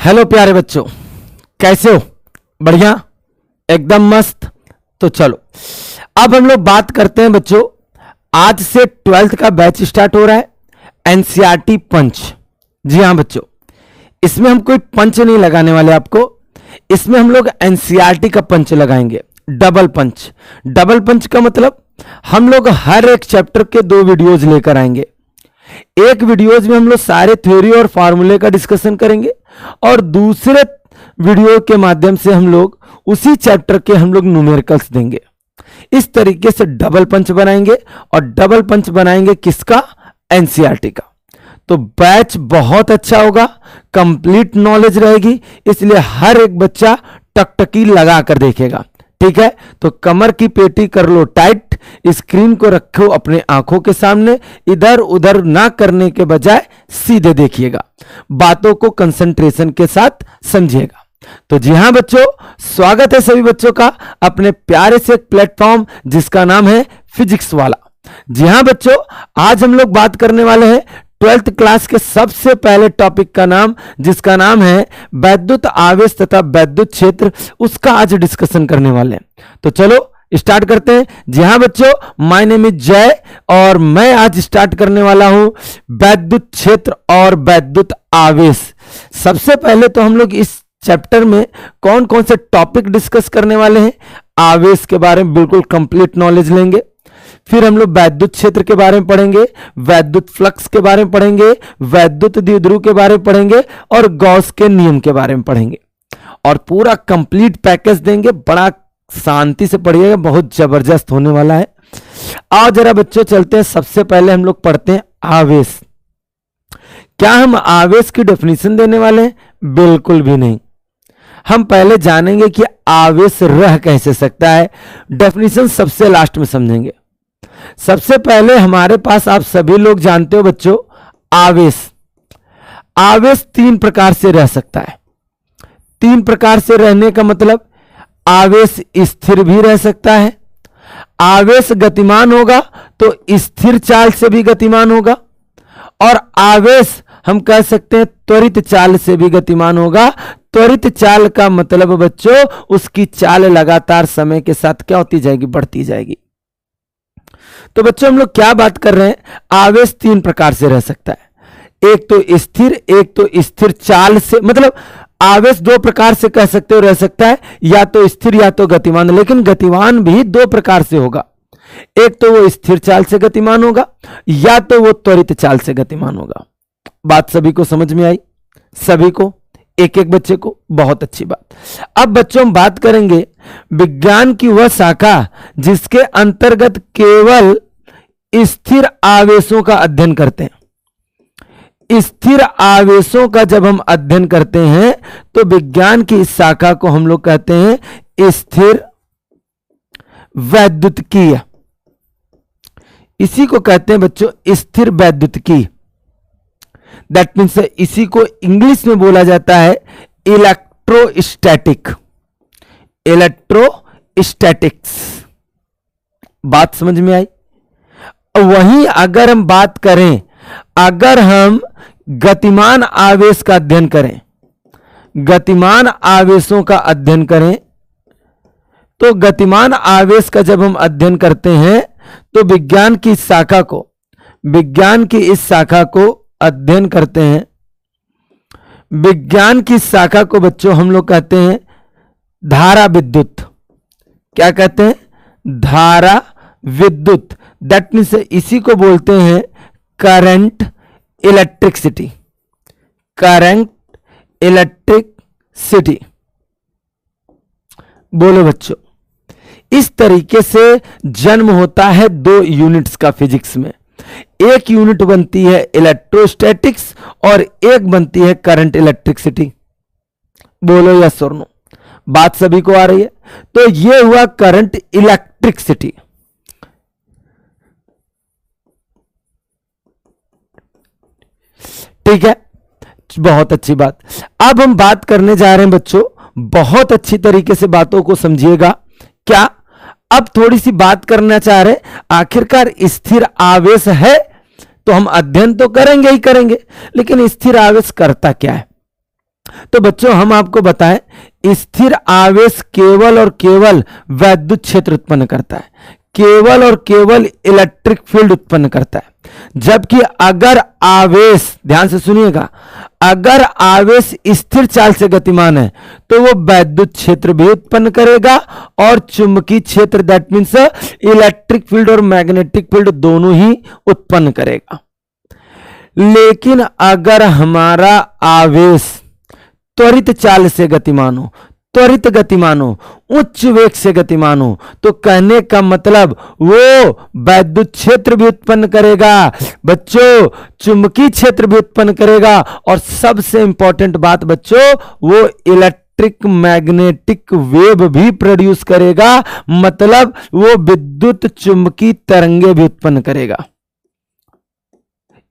Hello प्यारे बच्चों, कैसे हो? बढ़िया, एकदम मस्त। तो चलो अब हम लोग बात करते हैं बच्चों। आज से 12th का बैच स्टार्ट हो रहा है, एनसीईआरटी पंच। जी हाँ बच्चों, इसमें हम कोई पंच नहीं लगाने वाले आपको, इसमें हम लोग एनसीईआरटी का पंच लगाएंगे, डबल पंच। डबल पंच का मतलब हम लोग हर एक चैप्टर के 2 वीडियोज लेकर आएंगे। एक वीडियोज में हम लोग सारे थ्योरी और फॉर्मूले का डिस्कशन करेंगे और दूसरे वीडियो के माध्यम से हम लोग उसी चैप्टर के हम लोग न्यूमेरिकल्स देंगे। इस तरीके से डबल पंच बनाएंगे और डबल पंच बनाएंगे किसका? एनसीईआरटी का। तो बैच बहुत अच्छा होगा, कंप्लीट नॉलेज रहेगी, इसलिए हर एक बच्चा टकटकी लगा कर देखेगा। ठीक है, तो कमर की पेटी कर लो टाइट, स्क्रीन को रखो अपने आंखों के सामने, इधर उधर ना करने के बजाय सीधे देखिएगा, बातों को कंसंट्रेशन के साथ समझिएगा। तो जी हां बच्चों, स्वागत है सभी बच्चों का अपने प्यारे से एक प्लेटफॉर्म जिसका नाम है फिजिक्स वाला। जी हां बच्चों, आज हम लोग बात करने वाले हैं 12th क्लास के सबसे पहले टॉपिक का नाम, जिसका नाम है वैद्युत आवेश तथा वैद्युत क्षेत्र, उसका आज डिस्कशन करने वाले हैं। तो चलो स्टार्ट करते हैं। जी हां बच्चों, माय नेम इज जय और मैं आज स्टार्ट करने वाला हूं वैद्युत क्षेत्र और वैद्युत आवेश। सबसे पहले तो हम लोग इस चैप्टर में कौन कौन से टॉपिक डिस्कस करने वाले हैं, आवेश के बारे में बिल्कुल कंप्लीट नॉलेज लेंगे। फिर हम लोग वैद्युत क्षेत्र के बारे में पढ़ेंगे, वैद्युत फ्लक्स के बारे में पढ़ेंगे, वैद्युत द्विध्रुव के बारे में पढ़ेंगे और गॉस के नियम के बारे में पढ़ेंगे और पूरा कंप्लीट पैकेज देंगे। बड़ा शांति से पढ़िएगा, बहुत जबरदस्त होने वाला है। आओ जरा बच्चों चलते हैं। सबसे पहले हम लोग पढ़ते हैं आवेश। क्या हम आवेश की डेफिनेशन देने वाले हैं? बिल्कुल भी नहीं। हम पहले जानेंगे कि आवेश रह कैसे सकता है, डेफिनेशन सबसे लास्ट में समझेंगे। सबसे पहले हमारे पास, आप सभी लोग जानते हो बच्चों, आवेश। आवेश 3 प्रकार से रह सकता है। 3 प्रकार से रहने का मतलब, आवेश स्थिर भी रह सकता है, आवेश गतिमान होगा तो स्थिर चाल से भी गतिमान होगा, और आवेश हम कह सकते हैं त्वरित चाल से भी गतिमान होगा। त्वरित चाल का मतलब बच्चों, उसकी चाल लगातार समय के साथ क्या होती जाएगी? बढ़ती जाएगी। तो बच्चों हम लोग क्या बात कर रहे हैं? आवेश 3 प्रकार से रह सकता है, एक तो स्थिर, एक तो स्थिर चाल से। मतलब आवेश 2 प्रकार से कह सकते हो रह सकता है, या तो स्थिर या तो गतिमान। लेकिन गतिमान भी 2 प्रकार से होगा, एक तो वो स्थिर चाल से गतिमान होगा या तो वो त्वरित चाल से गतिमान होगा। बात सभी को समझ में आई? सभी को, एक एक बच्चे को? बहुत अच्छी बात। अब बच्चों हम बात करेंगे विज्ञान की वह शाखा जिसके अंतर्गत केवल स्थिर आवेशों का अध्ययन करते हैं। स्थिर आवेशों का जब हम अध्ययन करते हैं तो विज्ञान की इस शाखा को हम लोग कहते हैं स्थिर वैद्युतिकी। इसी को कहते हैं बच्चों स्थिर वैद्युतिकी। दैट मीन्स इसी को इंग्लिश में बोला जाता है इलेक्ट्रोस्टैटिक, इलेक्ट्रोस्टैटिक्स। बात समझ में आई? वहीं अगर हम बात करें, अगर हम गतिमान आवेश का अध्ययन करें, गतिमान आवेशों का अध्ययन करें, तो गतिमान आवेश का जब हम अध्ययन करते हैं तो विज्ञान की इस शाखा को, विज्ञान की इस शाखा को अध्ययन करते हैं। विज्ञान की शाखा को बच्चों हम लोग कहते हैं धारा विद्युत। क्या कहते हैं? धारा विद्युत। दैट मीन्स इसी को बोलते हैं करंट इलेक्ट्रिसिटी, करंट इलेक्ट्रिसिटी। बोलो बच्चों, इस तरीके से जन्म होता है 2 यूनिट्स का फिजिक्स में। एक यूनिट बनती है इलेक्ट्रोस्टैटिक्स और एक बनती है करंट इलेक्ट्रिसिटी। बोलो यस और नो? बात सभी को आ रही है? तो ये हुआ करंट इलेक्ट्रिसिटी। ठीक है, बहुत अच्छी बात। अब हम बात करने जा रहे हैं बच्चों, बहुत अच्छी तरीके से बातों को समझिएगा। क्या अब थोड़ी सी बात करना चाह रहे, आखिरकार स्थिर आवेश है तो हम अध्ययन तो करेंगे ही करेंगे, लेकिन स्थिर आवेश करता क्या है? तो बच्चों हम आपको बताएं, स्थिर आवेश केवल और केवल वैद्युत क्षेत्र उत्पन्न करता है, केवल और केवल इलेक्ट्रिक फील्ड उत्पन्न करता है। जबकि अगर आवेश, ध्यान से सुनिएगा, अगर आवेश स्थिर चाल से गतिमान है तो वो वैद्युत क्षेत्र भी उत्पन्न करेगा और चुंबकीय क्षेत्र, दैट मीन्स इलेक्ट्रिक फील्ड और मैग्नेटिक फील्ड दोनों ही उत्पन्न करेगा। लेकिन अगर हमारा आवेश त्वरित चाल से गतिमान हो, त्वरित गतिमान हो, उच्च वेग से गतिमान हो, तो कहने का मतलब वो वैद्युत क्षेत्र भी उत्पन्न करेगा बच्चों, चुंबकीय क्षेत्र भी उत्पन्न करेगा, और सबसे इंपॉर्टेंट बात बच्चों, वो इलेक्ट्रिक मैग्नेटिक वेव भी प्रोड्यूस करेगा, मतलब वो विद्युत चुंबकीय तरंगे भी उत्पन्न करेगा।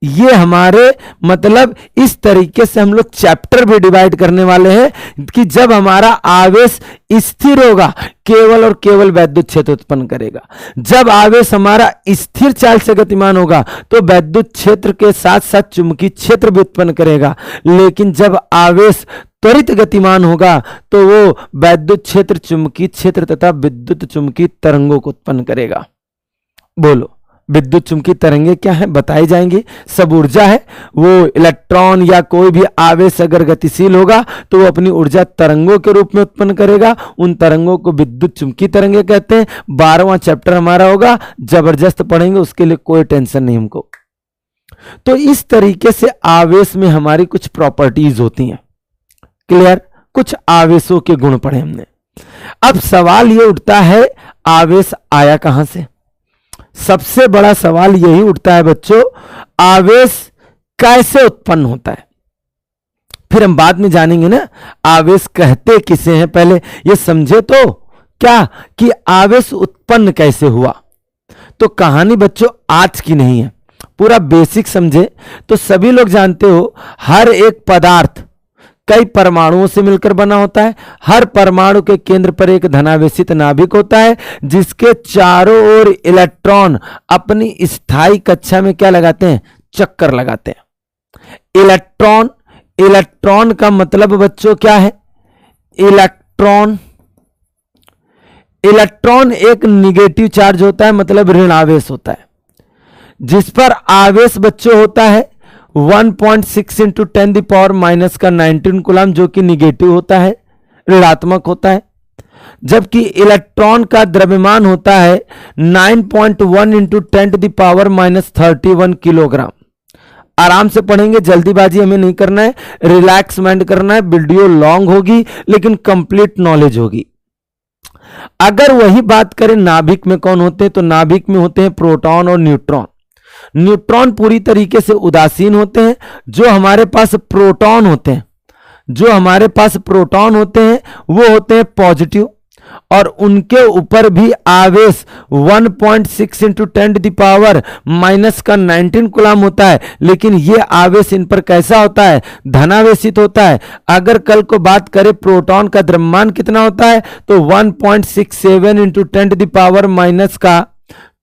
ये हमारे मतलब इस तरीके से हम लोग चैप्टर भी डिवाइड करने वाले हैं कि जब हमारा आवेश स्थिर होगा केवल और केवल वैद्युत क्षेत्र उत्पन्न करेगा, जब आवेश हमारा स्थिर चाल से गतिमान होगा तो वैद्युत क्षेत्र के साथ साथ चुंबकीय क्षेत्र भी उत्पन्न करेगा, लेकिन जब आवेश त्वरित गतिमान होगा तो वो वैद्युत क्षेत्र, चुंबकीय क्षेत्र तथा विद्युत चुंबकीय तरंगों को उत्पन्न करेगा। बोलो, विद्युत चुंबकीय तरंगे क्या है बताई जाएंगी, सब ऊर्जा है। वो इलेक्ट्रॉन या कोई भी आवेश अगर गतिशील होगा तो वो अपनी ऊर्जा तरंगों के रूप में उत्पन्न करेगा, उन तरंगों को विद्युत चुंबकीय तरंगे कहते हैं। 12वां चैप्टर हमारा होगा, जबरदस्त पढ़ेंगे, उसके लिए कोई टेंशन नहीं हमको। तो इस तरीके से आवेश में हमारी कुछ प्रॉपर्टीज होती हैं, क्लियर, कुछ आवेशों के गुण पढ़े हमने। अब सवाल ये उठता है, आवेश आया कहां से? सबसे बड़ा सवाल यही उठता है बच्चों, आवेश कैसे उत्पन्न होता है? फिर हम बाद में जानेंगे ना आवेश कहते किसे हैं, पहले ये समझे तो क्या कि आवेश उत्पन्न कैसे हुआ। तो कहानी बच्चों आज की नहीं है, पूरा बेसिक समझे तो सभी लोग जानते हो हर एक पदार्थ कई परमाणुओं से मिलकर बना होता है। हर परमाणु के केंद्र पर एक धनावेशित नाभिक होता है जिसके चारों ओर इलेक्ट्रॉन अपनी स्थायी कक्षा में क्या लगाते हैं? चक्कर लगाते हैं। इलेक्ट्रॉन, इलेक्ट्रॉन का मतलब बच्चों क्या है? इलेक्ट्रॉन, इलेक्ट्रॉन एक निगेटिव चार्ज होता है, मतलब ऋण आवेश होता है, जिस पर आवेश बच्चों होता है 1.6 इंटू 10⁻⁻ का 19 कूलम, जो कि निगेटिव होता है, ऋणात्मक होता है। जबकि इलेक्ट्रॉन का द्रव्यमान होता है 9.1 इंटू 10⁻31 किलोग्राम। आराम से पढ़ेंगे, जल्दीबाजी हमें नहीं करना है, रिलैक्स माइंड करना है। वीडियो लॉन्ग होगी लेकिन कंप्लीट नॉलेज होगी। अगर वही बात करें नाभिक में कौन होते हैं, तो नाभिक में होते हैं प्रोटॉन और न्यूट्रॉन। न्यूट्रॉन पूरी तरीके से उदासीन होते हैं। जो हमारे पास प्रोटॉन होते हैं, जो हमारे पास प्रोटॉन होते हैं वो होते हैं पॉजिटिव, और उनके ऊपर भी आवेश 1.6 इंटू 10⁻⁻ का 19 कूलम होता है। लेकिन ये आवेश इन पर कैसा होता है? धनावेशित होता है। अगर कल को बात करें प्रोटॉन का द्रव्यमान कितना होता है, तो 1.67 इंटू 10⁻⁻ का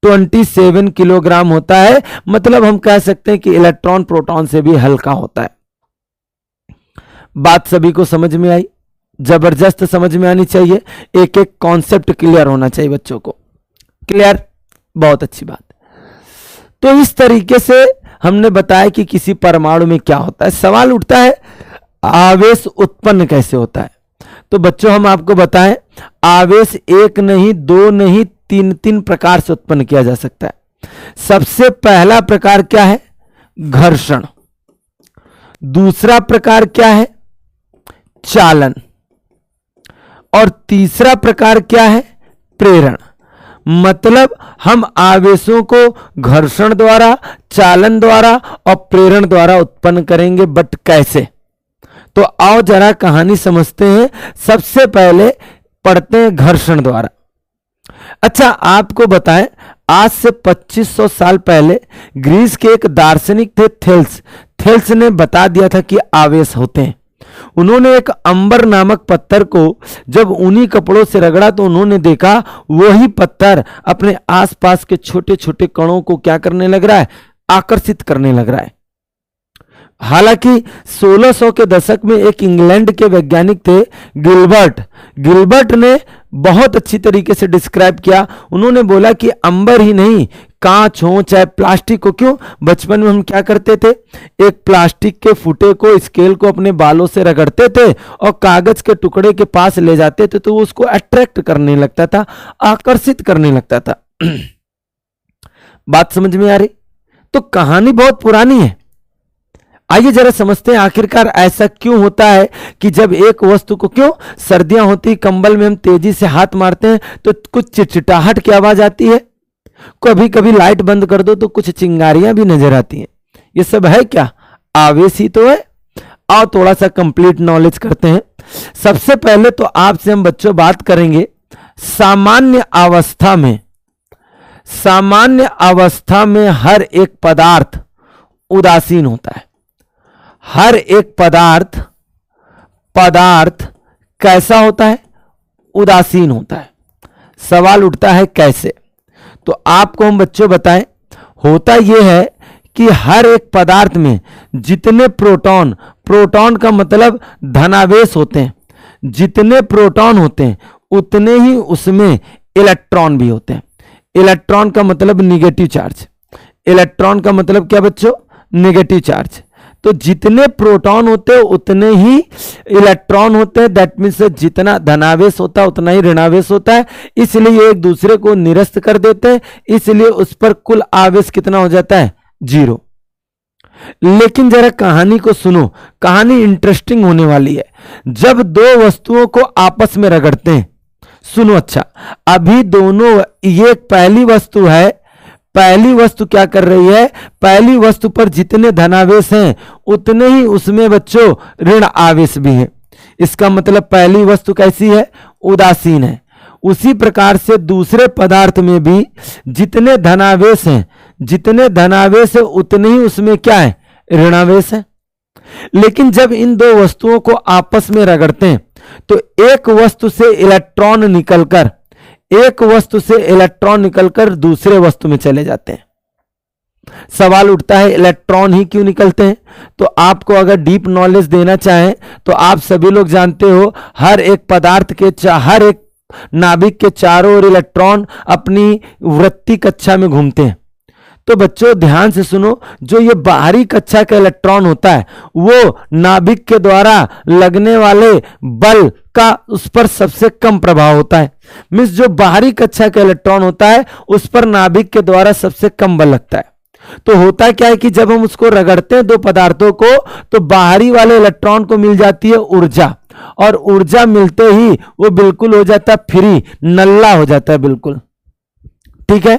27 किलोग्राम होता है। मतलब हम कह सकते हैं कि इलेक्ट्रॉन प्रोटॉन से भी हल्का होता है। बात सभी को समझ में आई? जबरदस्त समझ में आनी चाहिए, एक एक कॉन्सेप्ट क्लियर होना चाहिए बच्चों को। क्लियर? बहुत अच्छी बात। तो इस तरीके से हमने बताया कि किसी परमाणु में क्या होता है। सवाल उठता है आवेश उत्पन्न कैसे होता है। तो बच्चों हम आपको बताएं, आवेश एक नहीं, दो नहीं, तीन प्रकार से उत्पन्न किया जा सकता है। सबसे पहला प्रकार क्या है? घर्षण। दूसरा प्रकार क्या है? चालन। और तीसरा प्रकार क्या है? प्रेरण। मतलब हम आवेशों को घर्षण द्वारा, चालन द्वारा और प्रेरण द्वारा उत्पन्न करेंगे। बट कैसे? तो आओ जरा कहानी समझते हैं। सबसे पहले पढ़ते हैं घर्षण द्वारा। अच्छा आपको बताएं, आज से 2500 साल पहले ग्रीस के एक दार्शनिक थे थेल्स। थेल्स ने बता दिया था कि आवेश होते हैं। उन्होंने एक अंबर नामक पत्थर को जब उन्हीं कपड़ों से रगड़ा तो उन्होंने देखा वही पत्थर अपने आसपास के छोटे छोटे कणों को क्या करने लग रहा है? आकर्षित करने लग रहा है। हालांकि 1600 के दशक में एक इंग्लैंड के वैज्ञानिक थे गिलबर्ट ने बहुत अच्छी तरीके से डिस्क्राइब किया। उन्होंने बोला कि अंबर ही नहीं, कांच हो चाहे प्लास्टिक हो, क्यों बचपन में हम क्या करते थे, एक प्लास्टिक के फुटे को, स्केल को अपने बालों से रगड़ते थे और कागज के टुकड़े के पास ले जाते थे तो वो उसको अट्रैक्ट करने लगता था, आकर्षित करने लगता था। बात समझ में आ रही? तो कहानी बहुत पुरानी है। आइए जरा समझते हैं आखिरकार ऐसा क्यों होता है कि जब एक वस्तु को, क्यों सर्दियां होती कंबल में हम तेजी से हाथ मारते हैं तो कुछ चिटचिटाहट की आवाज आती है, कभी कभी लाइट बंद कर दो तो कुछ चिंगारियां भी नजर आती हैं। ये सब है क्या? आवेश ही तो है। आओ थोड़ा सा कंप्लीट नॉलेज करते हैं। सबसे पहले तो आपसे हम बच्चों बात करेंगे सामान्य अवस्था में हर एक पदार्थ उदासीन होता है। हर एक पदार्थ कैसा होता है? उदासीन होता है। सवाल उठता है कैसे? तो आपको हम बच्चों बताएं, होता यह है कि हर एक पदार्थ में जितने प्रोटॉन का मतलब धनावेश होते हैं, जितने प्रोटॉन होते हैं उतने ही उसमें इलेक्ट्रॉन भी होते हैं। इलेक्ट्रॉन का मतलब निगेटिव चार्ज। इलेक्ट्रॉन का मतलब क्या बच्चों? Negative charge. तो जितने प्रोटॉन होते हैं उतने ही इलेक्ट्रॉन होते हैं। दैट मीन्स जितना धनावेश होता है उतना ही ऋणावेश होता है, इसलिए एक दूसरे को निरस्त कर देते हैं, इसलिए उस पर कुल आवेश कितना हो जाता है? 0। लेकिन जरा कहानी को सुनो, कहानी इंटरेस्टिंग होने वाली है। जब दो वस्तुओं को आपस में रगड़ते हैं, सुनो अच्छा, अभी दोनों, ये पहली वस्तु है, पहली वस्तु क्या कर रही है? पहली वस्तु पर जितने धनावेश हैं उतने ही उसमें बच्चों ऋण आवेश भी है। इसका मतलब पहली वस्तु कैसी है? उदासीन है। उसी प्रकार से दूसरे पदार्थ में भी जितने धनावेश हैं, जितने धनावेश है उतने ही उसमें क्या है? ऋणावेश है। लेकिन जब इन दो वस्तुओं को आपस में रगड़ते हैं तो एक वस्तु से इलेक्ट्रॉन निकलकर दूसरे वस्तु में चले जाते हैं। सवाल उठता है इलेक्ट्रॉन ही क्यों निकलते हैं? तो आपको अगर डीप नॉलेज देना चाहें तो आप सभी लोग जानते हो, हर एक पदार्थ के, हर एक नाभिक के चारों ओर इलेक्ट्रॉन अपनी वृत्ति कक्षा में घूमते हैं। तो बच्चों ध्यान से सुनो, जो ये बाहरी कक्षा का इलेक्ट्रॉन होता है वो नाभिक के द्वारा लगने वाले बल का उस पर सबसे कम प्रभाव होता है। मींस जो बाहरी कक्षा का इलेक्ट्रॉन होता है उस पर नाभिक के द्वारा सबसे कम बल लगता है। तो होता क्या है कि जब हम उसको रगड़ते हैं दो पदार्थों को तो बाहरी वाले इलेक्ट्रॉन को मिल जाती है ऊर्जा, और ऊर्जा मिलते ही वो बिल्कुल हो जाता है फ्री, नल्ला हो जाता है बिल्कुल। ठीक है,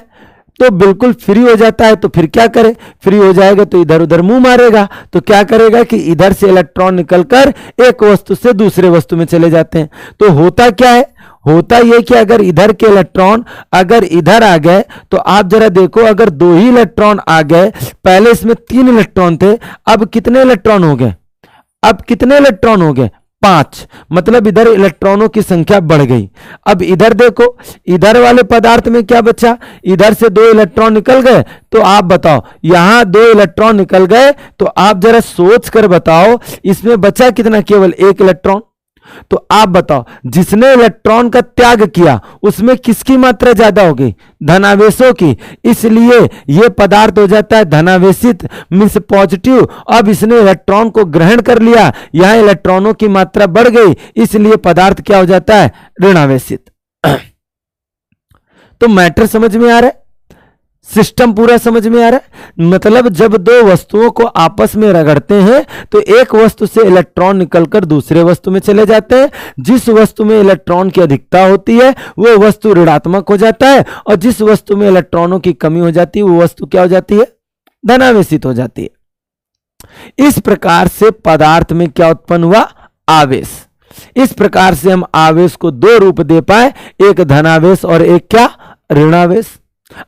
तो बिल्कुल फ्री हो जाता है। तो फिर क्या करे? फ्री हो जाएगा तो इधर उधर मुंह मारेगा, तो क्या करेगा कि इधर से इलेक्ट्रॉन निकलकर एक वस्तु से दूसरे वस्तु में चले जाते हैं। तो होता क्या है? होता यह कि अगर इधर के इलेक्ट्रॉन अगर इधर आ गए तो आप जरा देखो, अगर 2 ही इलेक्ट्रॉन आ गए, पहले इसमें 3 इलेक्ट्रॉन थे, अब कितने इलेक्ट्रॉन हो गए? अब कितने इलेक्ट्रॉन हो गए? 5। मतलब इधर इलेक्ट्रॉनों की संख्या बढ़ गई। अब इधर देखो, इधर वाले पदार्थ में क्या बचा? इधर से 2 इलेक्ट्रॉन निकल गए, तो आप बताओ, यहां 2 इलेक्ट्रॉन निकल गए, तो आप जरा सोच कर बताओ इसमें बचा कितना? केवल 1 इलेक्ट्रॉन। तो आप बताओ, जिसने इलेक्ट्रॉन का त्याग किया उसमें किसकी मात्रा ज्यादा हो गई? धनावेशों की। इसलिए यह पदार्थ हो जाता है धनावेशित, मींस पॉजिटिव। अब इसने इलेक्ट्रॉन को ग्रहण कर लिया, यहां इलेक्ट्रॉनों की मात्रा बढ़ गई, इसलिए पदार्थ क्या हो जाता है? ऋणावेशित। तो मैटर समझ में आ रहा है? सिस्टम पूरा समझ में आ रहा है? मतलब जब दो वस्तुओं को आपस में रगड़ते हैं तो एक वस्तु से इलेक्ट्रॉन निकलकर दूसरे वस्तु में चले जाते हैं। जिस वस्तु में इलेक्ट्रॉन की अधिकता होती है वो वस्तु ऋणात्मक हो जाता है, और जिस वस्तु में इलेक्ट्रॉनों की कमी हो जाती है वो वस्तु क्या हो जाती है? धनावेशित हो जाती है। इस प्रकार से पदार्थ में क्या उत्पन्न हुआ? आवेश। इस प्रकार से हम आवेश को 2 रूप दे पाए, एक धनावेश और एक क्या? ऋणावेश।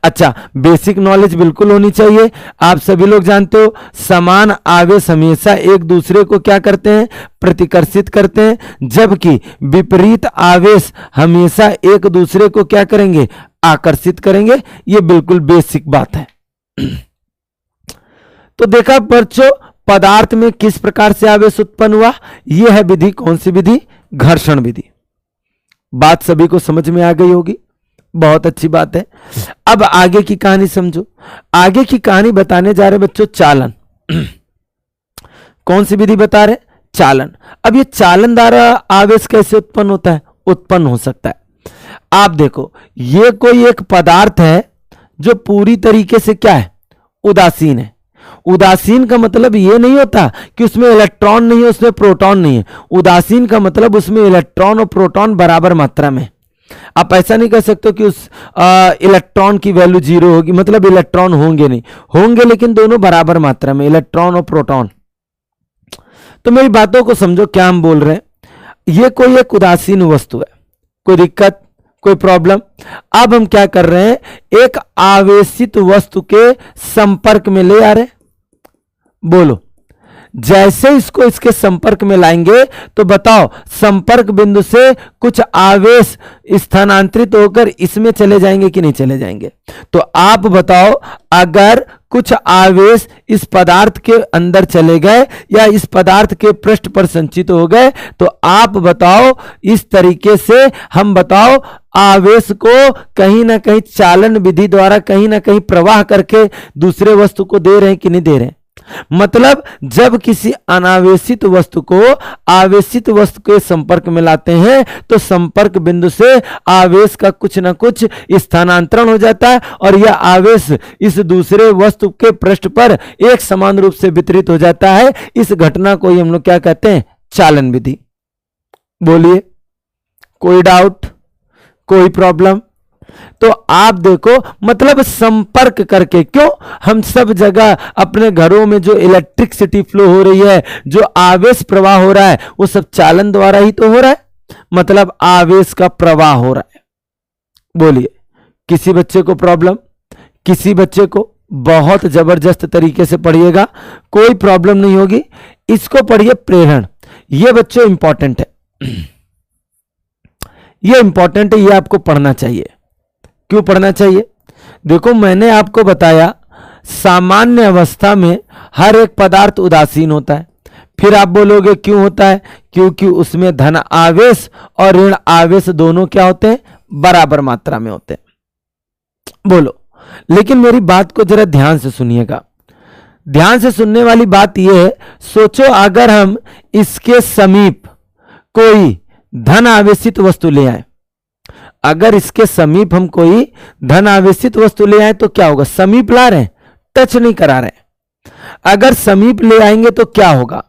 अच्छा, बेसिक नॉलेज बिल्कुल होनी चाहिए। आप सभी लोग जानते हो समान आवेश हमेशा एक दूसरे को क्या करते हैं? प्रतिकर्षित करते हैं, जबकि विपरीत आवेश हमेशा एक दूसरे को क्या करेंगे? आकर्षित करेंगे। यह बिल्कुल बेसिक बात है। तो देखा बच्चों, पदार्थ में किस प्रकार से आवेश उत्पन्न हुआ, यह है विधि, कौन सी विधि, घर्षण विधि। बात सभी को समझ में आ गई होगी, बहुत अच्छी बात है। अब आगे की कहानी समझो। आगे की कहानी बताने जा रहे बच्चों चालन। कौन सी विधि बता रहे, चालन। अब ये चालन द्वारा आवेश कैसे उत्पन्न होता है, उत्पन्न हो सकता है। आप देखो, ये कोई एक पदार्थ है जो पूरी तरीके से क्या है, उदासीन है। उदासीन का मतलब ये नहीं होता कि उसमें इलेक्ट्रॉन नहीं है, उसमें प्रोटॉन नहीं है। उदासीन का मतलब उसमें इलेक्ट्रॉन और प्रोटॉन बराबर मात्रा में। आप ऐसा नहीं कह सकते कि उस इलेक्ट्रॉन की वैल्यू 0 होगी, मतलब इलेक्ट्रॉन होंगे नहीं, होंगे लेकिन दोनों बराबर मात्रा में, इलेक्ट्रॉन और प्रोटॉन। तो मेरी बातों को समझो, क्या हम बोल रहे हैं। ये कोई एक उदासीन वस्तु है, कोई दिक्कत, कोई प्रॉब्लम। अब हम क्या कर रहे हैं, एक आवेशित वस्तु के संपर्क में ले आ रहे हैं। बोलो, जैसे इसको इसके संपर्क में लाएंगे तो बताओ, संपर्क बिंदु से कुछ आवेश स्थानांतरित होकर इसमें चले जाएंगे कि नहीं चले जाएंगे। तो आप बताओ, अगर कुछ आवेश इस पदार्थ के अंदर चले गए या इस पदार्थ के पृष्ठ पर संचित हो गए, तो आप बताओ, इस तरीके से हम बताओ आवेश को कहीं ना कहीं चालन विधि द्वारा कहीं ना कहीं प्रवाह करके दूसरे वस्तु को दे रहे हैं कि नहीं दे रहे हैं। मतलब जब किसी अनावेशित वस्तु को आवेशित वस्तु के संपर्क में लाते हैं तो संपर्क बिंदु से आवेश का कुछ ना कुछ स्थानांतरण हो जाता है और यह आवेश इस दूसरे वस्तु के पृष्ठ पर एक समान रूप से वितरित हो जाता है। इस घटना को ही हम लोग क्या कहते हैं, चालन विधि। बोलिए, कोई डाउट, कोई प्रॉब्लम। तो आप देखो, मतलब संपर्क करके, क्यों हम सब जगह अपने घरों में जो इलेक्ट्रिसिटी फ्लो हो रही है, जो आवेश प्रवाह हो रहा है, वो सब चालन द्वारा ही तो हो रहा है, मतलब आवेश का प्रवाह हो रहा है। बोलिए, किसी बच्चे को प्रॉब्लम, किसी बच्चे को बहुत जबरदस्त तरीके से पढ़िएगा, कोई प्रॉब्लम नहीं होगी। इसको पढ़िए प्रेरण। ये बच्चों इंपॉर्टेंट है, ये इंपॉर्टेंट है, ये आपको पढ़ना चाहिए। क्यों पढ़ना चाहिए, देखो मैंने आपको बताया सामान्य अवस्था में हर एक पदार्थ उदासीन होता है। फिर आप बोलोगे क्यों होता है, क्योंकि उसमें धन आवेश और ऋण आवेश दोनों क्या होते हैं, बराबर मात्रा में होते हैं। बोलो, लेकिन मेरी बात को जरा ध्यान से सुनिएगा। ध्यान से सुनने वाली बात यह है, सोचो अगर हम इसके समीप कोई धन आवेशित वस्तु ले आए, अगर इसके समीप हम कोई धन आवेशित वस्तु ले आए तो क्या होगा, समीप ला रहे हैं, टच नहीं करा रहे। अगर समीप ले आएंगे तो क्या होगा,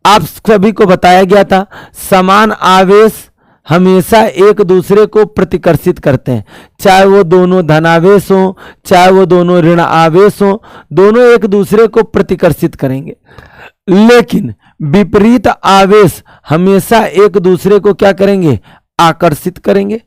आप सभी को बताया गया था समान आवेश हमेशा एक दूसरे को प्रतिकर्षित करते हैं, चाहे वो दोनों धन आवेश हो चाहे वो दोनों ऋण आवेश हो, दोनों एक दूसरे को प्रतिकर्षित करेंगे। लेकिन विपरीत आवेश हमेशा एक दूसरे को क्या करेंगे, आकर्षित करेंगे।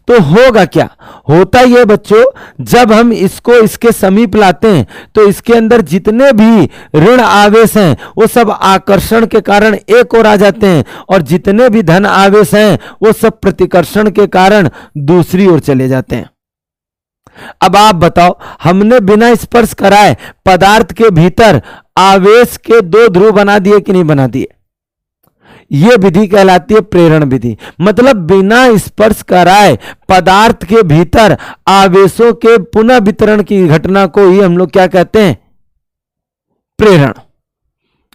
तो होगा क्या, होता यह बच्चों, जब हम इसको इसके समीप लाते हैं तो इसके अंदर जितने भी ऋण आवेश हैं वो सब आकर्षण के कारण एक ओर आ जाते हैं और जितने भी धन आवेश हैं वो सब प्रतिकर्षण के कारण दूसरी ओर चले जाते हैं। अब आप बताओ, हमने बिना स्पर्श कराए पदार्थ के भीतर आवेश के दो ध्रुव बना दिए कि नहीं बना दिए। यह विधि कहलाती है प्रेरण विधि। मतलब बिना स्पर्श कराए पदार्थ के भीतर आवेशों के पुनः वितरण की घटना को ही हम लोग क्या कहते हैं, प्रेरण।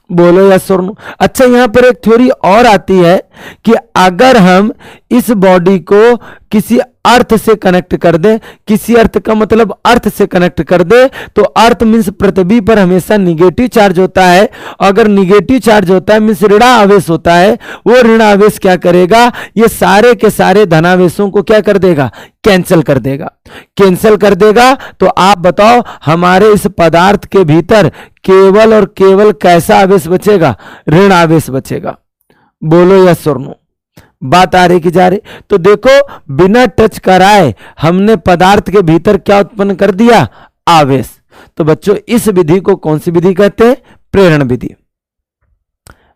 बोलो यस और नो। अच्छा, यहां पर एक थ्योरी और आती है कि अगर हम इस बॉडी को किसी अर्थ से कनेक्ट कर दे, किसी अर्थ का मतलब अर्थ से कनेक्ट कर दे, तो अर्थ मीन्स पृथ्वी पर हमेशा निगेटिव चार्ज होता है। अगर निगेटिव चार्ज होता है मीन्स ऋण आवेश होता है, वो ऋण आवेश क्या करेगा, ये सारे के सारे धनावेशों को क्या कर देगा, कैंसिल कर देगा। कैंसिल कर देगा तो आप बताओ हमारे इस पदार्थ के भीतर केवल और केवल कैसा आवेश बचेगा, ऋण आवेश बचेगा। बोलो यस और नो। बात आ रही कि जा रही। तो देखो, बिना टच कराए हमने पदार्थ के भीतर क्या उत्पन्न कर दिया, आवेश। तो बच्चों इस विधि को कौन सी विधि कहते हैं, प्रेरण विधि।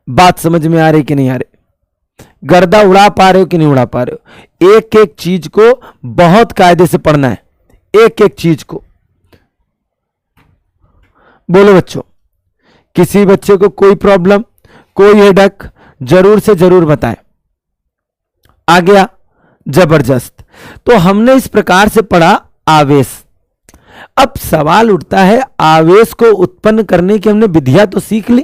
बात समझ में आ रही कि नहीं आ रही, गर्दा उड़ा पा रहे हो कि नहीं उड़ा पा रहे हो। एक एक चीज को बहुत कायदे से पढ़ना है, एक एक चीज को। बोलो बच्चों, किसी बच्चे को कोई प्रॉब्लम, कोई हेडक, जरूर से जरूर बताएं। आ गया? जबरदस्त। तो हमने इस प्रकार से पढ़ा आवेश। अब सवाल उठता है, आवेश को उत्पन्न करने की हमने विधियां तो सीख ली,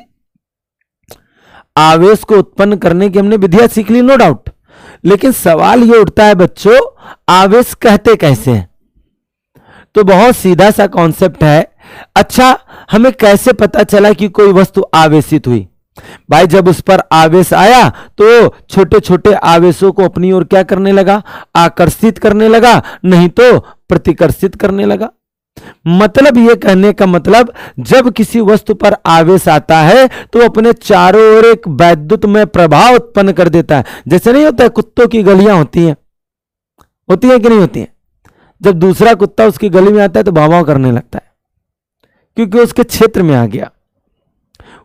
आवेश को उत्पन्न करने की हमने विधियां सीख ली, नो डाउट, लेकिन सवाल यह उठता है बच्चों, आवेश कहते कैसे हैं? तो बहुत सीधा सा कॉन्सेप्ट है। अच्छा, हमें कैसे पता चला कि कोई वस्तु आवेशित हुई? भाई जब उस पर आवेश आया तो छोटे छोटे आवेशों को अपनी ओर क्या करने लगा? आकर्षित करने लगा, नहीं तो प्रतिकर्षित करने लगा। मतलब यह कहने का मतलब, जब किसी वस्तु पर आवेश आता है तो अपने चारों ओर एक वैद्युतमय प्रभाव उत्पन्न कर देता है। जैसे नहीं होता है, कुत्तों की गलियां होती हैं कि नहीं होती हैं? जब दूसरा कुत्ता उसकी गली में आता है तो भाव करने लगता है, क्योंकि उसके क्षेत्र में आ गया।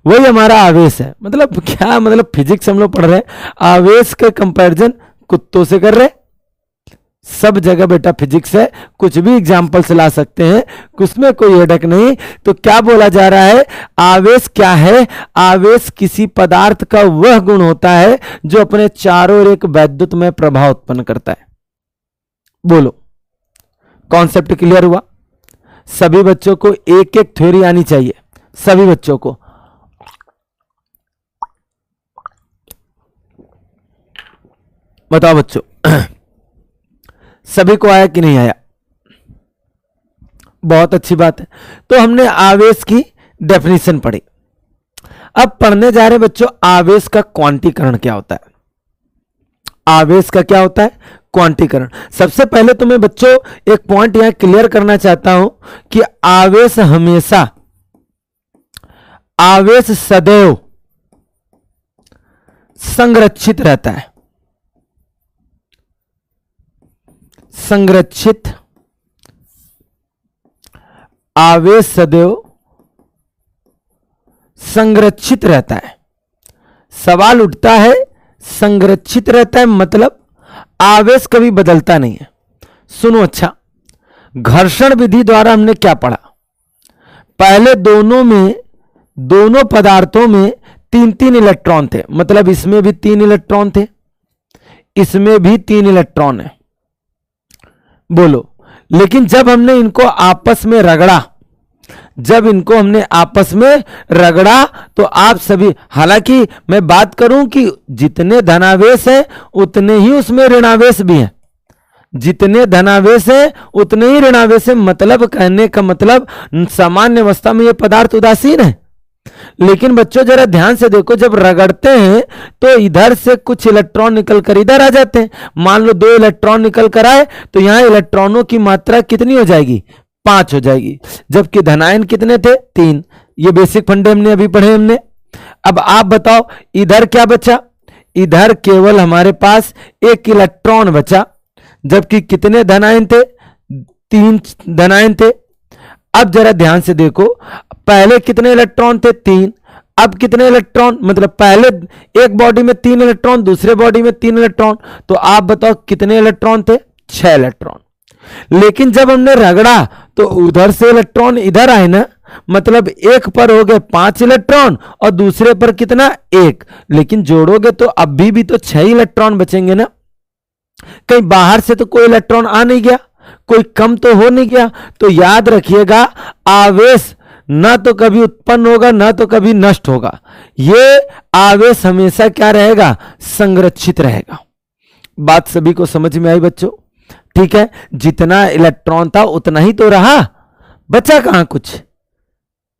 वही हमारा आवेश है। मतलब क्या? मतलब फिजिक्स हम लोग पढ़ रहे हैं, आवेश का कंपैरिजन कुत्तों से कर रहे हैं। सब जगह बेटा फिजिक्स है, कुछ भी एग्जाम्पल से ला सकते हैं, उसमें कोई हेडक नहीं। तो क्या बोला जा रहा है? आवेश क्या है? आवेश किसी पदार्थ का वह गुण होता है जो अपने चारों ओर एक वैद्युतमय प्रभाव उत्पन्न करता है। बोलो, कॉन्सेप्ट क्लियर हुआ? सभी बच्चों को एक एक थ्योरी आनी चाहिए, सभी बच्चों को। बताओ बच्चों, सभी को आया कि नहीं आया? बहुत अच्छी बात है। तो हमने आवेश की डेफिनेशन पढ़ी। अब पढ़ने जा रहे बच्चों, आवेश का क्वांटीकरण क्या होता है? आवेश का क्या होता है? क्वांटीकरण। सबसे पहले तो मैं बच्चों एक पॉइंट यहां क्लियर करना चाहता हूं कि आवेश हमेशा, आवेश सदैव संरक्षित रहता है। संरक्षित, आवेश सदैव संरक्षित रहता है। सवाल उठता है, संरक्षित रहता है मतलब आवेश कभी बदलता नहीं है। सुनो अच्छा, घर्षण विधि द्वारा हमने क्या पढ़ा? पहले दोनों पदार्थों में 3-3 इलेक्ट्रॉन थे। मतलब इसमें भी 3 इलेक्ट्रॉन थे, इसमें भी 3 इलेक्ट्रॉन है। बोलो, लेकिन जब हमने इनको आपस में रगड़ा, जब इनको हमने आपस में रगड़ा तो आप सभी, हालांकि मैं बात करूं कि जितने धनावेश हैं उतने ही उसमें ऋणावेश भी हैं, जितने धनावेश हैं उतने ही ऋणावेश हैं। मतलब कहने का मतलब सामान्य अवस्था में ये पदार्थ उदासीन है। लेकिन बच्चों जरा ध्यान से देखो, जब रगड़ते हैं तो इधर से कुछ इलेक्ट्रॉन निकल कर इधर आ जाते हैं। मान लो 2 इलेक्ट्रॉन निकल कर आए तो यहां इलेक्ट्रॉनों की मात्रा कितनी हो जाएगी? 5 हो जाएगी। जबकि धनायन कितने थे? 3। ये बेसिक फंडे हमने अभी पढ़े हमने। अब आप बताओ इधर क्या बचा? इधर केवल हमारे पास 1 इलेक्ट्रॉन बचा, जबकि कितने धनायन थे? 3 धनायन थे। अब जरा ध्यान से देखो, पहले कितने इलेक्ट्रॉन थे? 3। अब कितने इलेक्ट्रॉन? मतलब पहले एक बॉडी में 3 इलेक्ट्रॉन, दूसरे बॉडी में 3 इलेक्ट्रॉन, तो आप बताओ कितने इलेक्ट्रॉन थे? 6 इलेक्ट्रॉन। लेकिन जब हमने रगड़ा तो उधर से इलेक्ट्रॉन इधर आए ना, मतलब एक पर हो गए 5 इलेक्ट्रॉन और दूसरे पर कितना? 1। लेकिन जोड़ोगे तो अभी भी तो 6 इलेक्ट्रॉन बचेंगे ना। कहीं बाहर से तो कोई इलेक्ट्रॉन आ नहीं गया, कोई कम तो हो नहीं गया। तो याद रखिएगा, आवेश ना तो कभी उत्पन्न होगा ना तो कभी नष्ट होगा। ये आवेश हमेशा क्या रहेगा? संरक्षित रहेगा। बात सभी को समझ में आई बच्चों? ठीक है, जितना इलेक्ट्रॉन था उतना ही तो रहा, बचा कहां कुछ।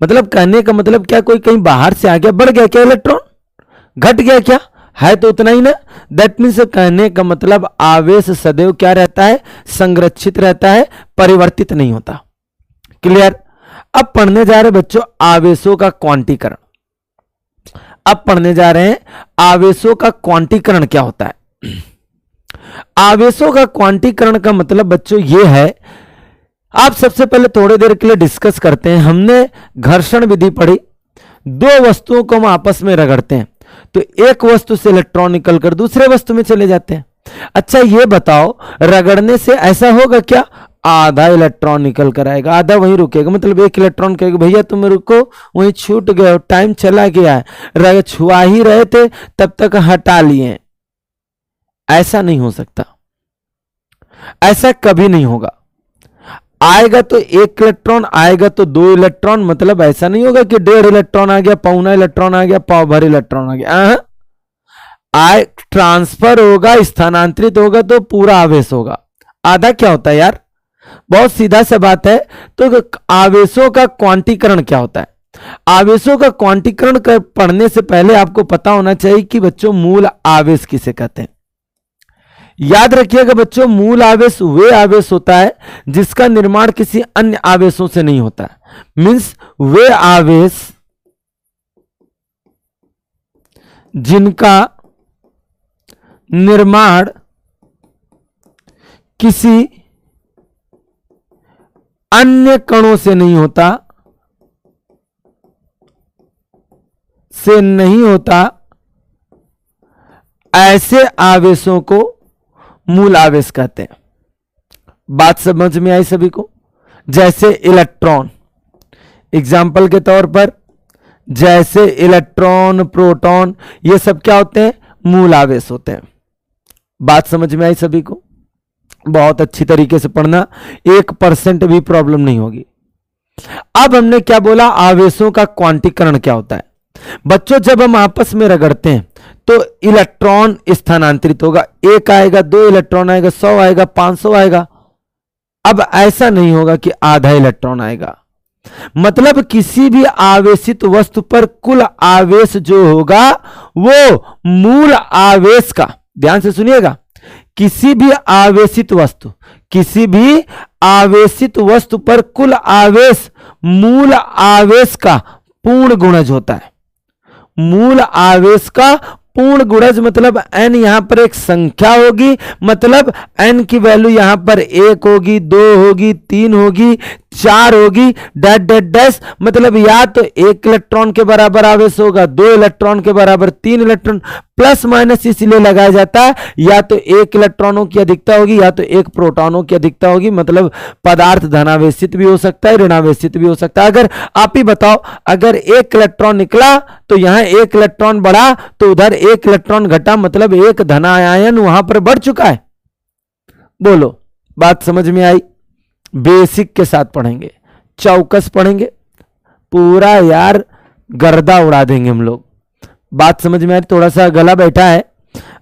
मतलब कहने का मतलब क्या, कोई कहीं बाहर से आ गया, बढ़ गया क्या इलेक्ट्रॉन? घट गया क्या? है तो उतना ही ना। दैट मीन्स कहने का मतलब आवेश सदैव क्या रहता है? संरक्षित रहता है, परिवर्तित नहीं होता। क्लियर? अब पढ़ने जा रहे बच्चों आवेशों का क्वांटीकरण। अब पढ़ने जा रहे हैं आवेशों का क्वांटीकरण क्या होता है। आवेशों का क्वांटीकरण का मतलब बच्चों यह है, आप सबसे पहले थोड़ी देर के लिए डिस्कस करते हैं। हमने घर्षण विधि पढ़ी, 2 वस्तुओं को हम आपस में रगड़ते हैं तो एक वस्तु से इलेक्ट्रॉन निकलकर दूसरे वस्तु में चले जाते हैं। अच्छा ये बताओ, रगड़ने से ऐसा होगा क्या? आधा इलेक्ट्रॉन निकल कर आएगा, आधा वहीं रुकेगा। मतलब एक इलेक्ट्रॉन कहेगा भैया तुम रुको, वहीं छूट गए, टाइम चला गया है, छुआ ही रहे थे तब तक हटा लिए। ऐसा नहीं हो सकता, ऐसा कभी नहीं होगा। आएगा तो एक इलेक्ट्रॉन, आएगा तो दो इलेक्ट्रॉन, मतलब ऐसा नहीं होगा कि 1.5 इलेक्ट्रॉन आ गया, पौना इलेक्ट्रॉन आ गया, पाव भर इलेक्ट्रॉन आ गया। आए ट्रांसफर होगा, स्थानांतरित होगा तो पूरा आवेश होगा। आधा क्या होता है यार, बहुत सीधा सा बात है। तो आवेशों का क्वांटीकरण क्या होता है? आवेशों का क्वांटीकरण पढ़ने से पहले आपको पता होना चाहिए कि बच्चों मूल आवेश किसे कहते हैं। याद रखिएगा बच्चों, मूल आवेश वे आवेश होता है जिसका निर्माण किसी अन्य आवेशों से नहीं होता है। मींस वे आवेश जिनका निर्माण किसी अन्य कणों से नहीं होता, ऐसे आवेशों को मूल आवेश कहते हैं। बात समझ में आई सभी को? जैसे इलेक्ट्रॉन, एग्जाम्पल के तौर पर जैसे इलेक्ट्रॉन, प्रोटॉन, ये सब क्या होते हैं? मूल आवेश होते हैं। बात समझ में आई सभी को? बहुत अच्छी तरीके से पढ़ना, 1% भी प्रॉब्लम नहीं होगी। अब हमने क्या बोला, आवेशों का क्वांटीकरण क्या होता है? बच्चों जब हम आपस में रगड़ते हैं तो इलेक्ट्रॉन स्थानांतरित होगा, एक आएगा, 2 इलेक्ट्रॉन आएगा, 100 आएगा, 500 आएगा। अब ऐसा नहीं होगा कि आधा इलेक्ट्रॉन आएगा। मतलब किसी भी आवेशित वस्तु पर कुल आवेश जो होगा वो मूल आवेश का, ध्यान से सुनिएगा, किसी भी आवेशित वस्तु पर कुल आवेश मूल आवेश का पूर्ण गुणज होता है। मूल आवेश का पूर्ण गुणज मतलब n यहां पर एक संख्या होगी, मतलब n की वैल्यू यहां पर 1 होगी, 2 होगी, 3 होगी, 4 होगी, डैश डैश डैश, मतलब या तो 1 इलेक्ट्रॉन के बराबर आवेश होगा, 2 इलेक्ट्रॉन के बराबर, 3 इलेक्ट्रॉन, प्लस माइनस इसलिए लगाया जाता है, या तो 1 इलेक्ट्रॉनों की अधिकता होगी या तो 1 प्रोटॉनों की अधिकता होगी। मतलब पदार्थ धनावेशित भी हो सकता है, ऋणावेशित भी हो सकता है। अगर आप ही बताओ, अगर 1 इलेक्ट्रॉन निकला तो यहां 1 इलेक्ट्रॉन बढ़ा तो उधर 1 इलेक्ट्रॉन घटा, मतलब 1 धनायन वहां पर बढ़ चुका है। बोलो, बात समझ में आई? बेसिक के साथ पढ़ेंगे, चौकस पढ़ेंगे, पूरा यार गर्दा उड़ा देंगे हम लोग। बात समझ में आई? थोड़ा सा गला बैठा है,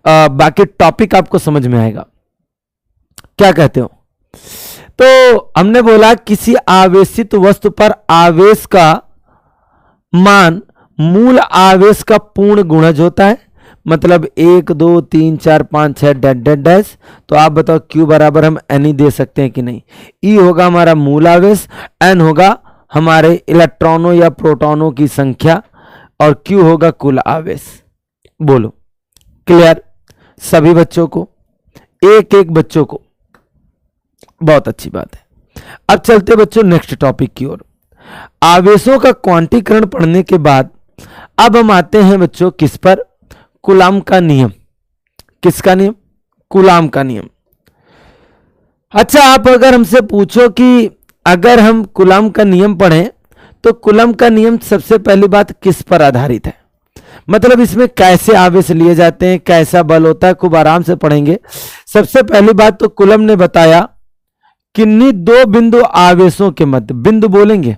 बाकी टॉपिक आपको समझ में आएगा। क्या कहते हो? तो हमने बोला किसी आवेशित वस्तु पर आवेश का मान मूल आवेश का पूर्ण गुणज होता है। मतलब 1 2 3 4 5 6 डैश डैश डैश। तो आप बताओ Q बराबर हम n ही दे सकते हैं कि नहीं? E होगा हमारा मूल आवेश, n होगा हमारे इलेक्ट्रॉनों या प्रोटॉनों की संख्या, और Q होगा कुल आवेश। बोलो, क्लियर सभी बच्चों को? एक एक बच्चों को? बहुत अच्छी बात है। अब चलते बच्चों नेक्स्ट टॉपिक की ओर। आवेशों का क्वांटीकरण पढ़ने के बाद अब हम आते हैं बच्चों किस पर? कूलाम का नियम। किसका नियम? कूलाम का नियम। अच्छा, आप अगर हमसे पूछो कि अगर हम कूलाम का नियम पढ़ें तो कूलाम का नियम सबसे पहली बात किस पर आधारित है? मतलब इसमें कैसे आवेश लिए जाते हैं, कैसा बल होता है, खूब आराम से पढ़ेंगे। सबसे पहली बात तो कूलम ने बताया किन्हीं 2 बिंदु आवेशों के मध्य, बिंदु बोलेंगे,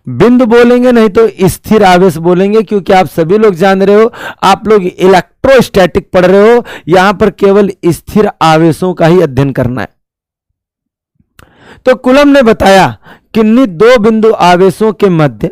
बिंदु बोलेंगे नहीं तो स्थिर आवेश बोलेंगे, क्योंकि आप सभी लोग जान रहे हो, आप लोग इलेक्ट्रोस्टैटिक पढ़ रहे हो, यहां पर केवल स्थिर आवेशों का ही अध्ययन करना है। तो कूलम ने बताया किन्हीं 2 बिंदु आवेशों के मध्य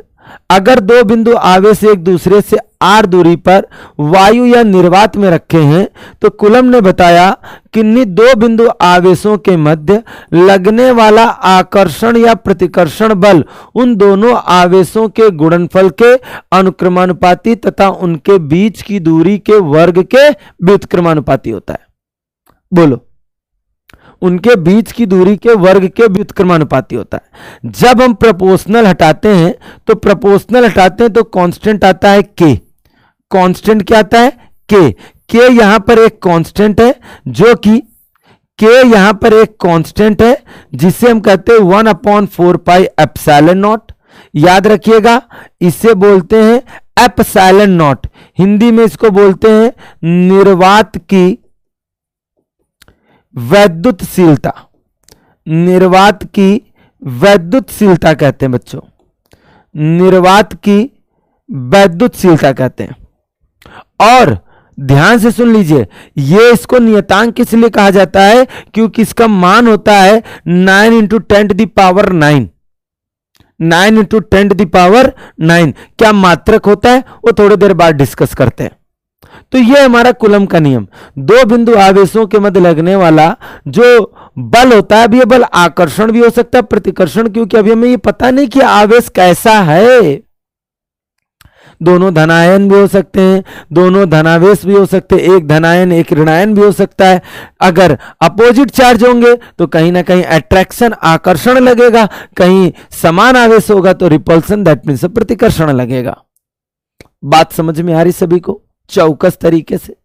अगर 2 बिंदु आवेश एक दूसरे से r दूरी पर वायु या निर्वात में रखे हैं तो कूलम ने बताया किन्हीं 2 बिंदु आवेशों के मध्य लगने वाला आकर्षण या प्रतिकर्षण बल उन दोनों आवेशों के गुणनफल के अनुक्रमानुपाती तथा उनके बीच की दूरी के वर्ग के व्युत्क्रमानुपाती होता है। बोलो, उनके बीच की दूरी के वर्ग के व्युत्क्रमानुपाती होता है। जब हम प्रोपोर्शनल हटाते हैं तो कांस्टेंट आता है k। कांस्टेंट क्या आता है? k। यहां पर एक कांस्टेंट है जो कि के यहां पर एक कांस्टेंट है जिसे हम कहते हैं 1/4 पाई एप्सिलॉन नॉट। याद रखिएगा, इसे बोलते हैं एप्सिलॉन नॉट। हिंदी में इसको बोलते हैं निर्वात की वैद्युतशीलता। निर्वात की वैद्युतशीलता कहते हैं बच्चों, निर्वात की वैद्युतशीलता कहते हैं। और ध्यान से सुन लीजिए, ये इसको नियतांक किस लिए कहा जाता है, क्योंकि इसका मान होता है 9 × 10⁹। 9 × 10⁹। क्या मात्रक होता है वो थोड़ी देर बाद डिस्कस करते हैं। तो ये हमारा कूलम का नियम। दो बिंदु आवेशों के मध्य लगने वाला जो बल होता है, अभी ये बल आकर्षण भी हो सकता है, प्रतिकर्षण, क्योंकि अभी हमें ये पता नहीं कि आवेश कैसा है। दोनों धनायन भी हो सकते हैं, दोनों धनावेश भी हो सकते हैं, एक धनायन एक ऋणायन भी हो सकता है। अगर अपोजिट चार्ज होंगे तो कहीं ना कहीं अट्रैक्शन आकर्षण लगेगा, कहीं समान आवेश होगा तो रिपल्सन दैट मीन्स प्रतिकर्षण लगेगा। बात समझ में आ रही सभी को चौकस तरीके से?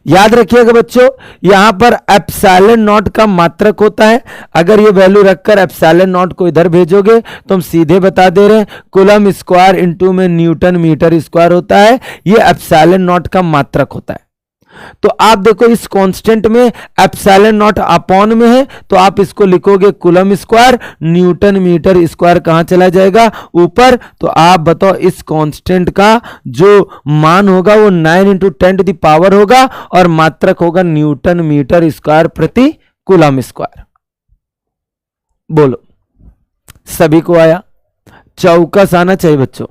याद रखिएगा बच्चों, यहां पर एप्सिलॉन नॉट का मात्रक होता है। अगर ये वैल्यू रखकर एप्सिलॉन नॉट को इधर भेजोगे तो हम सीधे बता दे रहे हैं कूलम स्क्वायर इनटू में न्यूटन मीटर स्क्वायर होता है। ये एप्सिलॉन नॉट का मात्रक होता है। तो आप देखो इस कांस्टेंट में एप्सिलॉन नॉट अपॉन में है, तो आप इसको लिखोगे coulomb square, newton metre square कहां चला जाएगा ऊपर। तो आप बताओ इस कांस्टेंट का जो मान होगा वो 9 × 10⁻⁴ होगा और मात्रक होगा न्यूटन मीटर स्क्वायर प्रति कूलम स्क्वायर। बोलो सभी को आया? चौकस आना चाहिए बच्चों।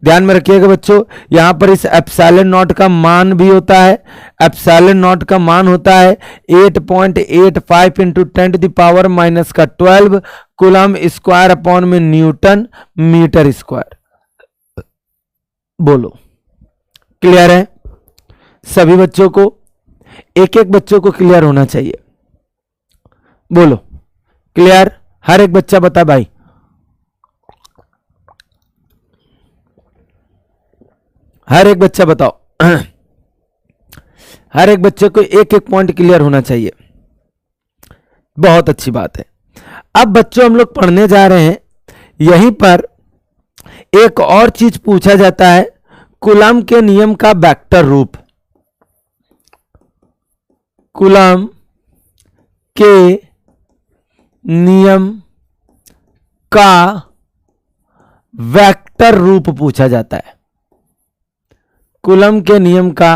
ध्यान में रखिएगा बच्चों, यहां पर इस एप्सिलॉन नॉट का मान भी होता है। एप्सिलॉन नॉट का मान होता है 8.85 × 10⁻⁻12 कूलम स्क्वायर अपॉन में न्यूटन मीटर स्क्वायर। बोलो क्लियर है सभी बच्चों को? एक एक बच्चों को क्लियर होना चाहिए। बोलो क्लियर? हर एक बच्चा बता भाई। हर एक बच्चा बताओ। हर एक बच्चे को एक एक पॉइंट क्लियर होना चाहिए। बहुत अच्छी बात है। अब बच्चों हम लोग पढ़ने जा रहे हैं, यहीं पर एक और चीज पूछा जाता है, कूलम के नियम का वेक्टर रूप। कूलम के नियम का वेक्टर रूप पूछा जाता है। कूलम के नियम का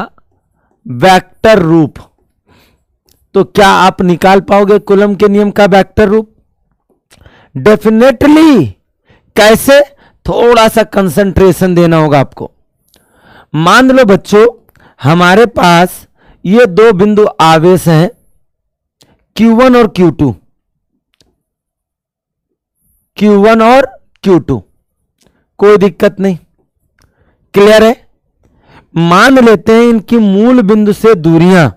वेक्टर रूप। तो क्या आप निकाल पाओगे कूलम के नियम का वेक्टर रूप? डेफिनेटली। कैसे? थोड़ा सा कंसंट्रेशन देना होगा आपको। मान लो बच्चों हमारे पास ये दो बिंदु आवेश हैं Q1 और Q2। Q1 और Q2, कोई दिक्कत नहीं, क्लियर है? मान लेते हैं इनकी मूल बिंदु से दूरियां,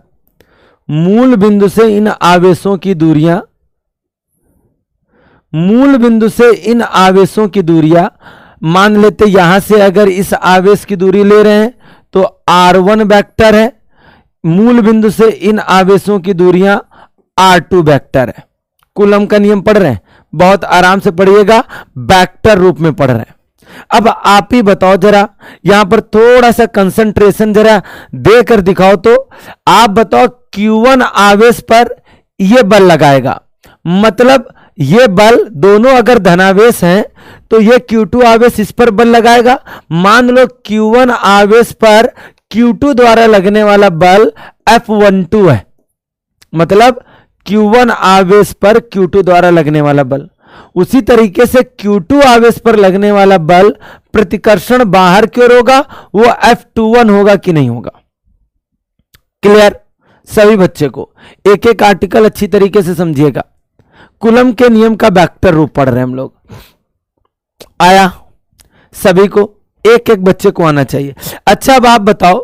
मूल बिंदु से इन आवेशों की दूरियां, मूल बिंदु से इन आवेशों की दूरियां मान लेते यहां से अगर इस आवेश की दूरी ले रहे हैं तो R1 वेक्टर है, मूल बिंदु से इन आवेशों की दूरियां R2 वेक्टर है। कूलम का नियम पढ़ रहे हैं, बहुत आराम से पढ़िएगा, वेक्टर रूप में पढ़ रहे हैं। अब आप ही बताओ जरा, यहां पर थोड़ा सा कंसंट्रेशन जरा देकर दिखाओ तो। आप बताओ Q1 आवेश पर यह बल लगाएगा, मतलब ये बल दोनों अगर धनावेश हैं तो ये Q2 आवेश इस पर बल लगाएगा। मान लो Q1 आवेश पर Q2 द्वारा लगने वाला बल F12 है, मतलब Q1 आवेश पर Q2 द्वारा लगने वाला बल। उसी तरीके से Q2 आवेश पर लगने वाला बल प्रतिकर्षण बाहर की ओर होगा, वो F21 होगा कि नहीं होगा? क्लियर सभी बच्चे को? एक एक आर्टिकल अच्छी तरीके से समझिएगा। कूलम के नियम का वेक्टर रूप पढ़ रहे हैं हम लोग। आया सभी को? एक एक बच्चे को आना चाहिए। अच्छा अब आप बताओ,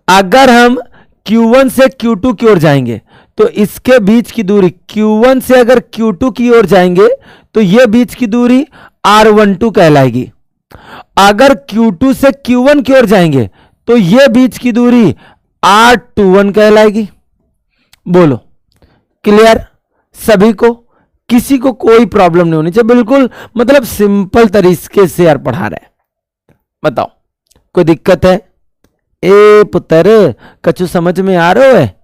अगर हम Q1 से Q2 की ओर जाएंगे तो इसके बीच की दूरी, Q1 से अगर Q2 की ओर जाएंगे तो यह बीच की दूरी R12 कहलाएगी। अगर Q2 से Q1 की ओर जाएंगे तो यह बीच की दूरी R21 कहलाएगी। बोलो क्लियर सभी को, किसी को कोई प्रॉब्लम नहीं होनी चाहिए, बिल्कुल मतलब सिंपल तरीके से यार पढ़ा रहे हैं। बताओ कोई दिक्कत है? ए पुत्र कछु समझ में आ रहा है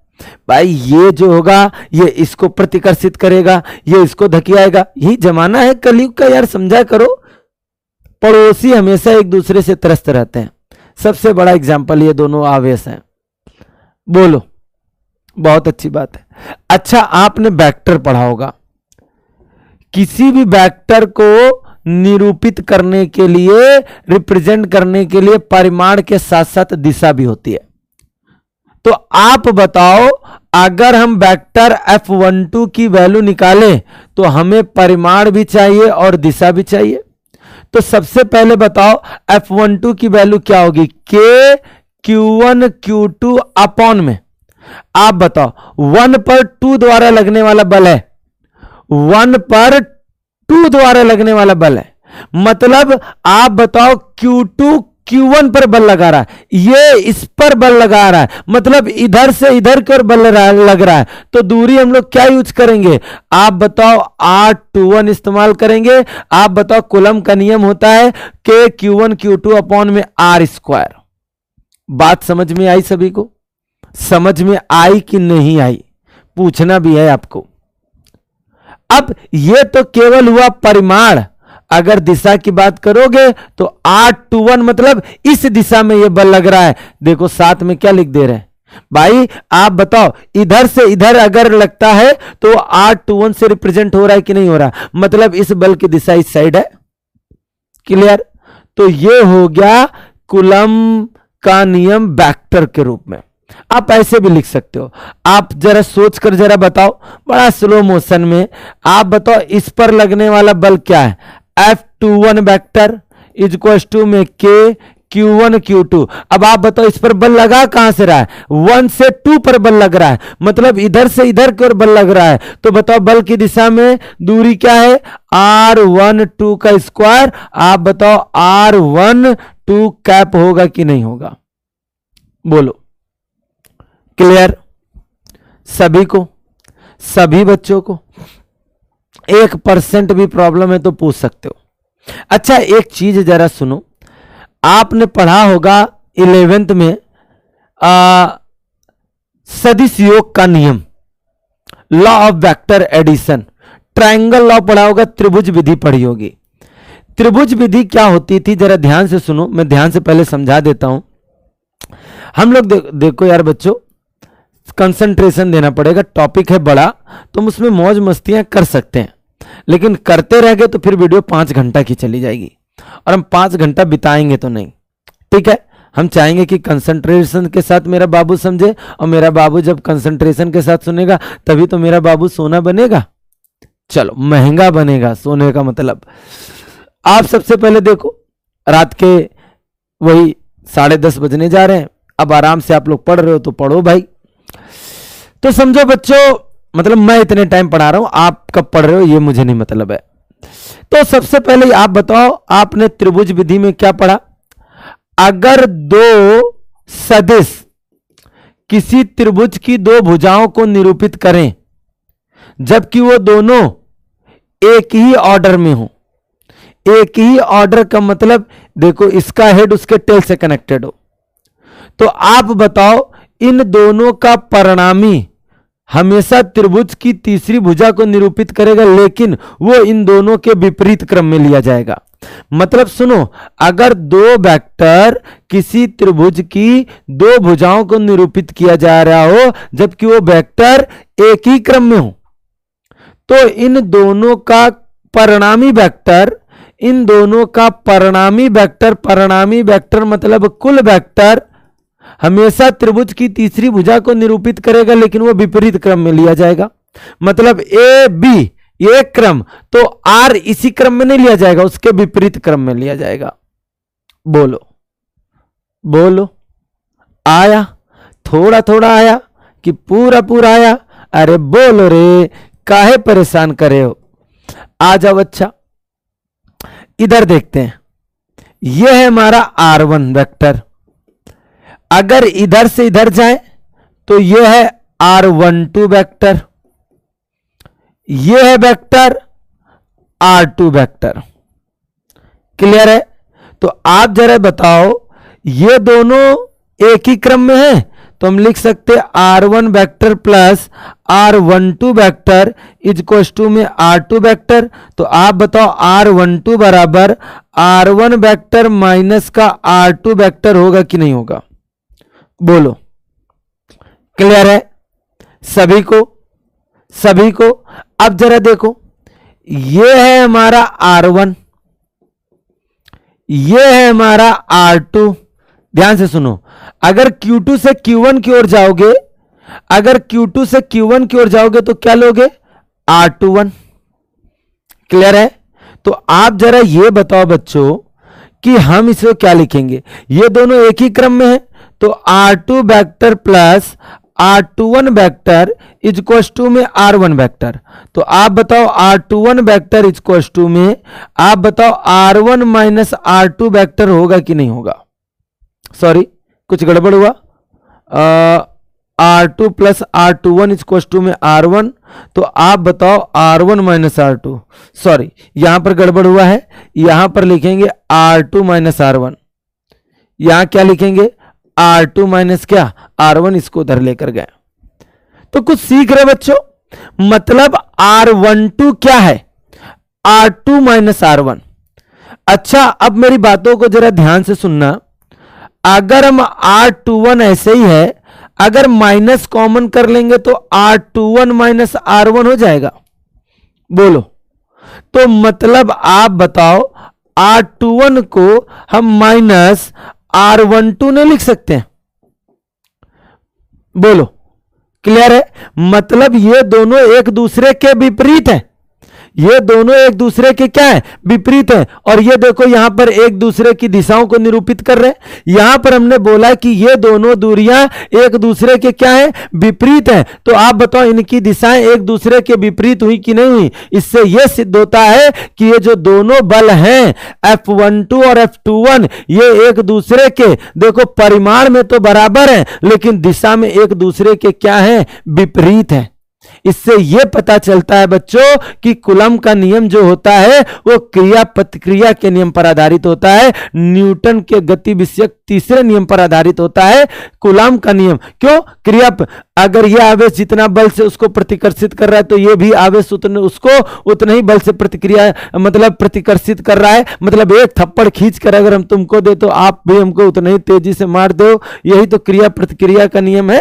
भाई? ये जो होगा ये इसको प्रतिकर्षित करेगा, ये इसको धकियाएगा, यही जमाना है कलयुग का यार, समझा करो। पड़ोसी हमेशा एक दूसरे से त्रस्त रहते हैं। सबसे बड़ा एग्जाम्पल ये दोनों आवेश हैं। बोलो, बहुत अच्छी बात है। अच्छा, आपने वेक्टर पढ़ा होगा। किसी भी वेक्टर को निरूपित करने के लिए, रिप्रेजेंट करने के लिए परिमाण के साथ साथ दिशा भी होती है। तो आप बताओ, अगर हम वेक्टर F12 की वैल्यू निकालें तो हमें परिमाण भी चाहिए और दिशा भी चाहिए। तो सबसे पहले बताओ F12 की वैल्यू क्या होगी? K Q1 Q2 अपॉन में, आप बताओ 1 पर 2 द्वारा लगने वाला बल है, 1 पर 2 द्वारा लगने वाला बल है, मतलब आप बताओ Q2 Q1 पर बल लगा रहा है, ये इस पर बल लगा रहा है, मतलब इधर से इधर की ओर बल लग रहा है। तो दूरी हम लोग क्या यूज करेंगे? आप बताओ R21 इस्तेमाल करेंगे। आप बताओ कूलम का नियम होता है K Q1 Q2 अपॉन में R स्क्वायर। बात समझ में आई सभी को? समझ में आई कि नहीं आई, पूछना भी है आपको। अब ये तो केवल हुआ परिमाण। अगर दिशा की बात करोगे तो R21 मतलब इस दिशा में ये बल लग रहा है। देखो साथ में क्या लिख दे रहे हैं भाई, आप बताओ इधर से इधर अगर लगता है तो R21 से रिप्रेजेंट हो रहा है कि नहीं हो रहा? मतलब इस बल की दिशा इस साइड है। क्लियर? तो ये हो गया कूलम का नियम वेक्टर के रूप में। आप ऐसे भी लिख सकते हो। आप जरा सोचकर जरा बताओ, बड़ा स्लो मोशन में आप बताओ इस पर लगने वाला बल क्या है? F21 vector is equal to में K Q1 Q2। अब आप बताओ इस पर बल लगा कहां से रहा है? 1 से 2 पर बल लग रहा है, मतलब इधर से इधर की ओर बल लग रहा है। तो बताओ बल की दिशा में दूरी क्या है? R12 का स्क्वायर। आप बताओ R12 कैप होगा कि नहीं होगा? बोलो। क्लियर? सभी को, सभी बच्चों को 1% भी प्रॉब्लम है तो पूछ सकते हो। अच्छा, एक चीज जरा सुनो, आपने पढ़ा होगा 11th में सदिश योग का नियम, law of vector addition, triangle law पढ़ा होगा, त्रिभुज विधि पढ़ी होगी। त्रिभुज विधि क्या होती थी जरा ध्यान से सुनो, मैं ध्यान से पहले समझा देता हूं। हम लोग देखो यार बच्चों, कंसंट्रेशन देना पड़ेगा, टॉपिक है बड़ा, तुम उसमें मौज मस्तियां कर सकते हैं, लेकिन करते रह गए तो फिर वीडियो 5 घंटा की चली जाएगी और हम 5 घंटा बिताएंगे तो नहीं। ठीक है? हम चाहेंगे कि कंसंट्रेशन के साथ मेरा बाबू समझे, और मेरा बाबू जब कंसंट्रेशन के साथ सुनेगा तभी तो मेरा बाबू सोना बनेगा। चलो, महंगा बनेगा सोने का मतलब। आप सबसे पहले देखो, रात के वही 10:30 बजने जा रहे हैं। अब आराम से आप लोग पढ़ रहे हो तो पढ़ो भाई। तो समझो बच्चों, मतलब मैं इतने टाइम पढ़ा रहा हूं, आप कब पढ़ रहे हो ये मुझे नहीं मतलब है। तो सबसे पहले आप बताओ, आपने त्रिभुज विधि में क्या पढ़ा? अगर दो सदिश किसी त्रिभुज की 2 भुजाओं को निरूपित करें जबकि वो दोनों एक ही ऑर्डर में हो, एक ही ऑर्डर का मतलब देखो इसका हेड उसके टेल से कनेक्टेड हो, तो आप बताओ इन दोनों का परिणामी हमेशा त्रिभुज की तीसरी भुजा को निरूपित करेगा, लेकिन वो इन दोनों के विपरीत क्रम में लिया जाएगा। मतलब सुनो, अगर 2 वेक्टर किसी त्रिभुज की 2 भुजाओं को निरूपित किया जा रहा हो जबकि वो वेक्टर एक ही क्रम में हो, तो इन दोनों का परिणामी वेक्टर, इन दोनों का परिणामी वेक्टर मतलब कुल वेक्टर हमेशा त्रिभुज की तीसरी भुजा को निरूपित करेगा, लेकिन वो विपरीत क्रम में लिया जाएगा। मतलब ए बी ये क्रम, तो आर इसी क्रम में नहीं लिया जाएगा, उसके विपरीत क्रम में लिया जाएगा। बोलो बोलो, आया? थोड़ा थोड़ा आया कि पूरा पूरा आया? अरे बोलो रे, काहे परेशान करे हो? आ जाओ। अच्छा, इधर देखते हैं, यह है हमारा R1 वेक्टर। अगर इधर से इधर जाए तो यह है R12 वेक्टर, ये है वेक्टर R2 वेक्टर। क्लियर है? तो आप जरा बताओ, ये दोनों एक ही क्रम में है तो हम लिख सकते हैं R1 vector plus R12 vector is equals to में R2 वेक्टर। तो आप बताओ R12 बराबर R1 वेक्टर माइनस का R2 वेक्टर होगा कि नहीं होगा? बोलो। क्लियर है सभी को? अब जरा देखो, ये है हमारा R1, ये है हमारा R2। ध्यान से सुनो, अगर Q2 से Q1 की ओर जाओगे, तो क्या लोगे? R21। क्लियर है? तो आप जरा ये बताओ बच्चों कि हम इसे क्या लिखेंगे? ये दोनों एक ही क्रम में है तो R2 vector plus R21 vector is equals to में R1 वेक्टर। तो आप बताओ R21 vector is equals to में आप बताओ R1 माइनस R2 वेक्टर होगा कि नहीं होगा? सॉरी, कुछ गड़बड़ हुआ। R2 plus R21 is equals to में R1। तो आप बताओ R1 माइनस R2, सॉरी यहां पर गड़बड़ हुआ है, यहां पर लिखेंगे R2 माइनस R1। यहां क्या लिखेंगे? R2 माइनस क्या? R1। इसको उधर लेकर गए तो कुछ सीख रहे बच्चों। मतलब R12 क्या है? R2 minus R1। अच्छा, अब मेरी बातों को जरा ध्यान से सुनना। अगर हम R21 ऐसे ही है, अगर माइनस कॉमन कर लेंगे तो R21 माइनस R1 हो जाएगा। बोलो। तो मतलब आप बताओ R21 को हम माइनस R12 नहीं लिख सकते हैं? बोलो। क्लियर है? मतलब ये दोनों एक दूसरे के विपरीत हैं। ये दोनों एक दूसरे के क्या है? विपरीत हैं। और ये देखो यहां पर एक दूसरे की दिशाओं को निरूपित कर रहे हैं। यहां पर हमने बोला कि ये दोनों दूरियां एक दूसरे के क्या है? विपरीत हैं। तो आप बताओ इनकी दिशाएं एक दूसरे के विपरीत हुई कि नहीं हुई? इससे यह सिद्ध होता है कि ये जो दोनों बल हैं F12 और F21, ये एक दूसरे के देखो परिमाण में तो बराबर हैं लेकिन दिशा में एक दूसरे के क्या है? विपरीत है। इससे यह पता चलता है बच्चों कि कूलम्ब का नियम जो होता है वो क्रिया प्रतिक्रिया के नियम पर आधारित होता है। न्यूटन के गति विषयक तीसरे नियम पर आधारित होता है कूलम्ब का नियम। क्यों? क्रिया, अगर यह आवेश जितना बल से उसको प्रतिकर्षित कर रहा है तो यह भी आवेश उसको उतना ही बल से प्रतिकर्षित कर रहा है। मतलब एक थप्पड़ खींच कर अगर हम तुमको दे तो आप भी हमको उतना ही तेजी से मार दो। यही तो क्रिया प्रतिक्रिया का नियम है।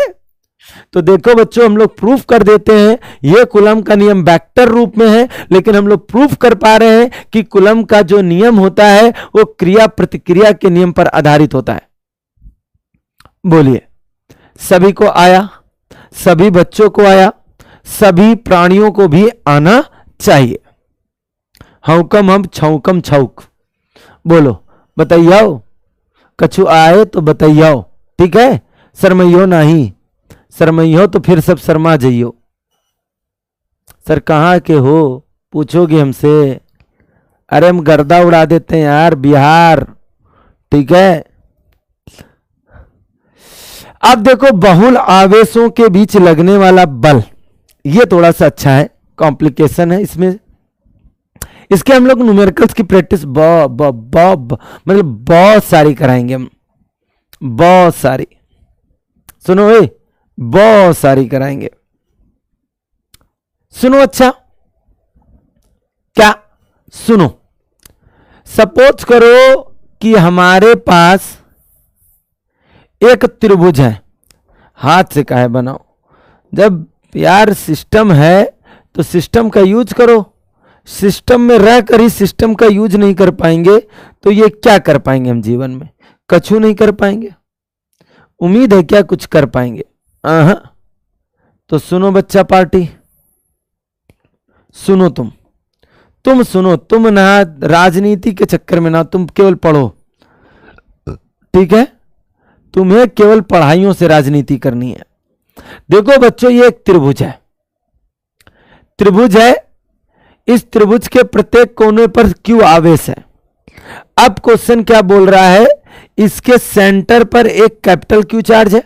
तो देखो बच्चों, हम लोग प्रूफ कर देते हैं यह कूलम्ब का नियम वेक्टर रूप में है, लेकिन हम लोग प्रूफ कर पा रहे हैं कि कूलम्ब का जो नियम होता है वो क्रिया प्रतिक्रिया के नियम पर आधारित होता है। बोलिए। सभी को आया? सभी बच्चों को आया? सभी प्राणियों को भी आना चाहिए। हौकम हम छौकम छौक। बोलो। बताइयो। कछु आए तो बताइयो। ठीक है? शर्मइयो नहीं। शर्मइयो तो फिर सब शर्मा जाइयो। सर कहाँ के हो पूछोगे हमसे? अरे हम गर्दा उड़ा देते हैं यार, बिहार। ठीक है? अब देखो, बहुल आवेशों के बीच लगने वाला बल, ये थोड़ा सा अच्छा है, कॉम्प्लिकेशन है इसमें। इसके हम लोग न्यूमेरिकल्स की प्रैक्टिस मतलब बहुत सारी कराएंगे हम, बहुत सारी। सुनो ए, बहुत सारी कराएंगे। सुनो। अच्छा क्या? सुनो। सपोज करो कि हमारे पास एक त्रिभुज है। हाथ से काहे बनाओ? जब यार सिस्टम है तो सिस्टम का यूज करो। सिस्टम में रहकर ही सिस्टम का यूज नहीं कर पाएंगे तो ये क्या कर पाएंगे हम जीवन में? कछु नहीं कर पाएंगे। उम्मीद है क्या कुछ कर पाएंगे? तो सुनो बच्चा पार्टी, सुनो। तुम सुनो। तुम ना राजनीति के चक्कर में ना, तुम केवल पढ़ो। ठीक है? तुम्हें केवल पढ़ाइयों से राजनीति करनी है। देखो बच्चों, ये एक त्रिभुज है। त्रिभुज है। इस त्रिभुज के प्रत्येक कोने पर Q आवेश है। अब क्वेश्चन क्या बोल रहा है? इसके सेंटर पर एक कैपिटल Q चार्ज है।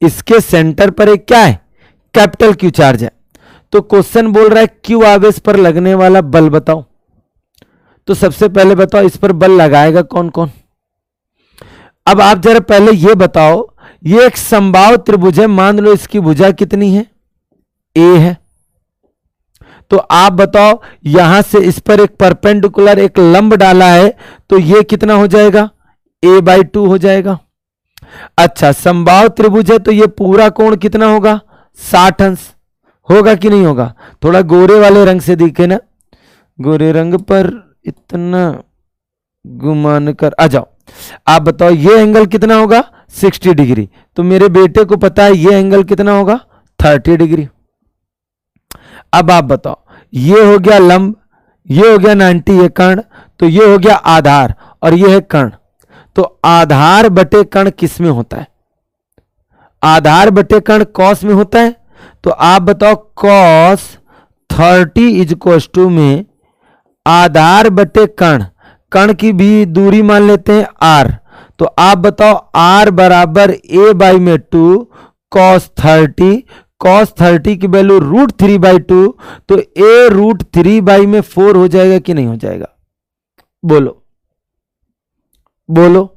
इसके सेंटर पर एक क्या है? कैपिटल Q चार्ज है। तो क्वेश्चन बोल रहा है Q आवेश पर लगने वाला बल बताओ। तो सबसे पहले बताओ इस पर बल लगाएगा कौन कौन। अब आप जरा पहले ये बताओ, ये एक समबाहु त्रिभुज है, मान लो इसकी भुजा कितनी है, A है। तो आप बताओ यहां से इस पर एक परपेंडिकुलर एक लंब डाला है, तो ये कितना हो जाएगा, A/2 हो जाएगा। अच्छा, समबाहु त्रिभुज है तो ये पूरा कोण कितना होगा, 60 अंश होगा कि नहीं होगा। थोड़ा गोरे वाले रंग से दिखे ना, गोरे रंग पर इतना गुमान कर आ जाओ। आप बताओ ये एंगल कितना होगा, 60 डिग्री। तो मेरे बेटे को पता है ये एंगल कितना होगा, 30 डिग्री। अब आप बताओ ये हो गया लंब, ये हो गया 90, ये कर्ण, तो ये हो गया आधार और ये है कर्ण। तो आधार बटे कर्ण किस में होता है, आधार बटे कर्ण कॉस में होता है। तो आप बताओ कॉस 30 इज इक्वल टू में आधार बटे कर्ण, कर्ण की भी दूरी मान लेते हैं r। तो आप बताओ r बराबर A/2 cos 30, cos 30 की वैल्यू √3/2, तो A√3/4 हो जाएगा कि नहीं हो जाएगा, बोलो बोलो,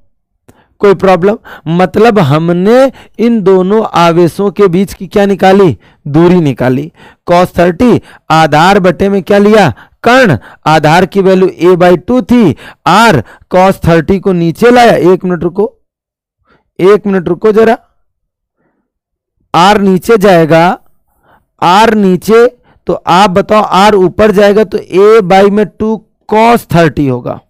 कोई प्रॉब्लम। मतलब हमने इन दोनों आवेशों के बीच की क्या निकाली, दूरी निकाली। cos 30 आधार बटे में क्या लिया, कर्ण, आधार की वैल्यू A/2 थी, r cos 30 को नीचे लाया। एक मिनट रुको, एक मिनट रुको जरा, r नीचे जाएगा, r नीचे, तो आप बताओ r ऊपर जाएगा तो A/2 cos 30 होगा,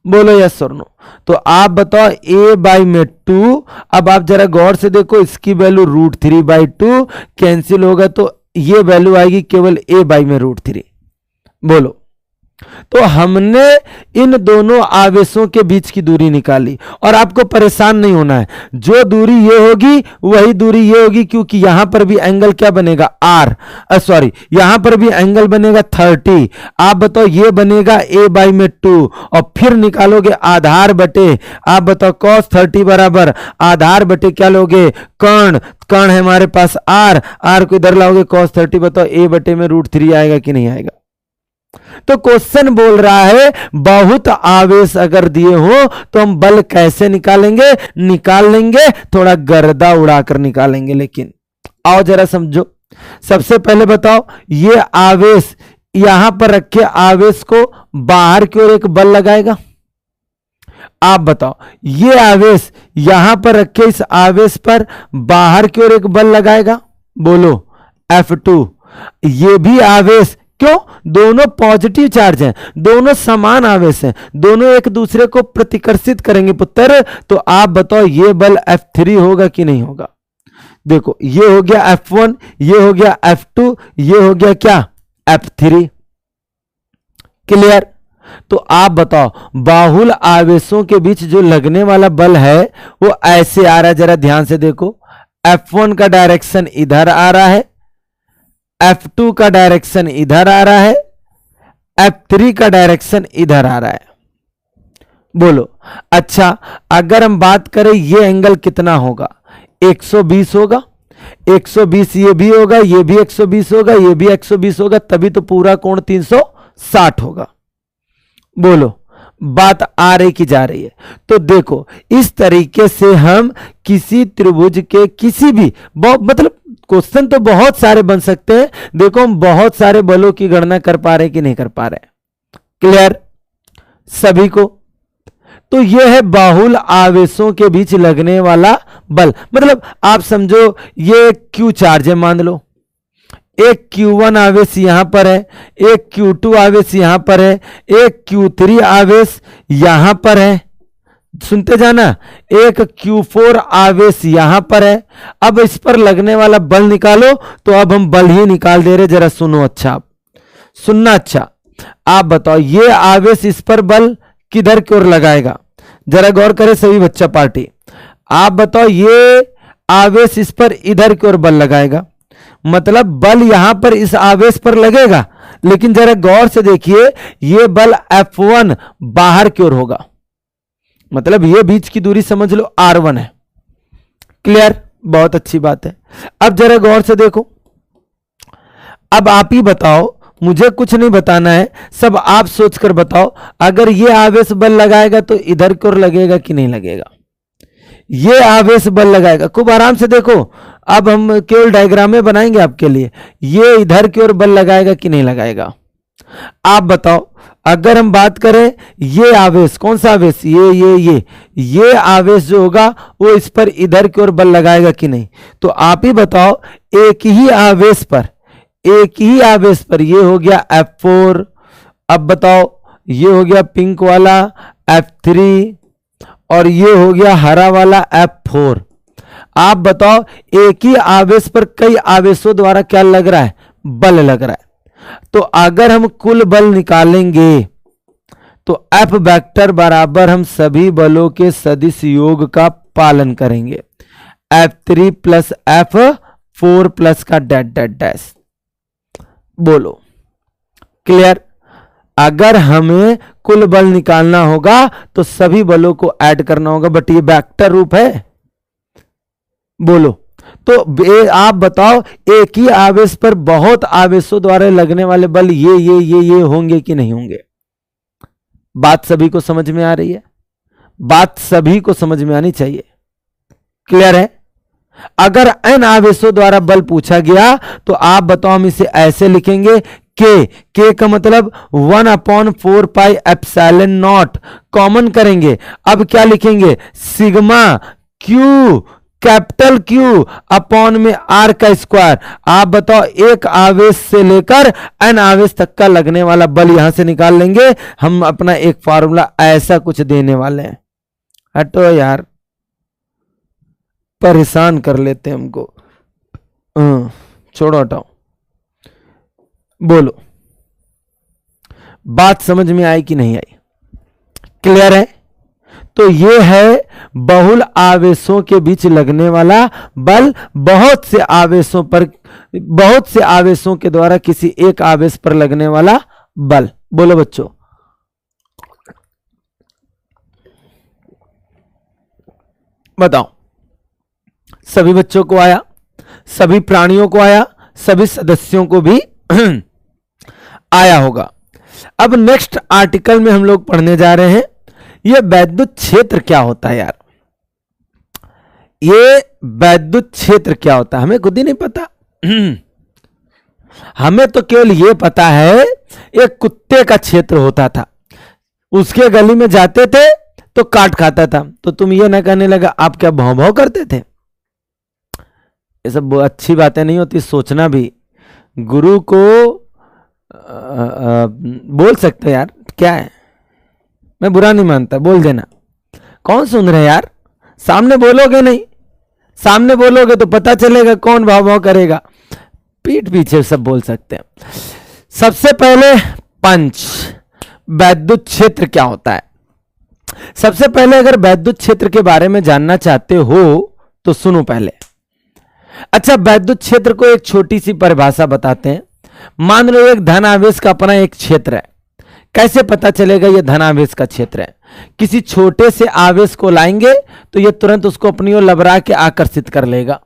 बोलो यस और नो। तो आप बताओ A/2, अब आप जरा गौर से देखो, इसकी वैल्यू √3/2 कैंसिल होगा तो ये वैल्यू आएगी केवल A/√3, बोलो। तो हमने इन दोनों आवेशों के बीच की दूरी निकाली और आपको परेशान नहीं होना है, जो दूरी ये होगी वही दूरी ये होगी, क्योंकि यहां पर भी एंगल क्या बनेगा, सॉरी यहां पर भी एंगल बनेगा 30। आप बताओ ये बनेगा A/2 और फिर निकालोगे आधार बटे, आप बताओ cos 30 बराबर आधार बटे क्या लोगे, कर्ण, कर्ण है हमारे पास r को इधर लाओगे cos 30, बताओ A/में √3 आएगा कि नहीं आएगा। तो क्वेश्चन बोल रहा है बहुत आवेश अगर दिए हो तो हम बल कैसे निकालेंगे, निकाल लेंगे, थोड़ा गर्दा उड़ाकर निकालेंगे। लेकिन आओ जरा समझो, सबसे पहले बताओ ये आवेश यहां पर रखे आवेश को बाहर की ओर एक बल लगाएगा। आप बताओ ये आवेश यहां पर रखे इस आवेश पर बाहर की ओर एक बल लगाएगा, बोलो F2। ये भी आवेश, क्यों, दोनों पॉजिटिव चार्ज हैं, दोनों समान आवेश हैं, दोनों एक दूसरे को प्रतिकर्षित करेंगे पुत्र। तो आप बताओ ये बल F3 होगा कि नहीं होगा। देखो ये हो गया F1, ये हो गया F2, ये हो गया क्या, F3। क्लियर। तो आप बताओ बाहुल आवेशों के बीच जो लगने वाला बल है वो ऐसे आ रहा है, जरा ध्यान से देखो। F1 का डायरेक्शन इधर आ रहा है, F2 का डायरेक्शन इधर आ रहा है, F3 का डायरेक्शन इधर आ रहा है, बोलो। अच्छा अगर हम बात करें ये एंगल कितना होगा, 120 होगा, 120 ये भी होगा, ये भी 120 होगा, ये भी 120 होगा, तभी तो पूरा कोण 360 होगा, बोलो। बात आ रही की जा रही है। तो देखो इस तरीके से हम किसी त्रिभुज के किसी भी मतलब क्वेश्चन तो बहुत सारे बन सकते हैं। देखो हम बहुत सारे बलों की गणना कर पा रहे कि नहीं कर पा रहे, क्लियर सभी को। तो यह है बाहुल आवेशों के बीच लगने वाला बल। मतलब आप समझो ये Q चार्ज है, मान लो एक Q1 आवेश यहां पर है, एक Q2 आवेश यहां पर है, एक Q3 आवेश यहां पर है, सुनते जाना, एक Q4 आवेश यहां पर है। अब इस पर लगने वाला बल निकालो, तो अब हम बल ही निकाल दे रहे, जरा सुनो अच्छा, आप सुनना अच्छा। आप बताओ ये आवेश इस पर बल किधर की ओर लगाएगा, जरा गौर करें सभी बच्चा पार्टी। आप बताओ ये आवेश इस पर इधर की ओर बल लगाएगा, मतलब बल यहां पर इस आवेश पर लगेगा, लेकिन जरा गौर से देखिए ये बल F1 बाहर की ओर होगा, मतलब ये बीच की दूरी समझ लो R1 है, क्लियर, बहुत अच्छी बात है। अब जरा गौर से देखो, अब आप ही बताओ, मुझे कुछ नहीं बताना है, सब आप सोचकर बताओ, अगर ये आवेश बल लगाएगा तो इधर की ओर लगेगा कि नहीं लगेगा? ये आवेश बल लगाएगा, खूब आराम से देखो। अब हम केवल डायग्रामें बनाएंगे आपके लिए। ये इधर की ओर बल लगाएगा कि नहीं लगाएगा? आप बताओ। अगर हम बात करें ये आवेश, कौन सा आवेश? ये आवेश जो होगा वो इस पर इधर की ओर बल लगाएगा कि नहीं? तो आप ही बताओ, एक ही आवेश पर ये हो गया F4। अब बताओ, ये हो गया पिंक वाला F3 और ये हो गया हरा वाला F4। आप बताओ, एक ही आवेश पर कई आवेशों द्वारा क्या लग रहा है? बल लग रहा है। तो अगर हम कुल बल निकालेंगे तो F वेक्टर बराबर हम सभी बलों के सदिश योग का पालन करेंगे, F3 प्लस F4 प्लस का डैट डैट डैश। बोलो, क्लियर? अगर हमें कुल बल निकालना होगा तो सभी बलों को ऐड करना होगा, बट ये वेक्टर रूप है। बोलो, तो आप बताओ, एक ही आवेश पर बहुत आवेशों द्वारा लगने वाले बल ये होंगे कि नहीं होंगे? बात सभी को समझ में आ रही है? बात सभी को समझ में आनी चाहिए। क्लियर है? अगर n आवेशों द्वारा बल पूछा गया तो आप बताओ, हम इसे ऐसे लिखेंगे, k का मतलब 1/4 पाई एप्सिलॉन नॉट कॉमन करेंगे। अब क्या लिखेंगे? Sigma Q, capital Q upon में R का स्क्वायर। आप बताओ, एक आवेश से लेकर n आवेश तक का लगने वाला बल यहां से निकाल लेंगे। हम अपना एक फार्मूला ऐसा कुछ देने वाले हैं। हटो यार, परेशान कर लेते हैं हमको। छोड़ो, हटाओ। बोलो, बात समझ में आई कि नहीं आई? क्लियर है? तो ये है बहुल आवेशों के बीच लगने वाला बल, बहुत से आवेशों के द्वारा किसी एक आवेश पर लगने वाला बल। बोलो बच्चों, बताओ। सभी बच्चों को आया? सभी प्राणियों को आया? सभी सदस्यों को भी आया होगा। अब नेक्स्ट आर्टिकल में हम लोग पढ़ने जा रहे हैं, ये वैद्युत क्षेत्र क्या होता है यार? ये वैद्युत क्षेत्र क्या होता है? हमें खुद ही नहीं पता। हमें तो केवल ये पता है, एक कुत्ते का क्षेत्र होता था, उसके गली में जाते थे तो काट खाता था। तो तुम ये ना कहने लगा आप क्या भौं भौं करते थे? ये सब अच्छी बातें नहीं होती, सोचना भी। गुरु को बोल सकते यार, क्या है, मैं बुरा नहीं मानता, बोल देना। कौन सुन रहे यार? सामने बोलोगे नहीं? सामने बोलोगे तो पता चलेगा कौन भाव भाव करेगा। पीठ पीछे सब बोल सकते हैं। सबसे पहले पंच, वैद्युत क्षेत्र क्या होता है? सबसे पहले अगर वैद्युत क्षेत्र के बारे में जानना चाहते हो तो सुनो पहले। अच्छा, वैद्युत क्षेत्र को एक छोटी सी परिभाषा बताते हैं। मान लो एक धन आवेश का अपना एक क्षेत्र है। कैसे पता चलेगा ये धन आवेश का क्षेत्र है? किसी छोटे से आवेश को लाएंगे तो ये तुरंत उसको अपनी ओर लबरा के आकर्षित कर लेगा।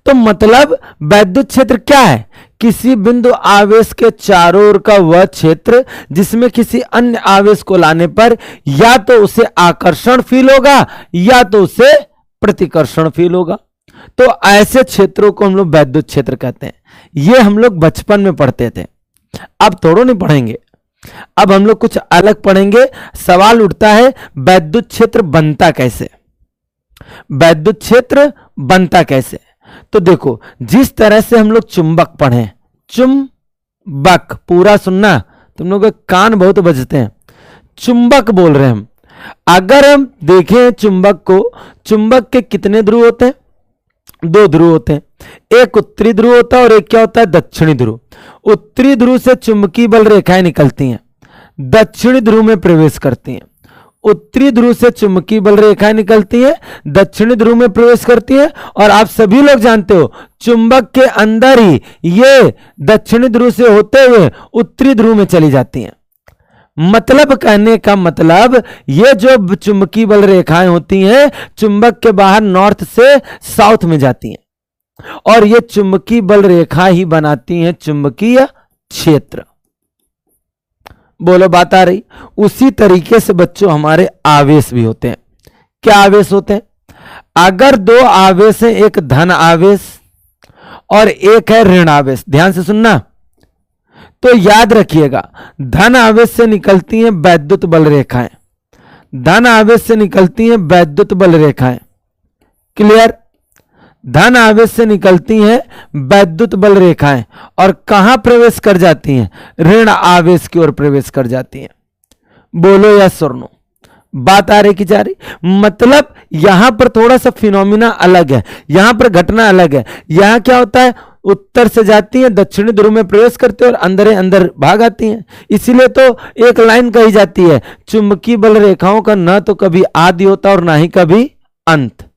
तो मतलब वैद्युत क्षेत्र क्या है? किसी बिंदु आवेश के चारों ओर का वह क्षेत्र जिसमें किसी अन्य आवेश को लाने पर या तो उसे आकर्षण फील होगा या तो उसे प्रतिकर्षण फील होगा। तो ऐसे क्षेत्रों को हम लोग वैद्युत क्षेत्र कहते हैं। ये हम लोग बचपन में पढ़ते थे, अब थोड़ा नहीं पढ़ेंगे। अब हम लोग कुछ अलग पढ़ेंगे। सवाल उठता है, वैद्युत क्षेत्र बनता कैसे? वैद्युत क्षेत्र बनता कैसे? तो देखो, जिस तरह से हम लोग चुंबक पढ़े, चुंबक पूरा सुनना, तुम लोग के कान बहुत बजते हैं। चुंबक बोल रहे हैं हम। अगर हम देखें चुंबक को, चुंबक के कितने ध्रुव होते हैं? 2 ध्रुव होते हैं। एक उत्तरी ध्रुव होता है और एक क्या होता है? दक्षिणी ध्रुव। उत्तरी ध्रुव से चुंबकीय बल रेखाएं निकलती हैं, दक्षिणी ध्रुव में प्रवेश करती हैं। उत्तरी ध्रुव से चुंबकीय बल रेखाएं निकलती हैं, दक्षिणी ध्रुव में प्रवेश करती हैं। और आप सभी लोग जानते हो, चुंबक के अंदर ही ये दक्षिणी ध्रुव से होते हुए उत्तरी ध्रुव में चली जाती हैं। मतलब कहने का मतलब, ये जो चुंबकीय बल रेखाएं होती हैं, चुंबक के बाहर नॉर्थ से साउथ में जाती हैं। और ये चुंबकीय बल रेखा ही बनाती हैं चुंबकीय क्षेत्र। बोलो बात आ रही। उसी तरीके से बच्चों हमारे आवेश भी होते हैं। क्या आवेश होते हैं? अगर दो आवेश हैं, एक धन आवेश और एक है ऋण आवेश, ध्यान से सुनना, तो याद रखिएगा धन आवेश से निकलती हैं वैद्युत बल रेखाएं, धन आवेश से निकलती हैं वैद्युत बल रेखाएं। क्लियर? धन आवेश से निकलती हैं वैद्युत बल रेखाएं और कहां प्रवेश कर जाती हैं? ऋण आवेश की ओर प्रवेश कर जाती हैं। बोलो यस और नो। बात आ रही कि जा रही? मतलब यहां पर थोड़ा सा फिनोमिना अलग है, यहां पर घटना अलग है। यहां क्या होता है? उत्तर से जाती हैं, दक्षिणी ध्रुव में प्रवेश करते हैं और अंदर अंदर भाग आती हैं। इसीलिए तो एक लाइन कही जाती है, चुंबकीय बल रेखाओं का न तो कभी आदि होता और ना ही कभी अंत।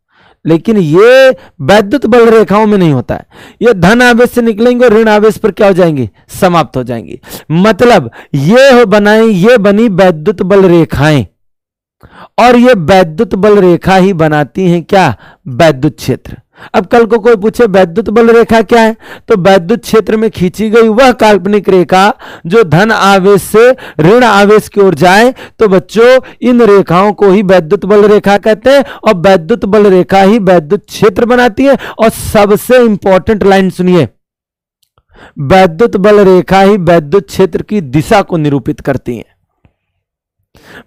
लेकिन ये वैद्युत बल रेखाओं में नहीं होता है। ये धन आवेश से निकलेंगे और ऋण आवेश पर क्या हो जाएंगी? समाप्त हो जाएंगी। मतलब ये बनाई, ये बनी वैद्युत बल रेखाएं और ये वैद्युत बल रेखा ही बनाती हैं क्या? वैद्युत क्षेत्र। अब कल को कोई पूछे वैद्युत बल रेखा क्या है, तो वैद्युत क्षेत्र में खींची गई वह काल्पनिक रेखा जो धन आवेश से ऋण आवेश की ओर जाए, तो बच्चों इन रेखाओं को ही वैद्युत बल रेखा कहते हैं और वैद्युत बल रेखा ही वैद्युत क्षेत्र बनाती है। और सबसे इंपॉर्टेंट लाइन सुनिए, वैद्युत बल रेखा ही वैद्युत क्षेत्र की दिशा को निरूपित करती है।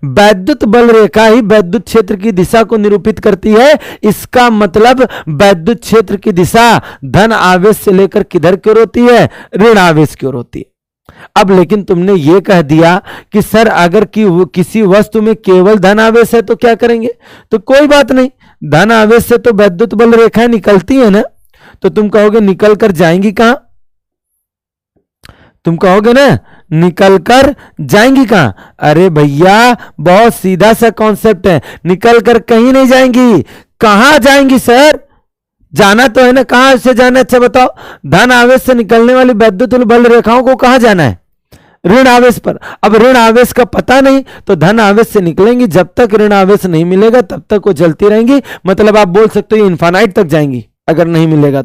वैद्युत बल रेखा ही वैद्युत क्षेत्र की दिशा को निरूपित करती है। इसका मतलब वैद्युत क्षेत्र की दिशा धन आवेश से लेकर किधर की ओर होती है? ऋण आवेश की ओर होती है। अब लेकिन तुमने ये कह दिया कि सर अगर किसी वस्तु में केवल धन आवेश है तो क्या करेंगे? तो कोई बात नहीं, धन आवेश से तो वैद्युत बल रेखाएं निकलती है ना। तो तुम कहोगे निकल कर जाएंगी कहां? तुम कहोगे ना निकल कर जाएंगी कहां? अरे भैया बहुत सीधा सा कॉन्सेप्ट है, निकल कर कहीं नहीं जाएंगी। कहां जाएंगी सर? जाना तो है ना, कहां से जाना? अच्छा बताओ, धन आवेश से निकलने वाली वैद्युत बल रेखाओं को कहां जाना है? ऋण आवेश पर। अब ऋण आवेश का पता नहीं तो धन आवेश से निकलेंगी, जब तक ऋण आवेश नहीं मिलेगा तब तक वो चलती रहेंगी। मतलब आप बोल सकते हो ये इन्फानाइट तक जाएंगी अगर नहीं मिलेगा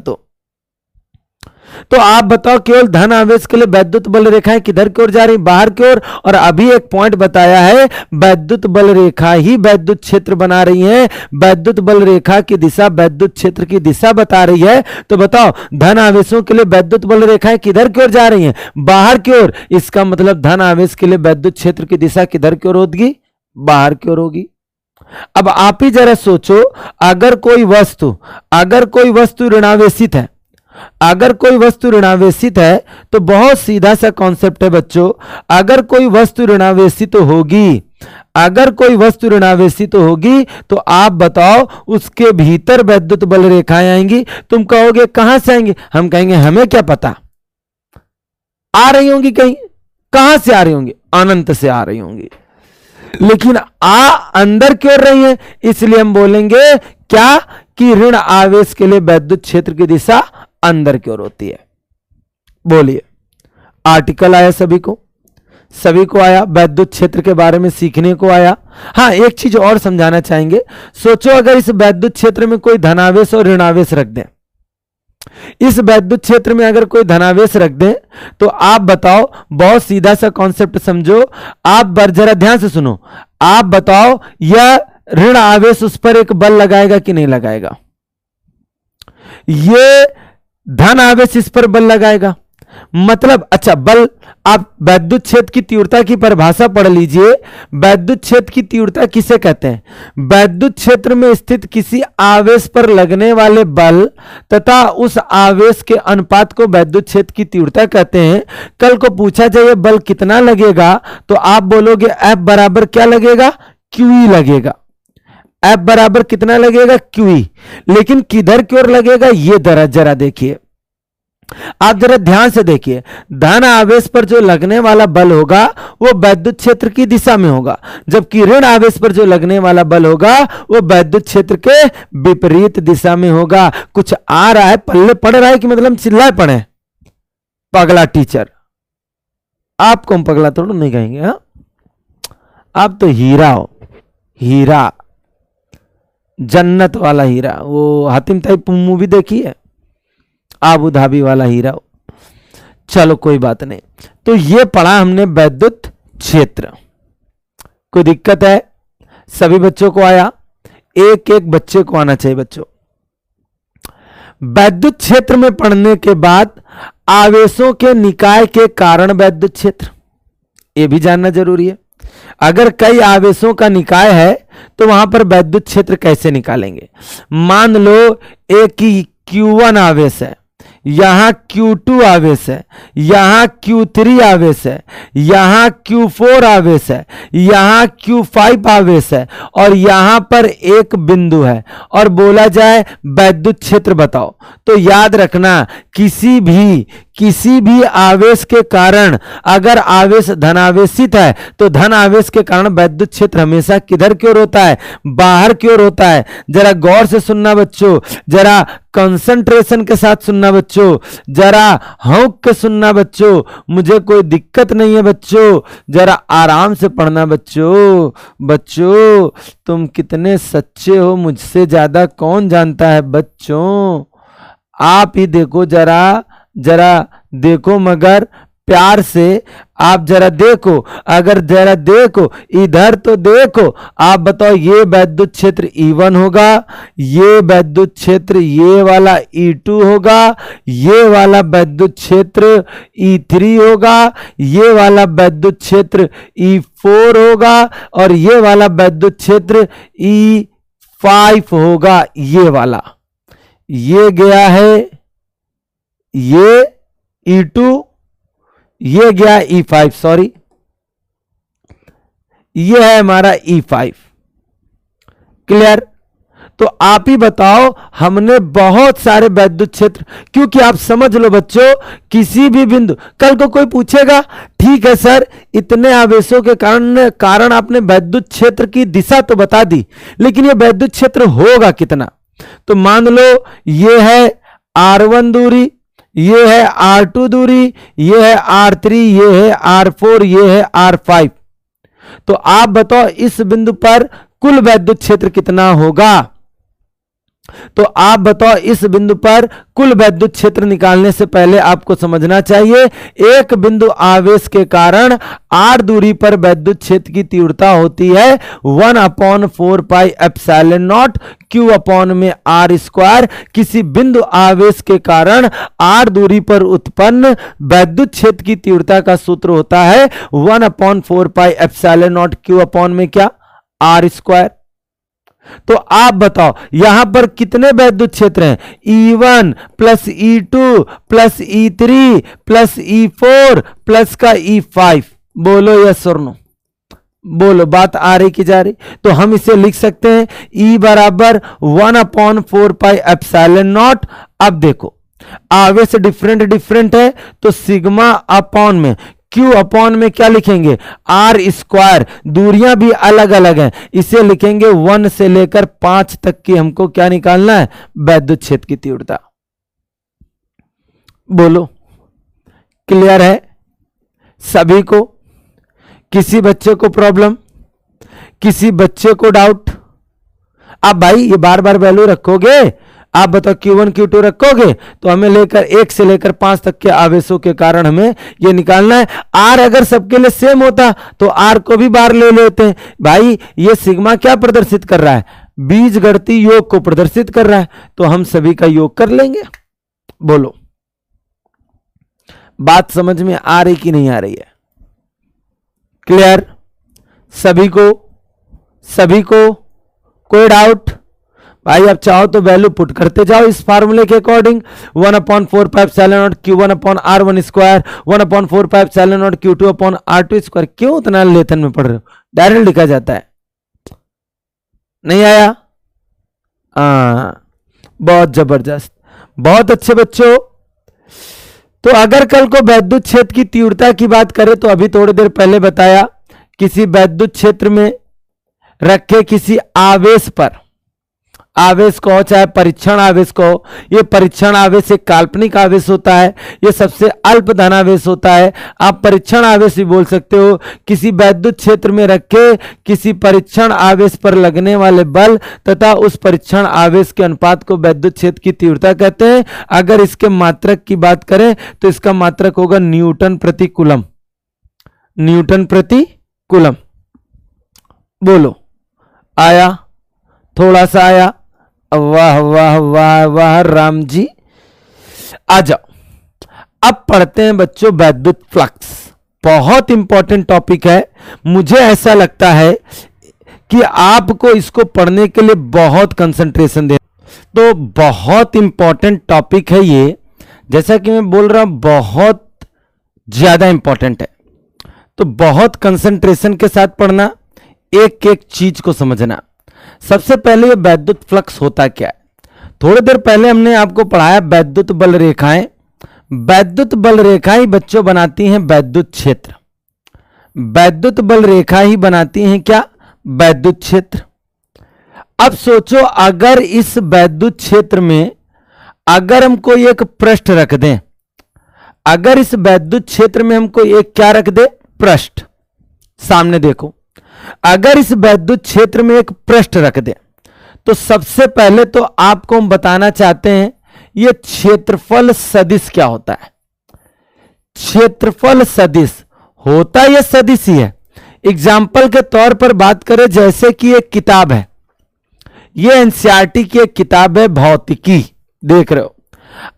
तो आप बताओ केवल धन आवेश के लिए वैद्युत बल रेखाएं किधर की ओर जा रही? बाहर की ओर। और अभी एक पॉइंट बताया है, वैद्युत बल रेखा ही वैद्युत क्षेत्र बना रही है। वैद्युत बल रेखा की दिशा वैद्युत क्षेत्र की दिशा बता रही है। तो बताओ धन आवेशों के लिए वैद्युत बल रेखाएं किधर की ओर जा रही हैं? बाहर की ओर। इसका मतलब धन आवेश के लिए वैद्युत क्षेत्र की दिशा किधर की ओर होगी? बाहर की ओर होगी। अब आप ही जरा सोचो, अगर कोई वस्तु ऋणावेशित है, अगर कोई वस्तु ऋणावेशित है तो बहुत सीधा सा कॉन्सेप्ट है बच्चों, अगर कोई वस्तु ऋणावेशित होगी, अगर कोई वस्तु ऋणावेशित होगी तो आप बताओ उसके भीतर वैद्युत बल रेखाएं आएंगी। तुम कहोगे कहां से आएंगी? हम कहेंगे हमें क्या पता, आ रही होंगी कहीं। कहां से आ रही होंगी? अनंत से आ रही होंगी, लेकिन अंदर क्यों रही है? इसलिए हम बोलेंगे क्या कि ऋण आवेश के लिए वैद्युत क्षेत्र की दिशा अंदर की ओर होती है। बोलिए, आर्टिकल आया सभी को? सभी को आया? वैद्युत क्षेत्र के बारे में सीखने को आया? हाँ, एक चीज और समझाना चाहेंगे। सोचो अगर इस वैद्युत क्षेत्र में कोई धनावेश और ऋणावेश रख दें, इस वैद्युत क्षेत्र में अगर कोई धनावेश रख दें तो आप बताओ, बहुत सीधा सा कॉन्सेप्ट समझो, आप जरा ध्यान से सुनो, आप बताओ यह ऋण आवेश उस पर एक बल लगाएगा कि नहीं लगाएगा? ये धन आवेश इस पर बल लगाएगा। मतलब अच्छा, बल, आप वैद्युत क्षेत्र की तीव्रता की परिभाषा पढ़ लीजिए। वैद्युत क्षेत्र की तीव्रता किसे कहते हैं? वैद्युत क्षेत्र में स्थित किसी आवेश पर लगने वाले बल तथा उस आवेश के अनुपात को वैद्युत क्षेत्र की तीव्रता कहते हैं। कल को पूछा जाए बल कितना लगेगा तो आप बोलोगे F बराबर क्या लगेगा? QE लगेगा। F बराबर कितना लगेगा? QE। लेकिन किधर की ओर लगेगा ये जरा देखिए, आप जरा ध्यान से देखिए। धन आवेश पर जो लगने वाला बल होगा वो वैद्युत क्षेत्र की दिशा में होगा, जबकि ऋण आवेश पर जो लगने वाला बल होगा वो वैद्युत क्षेत्र के विपरीत दिशा में होगा। कुछ आ रहा है, पल्ले पड़ रहा है कि मतलब चिल्लाए पड़े? पगला टीचर, आपको हम पगला थोड़ा नहीं कहेंगे। हाँ, आप तो हीरा हो, हीरा, जन्नत वाला हीरा। वो हातिम ताई मूवी देखी है? आबू धाबी वाला हीरा हो। चलो कोई बात नहीं। तो ये पढ़ा हमने वैद्युत क्षेत्र। कोई दिक्कत है? सभी बच्चों को आया? एक एक बच्चे को आना चाहिए बच्चों। वैद्युत क्षेत्र में पढ़ने के बाद आवेशों के निकाय के कारण वैद्युत क्षेत्र, यह भी जानना जरूरी है। अगर कई आवेशों का निकाय है तो वहां पर वैद्युत क्षेत्र कैसे निकालेंगे? मान लो एक ही Q1 आवेश है, यहां Q2 आवेश है, यहां Q3 आवेश है, यहां Q4 आवेश है, यहां Q5 आवेश है और यहां पर एक बिंदु है और बोला जाए वैद्युत क्षेत्र बताओ। तो याद रखना किसी भी आवेश के कारण अगर आवेश धनावेशित है तो धन आवेश के कारण वैद्युत क्षेत्र हमेशा किधर की ओर होता है? बाहर की ओर होता है। जरा गौर से सुनना बच्चों, जरा कंसंट्रेशन के साथ सुनना बच्चों, जरा हौक के सुनना बच्चों, मुझे कोई दिक्कत नहीं है बच्चों, जरा आराम से पढ़ना बच्चों। बच्चों तुम कितने सच्चे हो मुझसे ज्यादा कौन जानता है बच्चों। आप ही देखो, जरा देखो, मगर प्यार से आप जरा देखो, अगर जरा देखो इधर तो देखो। आप बताओ ये वैद्युत क्षेत्र E1 होगा, ये वैद्युत क्षेत्र ये वाला E2 होगा, ये वाला वैद्युत क्षेत्र E3 होगा, ये वाला वैद्युत क्षेत्र E4 होगा और ये वाला वैद्युत क्षेत्र E5 होगा। ये वाला ये गया है ये E2, ये गया E5, सॉरी ये है हमारा E5। क्लियर? तो आप ही बताओ, हमने बहुत सारे वैद्युत क्षेत्र, क्योंकि आप समझ लो बच्चों, किसी भी बिंदु, कल को कोई पूछेगा ठीक है सर इतने आवेशों के कारण आपने वैद्युत क्षेत्र की दिशा तो बता दी, लेकिन ये वैद्युत क्षेत्र होगा कितना? तो मान लो ये है R1 दूरी, ये है R2 दूरी, ये है R3, ये है R4, ये है R5। तो आप बताओ इस बिंदु पर कुल वैद्युत क्षेत्र कितना होगा? तो आप बताओ इस बिंदु पर कुल वैद्युत क्षेत्र निकालने से पहले आपको समझना चाहिए एक बिंदु आवेश के कारण r दूरी पर वैद्युत क्षेत्र की तीव्रता होती है 1/4 पाई एप्सिलॉन नॉट q अपॉन में r स्क्वायर। किसी बिंदु आवेश के कारण r दूरी पर उत्पन्न वैद्युत क्षेत्र की तीव्रता का सूत्र होता है 1/4 पाई एप्सिलॉन नॉट q अपॉन में क्या? r square. तो आप बताओ यहां पर कितने वैद्युत क्षेत्र हैं? E1 plus E2 plus E3 plus E4 plus का E5। बोलो यस और नो, बोलो बात आ रही की जा रही? तो हम इसे लिख सकते हैं E बराबर 1/4 पाई एप्सिलॉन नॉट। अब देखो आवेश डिफरेंट है तो सिग्मा अपॉन में Q अपॉन में क्या लिखेंगे? R square. दूरियां भी अलग अलग हैं, इसे लिखेंगे 1 से लेकर 5 तक की हमको क्या निकालना है? वैद्युत क्षेत्र की तीव्रता। बोलो क्लियर है सभी को? किसी बच्चे को प्रॉब्लम, किसी बच्चे को डाउट? आप भाई ये बार बार वैल्यू रखोगे? आप बताओ Q1 Q2 रखोगे तो हमें लेकर 1 से लेकर 5 तक के आवेशों के कारण हमें ये निकालना है। R अगर सबके लिए सेम होता तो R को भी बाहर ले लेते हैं। भाई ये सिग्मा क्या प्रदर्शित कर रहा है? बीजगणितीय योग को प्रदर्शित कर रहा है, तो हम सभी का योग कर लेंगे। बोलो बात समझ में आ रही कि नहीं आ रही है? क्लियर सभी को कोई डाउट? भाई आप चाहो तो वैल्यू पुट करते जाओ इस फार्मूले के according. 1/4 pi epsilon not Q1 upon R1 square, 1/4 pi epsilon not Q2 upon R2 square. क्यों उतना लेथन में पढ़ रहे हो? डायरेक्ट लिखा जाता है। नहीं आया? बहुत जबरदस्त, बहुत अच्छे बच्चों। तो अगर कल को वैद्युत क्षेत्र की तीव्रता की बात करें तो अभी थोड़ी देर पहले बताया किसी वैद्युत क्षेत्र में रखे किसी आवेश पर आवेश कहो चाहे परीक्षण आवेश कहो, ये परीक्षण आवेश एक काल्पनिक आवेश होता है, ये सबसे अल्प धनावेश होता है। आप परीक्षण आवेश भी बोल सकते हो। किसी वैद्युत क्षेत्र में रखे किसी परीक्षण आवेश पर लगने वाले बल तथा उस परीक्षण आवेश के अनुपात को वैद्युत क्षेत्र की तीव्रता कहते हैं। अगर इसके मात्रक की बात करें तो इसका मात्रक होगा न्यूटन प्रति कूलम। न्यूटन प्रति कूलम। बोलो, आया? थोड़ा सा आया? वाह वाह वाह वाह राम जी। आ जाओ, अब पढ़ते हैं बच्चों वैद्युत फ्लक्स। बहुत इंपॉर्टेंट टॉपिक है। मुझे ऐसा लगता है कि आपको इसको पढ़ने के लिए बहुत कंसंट्रेशन दे, तो बहुत इंपॉर्टेंट टॉपिक है ये। जैसा कि मैं बोल रहा हूं बहुत ज्यादा इंपॉर्टेंट है, तो बहुत कंसंट्रेशन के साथ पढ़ना, एक एक चीज को समझना। सबसे पहले ये वैद्युत फ्लक्स होता क्या है। थोड़ी देर पहले हमने आपको पढ़ाया वैद्युत बल रेखाएं। वैद्युत बल रेखाएं बच्चों बनाती हैं वैद्युत क्षेत्र। वैद्युत बल रेखा ही बनाती हैं क्या? वैद्युत क्षेत्र। अब सोचो, अगर इस वैद्युत क्षेत्र में अगर हमको एक पृष्ठ रख दें, अगर इस वैद्युत क्षेत्र में हमको एक क्या रख दे? पृष्ठ। सामने देखो, अगर इस वैद्युत क्षेत्र में एक पृष्ठ रख दे तो सबसे पहले तो आपको हम बताना चाहते हैं यह क्षेत्रफल सदिश क्या होता है। क्षेत्रफल सदिश होता यह सदिश ही है। एग्जाम्पल के तौर पर बात करें, जैसे कि एक किताब है, यह एनसीईआरटी की एक किताब है भौतिकी, देख रहे हो,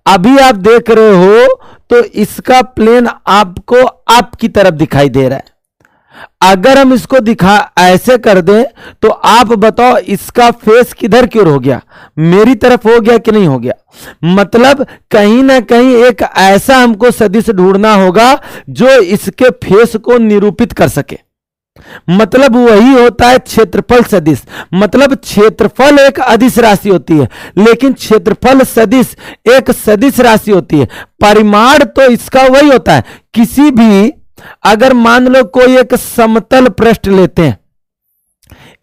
अभी आप देख रहे हो तो इसका प्लेन आपको आपकी तरफ दिखाई दे रहा है। अगर हम इसको दिखा ऐसे कर दें तो आप बताओ इसका फेस किधर की ओर हो गया? मेरी तरफ हो गया कि नहीं हो गया? मतलब कहीं ना कहीं एक ऐसा हमको सदिश ढूंढना होगा जो इसके फेस को निरूपित कर सके। मतलब वही होता है क्षेत्रफल सदिश। मतलब क्षेत्रफल एक अदिश राशि होती है, लेकिन क्षेत्रफल सदिश एक सदिश राशि होती है। परिमाण तो इसका वही होता है। किसी भी, अगर मान लो कोई एक समतल पृष्ठ लेते हैं,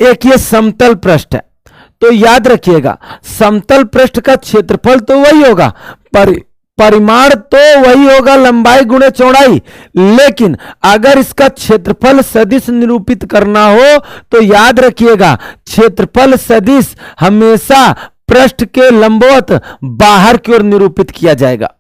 एक ये समतल पृष्ठ है, तो याद रखिएगा समतल पृष्ठ का क्षेत्रफल तो वही होगा, परिमाण तो वही होगा, लंबाई गुणे चौड़ाई। लेकिन अगर इसका क्षेत्रफल सदिश निरूपित करना हो तो याद रखिएगा क्षेत्रफल सदिश हमेशा पृष्ठ के लंबवत बाहर की ओर निरूपित किया जाएगा।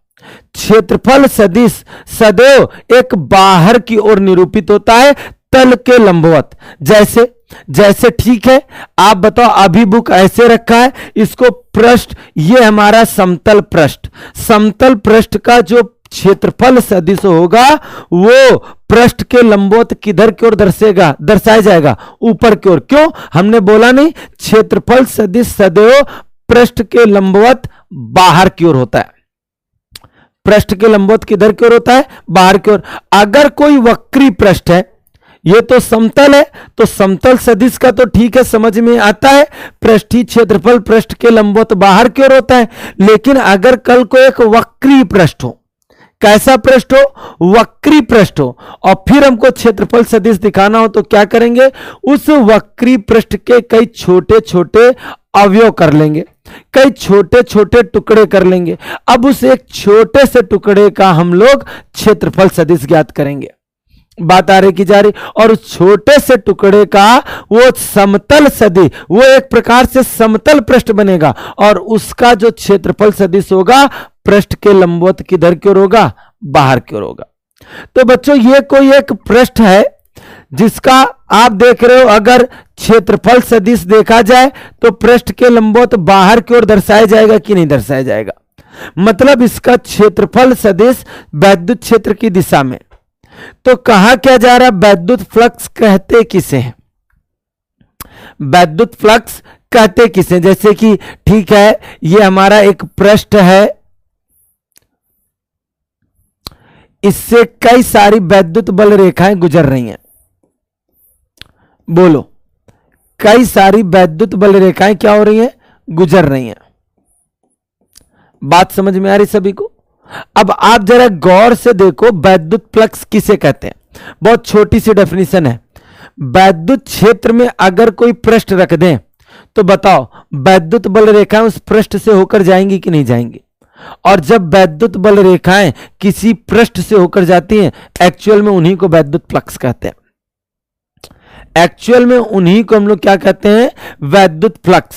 क्षेत्रफल सदिश सदैव एक बाहर की ओर निरूपित होता है, तल के लंबवत। जैसे जैसे ठीक है, आप बताओ, अभी बुक ऐसे रखा है, इसको पृष्ठ, ये हमारा समतल पृष्ठ, समतल पृष्ठ का जो क्षेत्रफल सदिश होगा वो पृष्ठ के लंबवत किधर की ओर दर्शाया जाएगा? ऊपर की ओर। क्यों? हमने बोला नहीं, क्षेत्रफल सदिश सदैव पृष्ठ के लंबवत बाहर की ओर होता है। पृष्ठ के लंबवत किधर की ओर होता है? बाहर की ओर। अगर कोई वक्री पृष्ठ है, ये तो समतल है, तो समतल सदिश का तो ठीक है, समझ में आता है, पृष्ठीय क्षेत्रफल पृष्ठ के लंबवत बाहर की ओर होता है। लेकिन अगर कल को एक वक्री पृष्ठ हो, कैसा पृष्ठ हो? वक्री पृष्ठ हो, और फिर हमको क्षेत्रफल सदिश दिखाना हो तो क्या करेंगे? उस वक्री पृष्ठ के कई छोटे छोटे अवयव कर लेंगे, कई छोटे छोटे टुकड़े कर लेंगे। अब उस एक छोटे से टुकड़े का हम लोग क्षेत्रफल सदिश ज्ञात करेंगे। बात आ रही की जा रही? और उस छोटे से टुकड़े का वो समतल सदिश, वो एक प्रकार से समतल पृष्ठ बनेगा, और उसका जो क्षेत्रफल सदिश होगा पृष्ठ के लंबवत किधर की ओर होगा? बाहर की ओर होगा। तो बच्चों, ये कोई एक पृष्ठ है जिसका आप देख रहे हो, अगर क्षेत्रफल सदिश देखा जाए तो पृष्ठ के लंबवत बाहर की ओर दर्शाया जाएगा कि नहीं दर्शाया जाएगा? मतलब इसका क्षेत्रफल सदिश वैद्युत क्षेत्र की दिशा में। तो कहा क्या जा रहा है? वैद्युत फ्लक्स कहते किसे हैं? वैद्युत फ्लक्स कहते किसे? जैसे कि ठीक है, ये हमारा एक पृष्ठ है, इससे कई सारी वैद्युत बल रेखाएं गुजर रही हैं। बोलो, कई सारी वैद्युत बल रेखाएं क्या हो रही हैं? गुजर रही हैं। बात समझ में आ रही सभी को? अब आप जरा गौर से देखो, वैद्युत फ्लक्स किसे कहते हैं? बहुत छोटी सी डेफिनेशन है। वैद्युत क्षेत्र में अगर कोई पृष्ठ रख दें तो बताओ वैद्युत बल रेखाएं उस पृष्ठ से होकर जाएंगी कि नहीं जाएंगी? और जब वैद्युत बल रेखाएं किसी पृष्ठ से होकर जाती हैं, एक्चुअल में उन्हीं को वैद्युत फ्लक्स कहते हैं। एक्चुअल में उन्हीं को हम लोग क्या कहते हैं? वैद्युत फ्लक्स।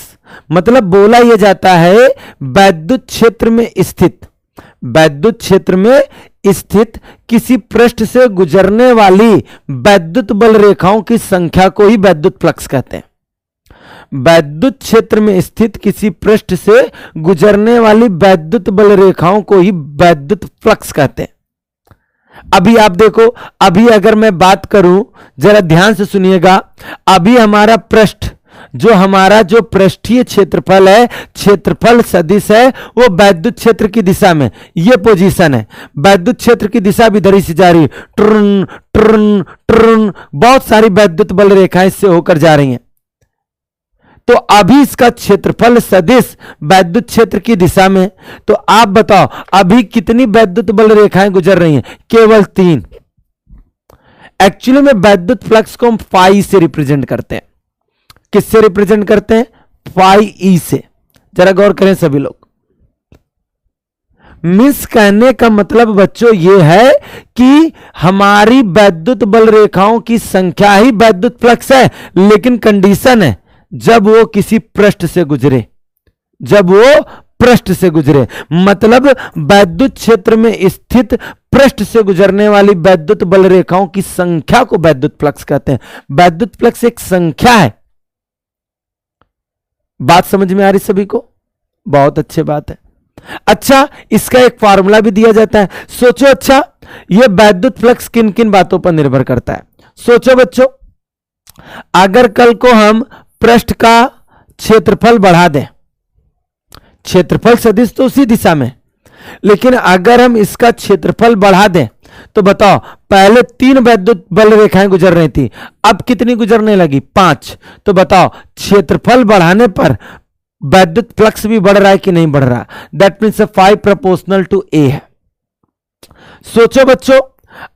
मतलब बोला यह जाता है वैद्युत क्षेत्र में स्थित किसी पृष्ठ से गुजरने वाली वैद्युत बल रेखाओं की संख्या को ही वैद्युत फ्लक्स कहते हैं। वैद्युत क्षेत्र में स्थित किसी पृष्ठ से गुजरने वाली वैद्युत बल रेखाओं को ही वैद्युत फ्लक्स कहते हैं। अभी आप देखो, अभी अगर मैं बात करूं, जरा ध्यान से सुनिएगा, अभी हमारा पृष्ठ हमारा जो पृष्ठीय क्षेत्रफल है, क्षेत्रफल सदिश है, वो वैद्युत क्षेत्र की दिशा में, ये पोजीशन है। वैद्युत क्षेत्र की दिशा भी इधर से जा रही है, ट्रुन ट्रुन ट्रुन, बहुत सारी वैद्युत बल रेखाएं इससे होकर जा रही हैं। तो अभी इसका क्षेत्रफल सदिश वैद्युत क्षेत्र की दिशा में। तो आप बताओ अभी कितनी वैद्युत बल रेखाएं गुजर रही हैं? केवल 3। एक्चुअली में वैद्युत फ्लक्स को हम फाई से रिप्रेजेंट करते हैं। किससे रिप्रेजेंट करते हैं? फाई ई से। जरा गौर करें सभी लोग। मिस कहने का मतलब बच्चों यह है कि हमारी वैद्युत बल रेखाओं की संख्या ही वैद्युत फ्लक्स है, लेकिन कंडीशन है जब वो किसी पृष्ठ से गुजरे, मतलब वैद्युत क्षेत्र में स्थित पृष्ठ से गुजरने वाली वैद्युत बल रेखाओं की संख्या को वैद्युत फ्लक्स कहते हैं। वैद्युत फ्लक्स एक संख्या है। बात समझ में आ रही सभी को? बहुत अच्छी बात है। अच्छा, इसका एक फार्मूला भी दिया जाता है। सोचो, अच्छा यह वैद्युत फ्लक्स किन किन बातों पर निर्भर करता है? सोचो बच्चों, अगर कल को हम पृष्ठ का क्षेत्रफल बढ़ा दें, क्षेत्रफल सदिश तो उसी दिशा में, लेकिन अगर हम इसका क्षेत्रफल बढ़ा दें तो बताओ, पहले 3 वैद्युत बल रेखाएं गुजर रही थी, अब कितनी गुजरने लगी? 5। तो बताओ क्षेत्रफल बढ़ाने पर वैद्युत फ्लक्स भी बढ़ रहा है कि नहीं बढ़ रहा? दैट मीन्स 5 प्रोपोर्शनल टू ए है। सोचो बच्चों,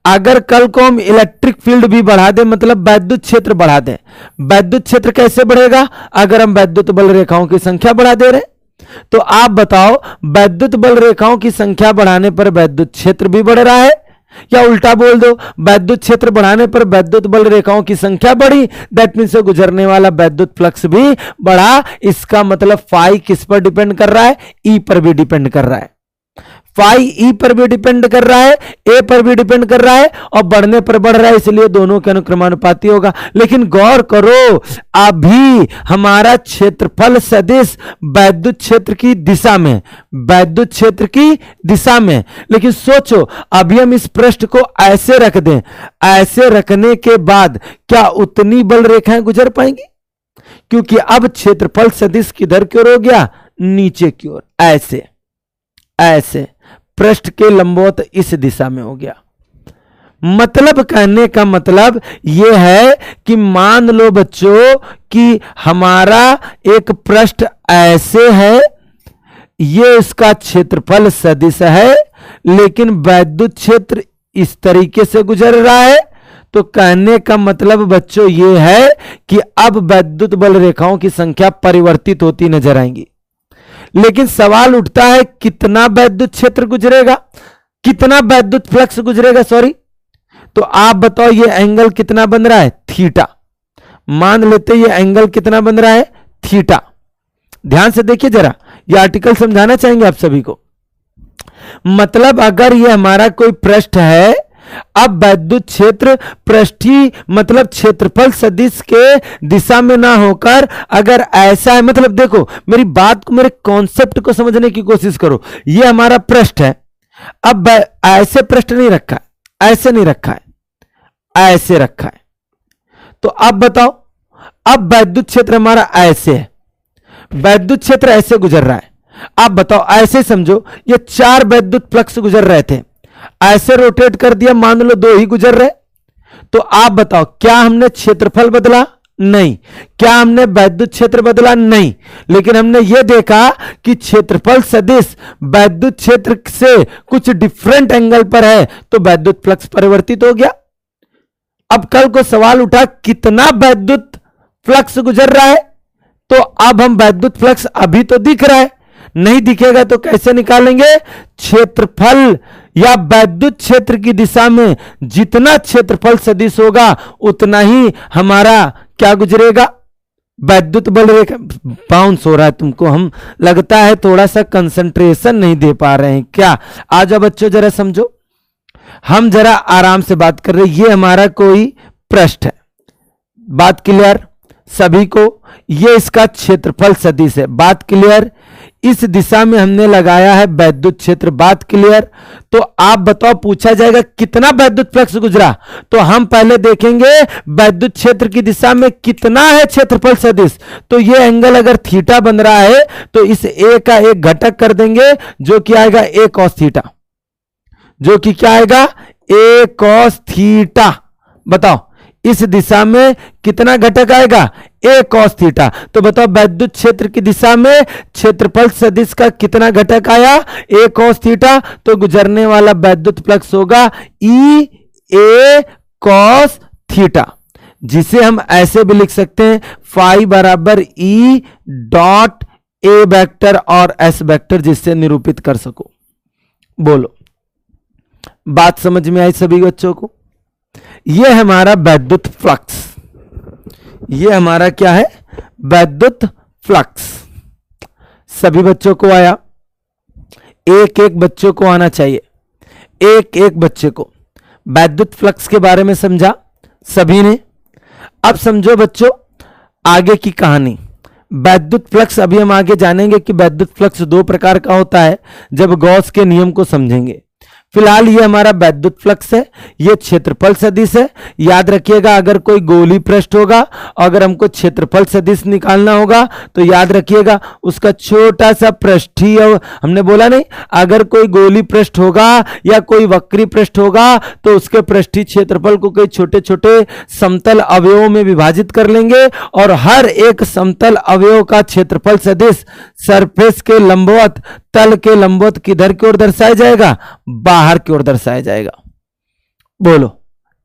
अगर कल को हम इलेक्ट्रिक फील्ड भी बढ़ा दें, मतलब वैद्युत क्षेत्र बढ़ा दें, वैद्युत क्षेत्र कैसे बढ़ेगा? अगर हम वैद्युत बल रेखाओं की संख्या बढ़ा दे रहे, तो आप बताओ वैद्युत बल रेखाओं की संख्या बढ़ाने पर वैद्युत क्षेत्र भी बढ़ रहा है, या उल्टा बोल दो, वैद्युत क्षेत्र बढ़ाने पर वैद्युत बल रेखाओं की संख्या बढ़ी, दैट मीन्स गुजरने वाला वैद्युत फ्लक्स भी बढ़ा। इसका मतलब फाई किस पर डिपेंड कर रहा है? ई पर भी डिपेंड कर रहा है। फाई ई पर भी डिपेंड कर रहा है, ए पर भी डिपेंड कर रहा है, और बढ़ने पर बढ़ रहा है, इसलिए दोनों के अनुक्रमानुपाती होगा। लेकिन गौर करो, अभी हमारा क्षेत्रफल सदिश वैद्युत क्षेत्र की दिशा में, लेकिन सोचो अभी हम इस पृष्ठ को ऐसे रख दें, ऐसे रखने के बाद क्या उतनी बल रेखाएं गुजर पाएंगी? क्योंकि अब क्षेत्रफल सदिश किधर की ओर हो गया? नीचे की ओर। ऐसे पृष्ठ के लंबवत इस दिशा में हो गया। मतलब कहने का मतलब यह है कि मान लो बच्चों कि हमारा एक पृष्ठ ऐसे है, यह इसका क्षेत्रफल सदिश है, लेकिन वैद्युत क्षेत्र इस तरीके से गुजर रहा है। तो कहने का मतलब बच्चों यह है कि अब वैद्युत बल रेखाओं की संख्या परिवर्तित होती नजर आएंगी। लेकिन सवाल उठता है कितना वैद्युत क्षेत्र गुजरेगा, कितना वैद्युत फ्लक्स गुजरेगा, सॉरी। तो आप बताओ ये एंगल कितना बन रहा है? थीटा। मान लेते ये एंगल कितना बन रहा है? थीटा। ध्यान से देखिए जरा, ये आर्टिकल समझाना चाहेंगे आप सभी को। मतलब अगर ये हमारा कोई पृष्ठ है, अब वैद्युत क्षेत्र पृष्ठीय मतलब क्षेत्रफल सदिश के दिशा में ना होकर अगर ऐसा है, मतलब देखो मेरी बात को, मेरे कॉन्सेप्ट को समझने की कोशिश करो। ये हमारा पृष्ठ है, अब ऐसे पृष्ठ नहीं रखा है, ऐसे नहीं रखा है, ऐसे रखा है। तो अब बताओ, अब वैद्युत क्षेत्र हमारा ऐसे है, वैद्युत क्षेत्र ऐसे गुजर रहा है। आप बताओ, ऐसे समझो ये 4 वैद्युत फ्लक्स गुजर रहे थे, ऐसे रोटेट कर दिया, मान लो 2 ही गुजर रहे। तो आप बताओ क्या हमने क्षेत्रफल बदला? नहीं। क्या हमने वैद्युत क्षेत्र बदला? नहीं। लेकिन हमने यह देखा कि क्षेत्रफल सदिश वैद्युत क्षेत्र से कुछ डिफरेंट एंगल पर है, तो वैद्युत फ्लक्स परिवर्तित हो गया। अब कल को सवाल उठा कितना वैद्युत फ्लक्स गुजर रहा है, तो अब हम वैद्युत फ्लक्स, अभी तो दिख रहा है, नहीं दिखेगा तो कैसे निकालेंगे? क्षेत्रफल या वैद्युत क्षेत्र की दिशा में जितना क्षेत्रफल सदिश होगा उतना ही हमारा क्या गुजरेगा? वैद्युत बल रेखा। बाउंस हो रहा है तुमको, हम लगता है थोड़ा सा कंसंट्रेशन नहीं दे पा रहे हैं क्या? आ जाओ बच्चों जरा समझो, हम जरा आराम से बात कर रहे हैं। ये हमारा कोई पृष्ठ है, बात क्लियर सभी को? ये इसका क्षेत्रफल सदिश है, बात क्लियर? इस दिशा में हमने लगाया है वैद्युत क्षेत्र, बात क्लियर? तो आप बताओ, पूछा जाएगा कितना वैद्युत फ्लक्स गुजरा, तो हम पहले देखेंगे वैद्युत क्षेत्र की दिशा में कितना है क्षेत्रफल सदिश। तो ये एंगल अगर थीटा बन रहा है तो इस ए का एक घटक कर देंगे जो कि आएगा ए कॉस थीटा, जो कि क्या आएगा? ए कॉस थीटा। बताओ इस दिशा में कितना घटक आएगा? ए कॉस थीटा। तो बताओ वैद्युत क्षेत्र की दिशा में क्षेत्रफल सदिश का कितना घटक आया? ए कॉस थीटा। तो गुजरने वाला वैद्युत फ्लक्स होगा ई ए कॉस थीटा, जिसे हम ऐसे भी लिख सकते हैं फाई बराबर ई डॉट ए वेक्टर और एस वेक्टर, जिससे निरूपित कर सको। बोलो, बात समझ में आई सभी बच्चों को? यह हमारा वैद्युत फ्लक्स, यह हमारा क्या है? वैद्युत फ्लक्स। सभी बच्चों को आया? एक एक बच्चों को आना चाहिए, एक एक बच्चे को वैद्युत फ्लक्स के बारे में समझा सभी ने? अब समझो बच्चों आगे की कहानी। वैद्युत फ्लक्स अभी हम आगे जानेंगे कि वैद्युत फ्लक्स दो प्रकार का होता है जब गॉस के नियम को समझेंगे। फिलहाल ये हमारा वैद्युत फ्लक्स है, ये क्षेत्रफल सदिश है। याद रखिएगा, अगर कोई गोली पृष्ठ होगा, अगर हमको क्षेत्रफल सदिश निकालना होगा तो याद रखिएगा उसका छोटा सा पृष्ठीय, हमने बोला नहीं, अगर कोई गोली पृष्ठ होगा या कोई वक्री पृष्ठ होगा तो उसके पृष्ठीय क्षेत्रफल को कई छोटे छोटे समतल अवयवों में विभाजित कर लेंगे और हर एक समतल अवयव का क्षेत्रफल सदिश सरफेस के लंबवत, तल के लंबवत किधर की ओर दर्शाया जाएगा? बाहर की ओर दर्शाया जाएगा। बोलो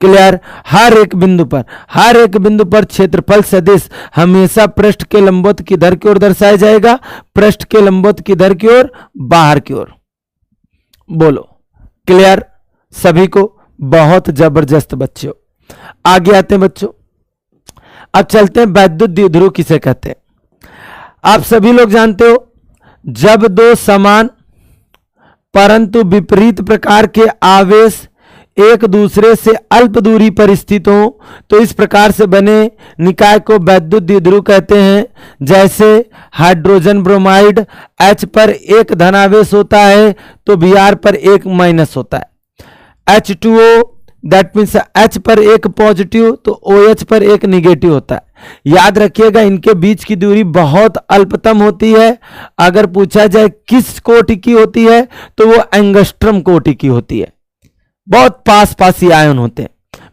क्लियर? हर एक बिंदु पर, हर एक बिंदु पर क्षेत्रफल सदिश हमेशा पृष्ठ के लंबवत किधर की ओर दर्शाया जाएगा? पृष्ठ के लंबवत किधर की ओर? बाहर की ओर। बोलो क्लियर सभी को? बहुत जबरदस्त बच्चों। आगे आते हैं बच्चों, अब चलते हैं वैद्युत द्विध्रुव किसे कहते हैं। आप सभी लोग जानते हो, जब दो समान परंतु विपरीत प्रकार के आवेश एक दूसरे से अल्प दूरी पर स्थित हो तो इस प्रकार से बने निकाय को वैद्युत द्विध्रुव कहते हैं। जैसे हाइड्रोजन ब्रोमाइड H पर एक धनावेश होता है तो Br पर एक माइनस होता है। H2O दैट मीन्स H पर एक पॉजिटिव तो OH पर एक निगेटिव होता है। याद रखिएगा इनके बीच की दूरी बहुत अल्पतम होती है। अगर पूछा जाए किस कोटि की होती है तो वो एंगस्ट्रम कोटि की होती है, बहुत पास पास ही आयन होते हैं।